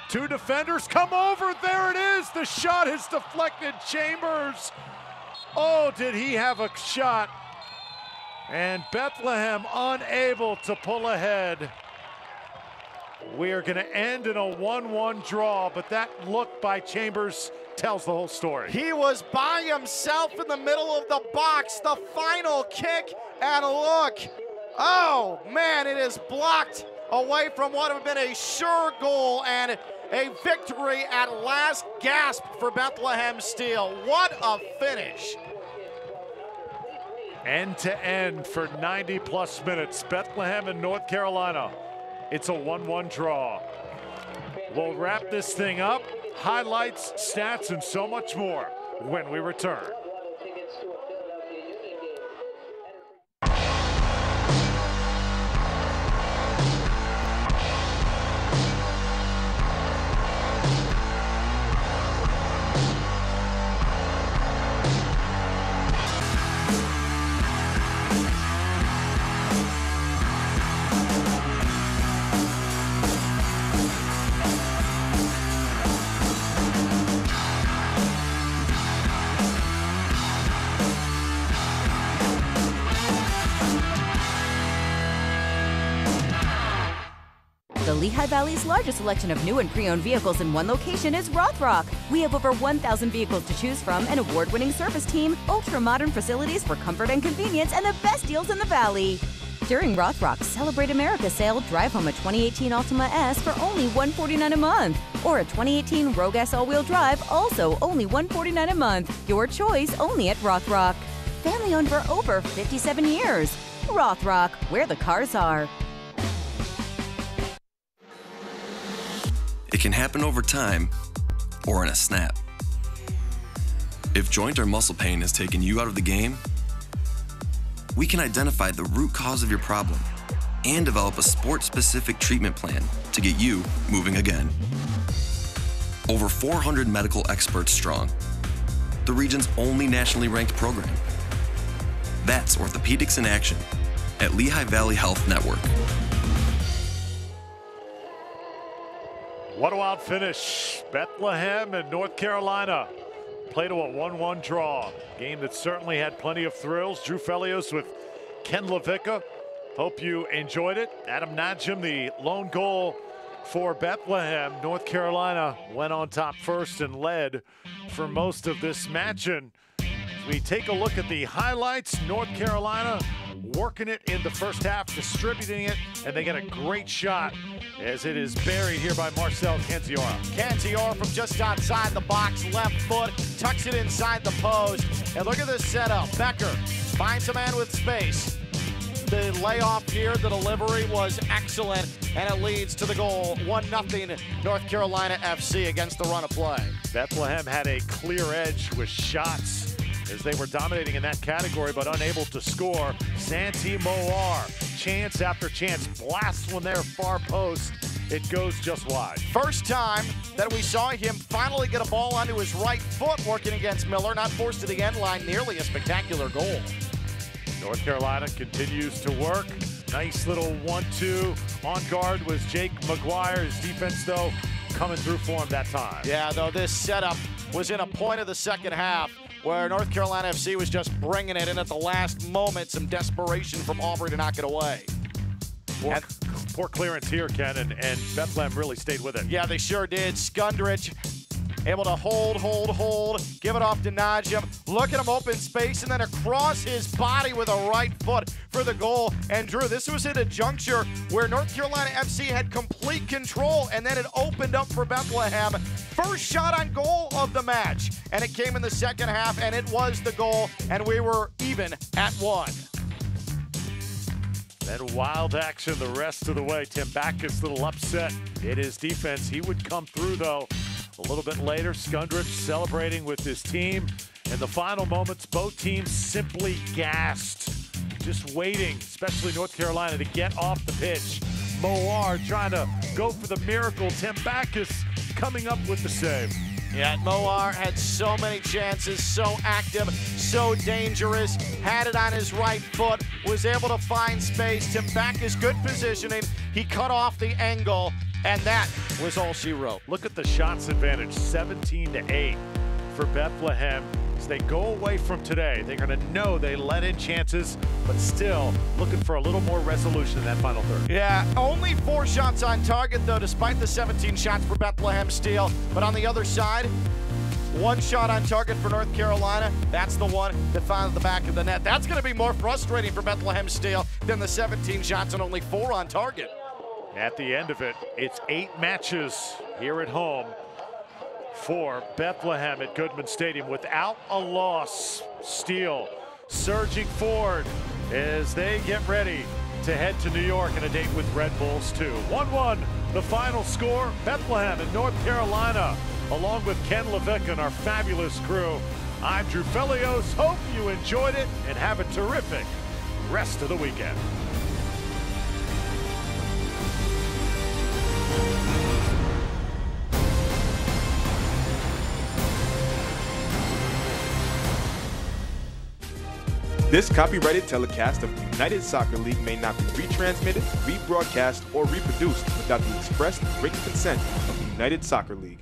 [SPEAKER 1] Two defenders come over, there it is. The shot is deflected, Chambers. Oh, did he have a shot? And Bethlehem unable to pull ahead. We are gonna end in a 1-1 draw, but that look by Chambers tells the whole story.
[SPEAKER 2] He was by himself in the middle of the box, the final kick, and look, oh man, it is blocked away from what would have been a sure goal and a victory at last gasp for Bethlehem Steel. What a finish.
[SPEAKER 1] End to end for 90+ minutes. Bethlehem and North Carolina. It's a 1-1 draw. We'll wrap this thing up. Highlights, stats, and so much more when we return.
[SPEAKER 13] The Lehigh Valley's largest selection of new and pre-owned vehicles in one location is Rothrock. We have over 1,000 vehicles to choose from, an award-winning service team, ultra-modern facilities for comfort and convenience, and the best deals in the Valley. During Rothrock's Celebrate America sale, drive home a 2018 Altima S for only $149 a month. Or a 2018 Rogue S all-wheel drive, also only $149 a month. Your choice, only at Rothrock. Family-owned for over 57 years. Rothrock, where the cars are.
[SPEAKER 5] It can happen over time or in a snap. If joint or muscle pain has taken you out of the game, we can identify the root cause of your problem and develop a sport-specific treatment plan to get you moving again. Over 400 medical experts strong, the region's only nationally ranked program. That's Orthopedics in Action at Lehigh Valley Health Network.
[SPEAKER 1] What a wild finish. Bethlehem and North Carolina play to a 1-1 draw. Game that certainly had plenty of thrills. Drew Felios with Ken Levicka. Hope you enjoyed it. Adam Najim, the lone goal for Bethlehem. North Carolina went on top first and led for most of this match. And we take a look at the highlights. North Carolina working it in the first half, distributing it, and they get a great shot as it is buried here by Marcel Canziora.
[SPEAKER 2] Canziora from just outside the box, left foot, tucks it inside the post. And look at this setup. Becker finds a man with space. The layoff here, the delivery was excellent, and it leads to the goal. 1-0 North Carolina FC against the run of play.
[SPEAKER 1] Bethlehem had a clear edge with shots as they were dominating in that category, but unable to score. Santee Moar, chance after chance, blasts one there, far post. It goes just wide.
[SPEAKER 2] First time that we saw him finally get a ball onto his right foot working against Miller, not forced to the end line, nearly a spectacular goal.
[SPEAKER 1] North Carolina continues to work. Nice little 1-2. On guard was Jake McGuire. His defense, though, coming through for him that time.
[SPEAKER 2] Yeah, though this setup was in a point of the second half where North Carolina FC was just bringing it in at the last moment. Some desperation from Aubrey to knock it away.
[SPEAKER 1] Poor clearance here, Ken, and Bethlehem really stayed with it.
[SPEAKER 2] Yeah, they sure did. Skundrich able to hold, give it off to Najim. Look at him open space and then across his body with a right foot for the goal. And Drew, this was at a juncture where North Carolina FC had complete control, and then it opened up for Bethlehem. First shot on goal of the match, and it came in the second half, and it was the goal, and we were even at 1.
[SPEAKER 1] Then wild action the rest of the way. Tim Backus, little upset in his defense. He would come through, though, a little bit later. Skundrich celebrating with his team. In the final moments, both teams simply gassed. Just waiting, especially North Carolina, to get off the pitch. Moar trying to go for the miracle. Tim Backus coming up with the save.
[SPEAKER 2] Yeah, Moar had so many chances, so active, so dangerous, had it on his right foot, was able to find space. Tim Backus, good positioning. He cut off the angle, and that was all she wrote.
[SPEAKER 1] Look at the shots advantage, 17-8 for Bethlehem. As they go away from today, they're going to know they let in chances, but still looking for a little more resolution in that final third.
[SPEAKER 2] Yeah, only 4 shots on target, though, despite the 17 shots for Bethlehem Steel. But on the other side, 1 shot on target for North Carolina. That's the one that found the back of the net. That's going to be more frustrating for Bethlehem Steel than the 17 shots and only 4 on target.
[SPEAKER 1] At the end of it, it's 8 matches here at home for Bethlehem at Goodman Stadium without a loss. Steel surging forward as they get ready to head to New York and a date with Red Bulls too. 1-1, the final score. Bethlehem and North Carolina, along with Ken Levick and our fabulous crew. I'm Drew Felios. Hope you enjoyed it and have a terrific rest of the weekend.
[SPEAKER 14] This copyrighted telecast of the United Soccer League may not be retransmitted, rebroadcast, or reproduced without the express written consent of the United Soccer League.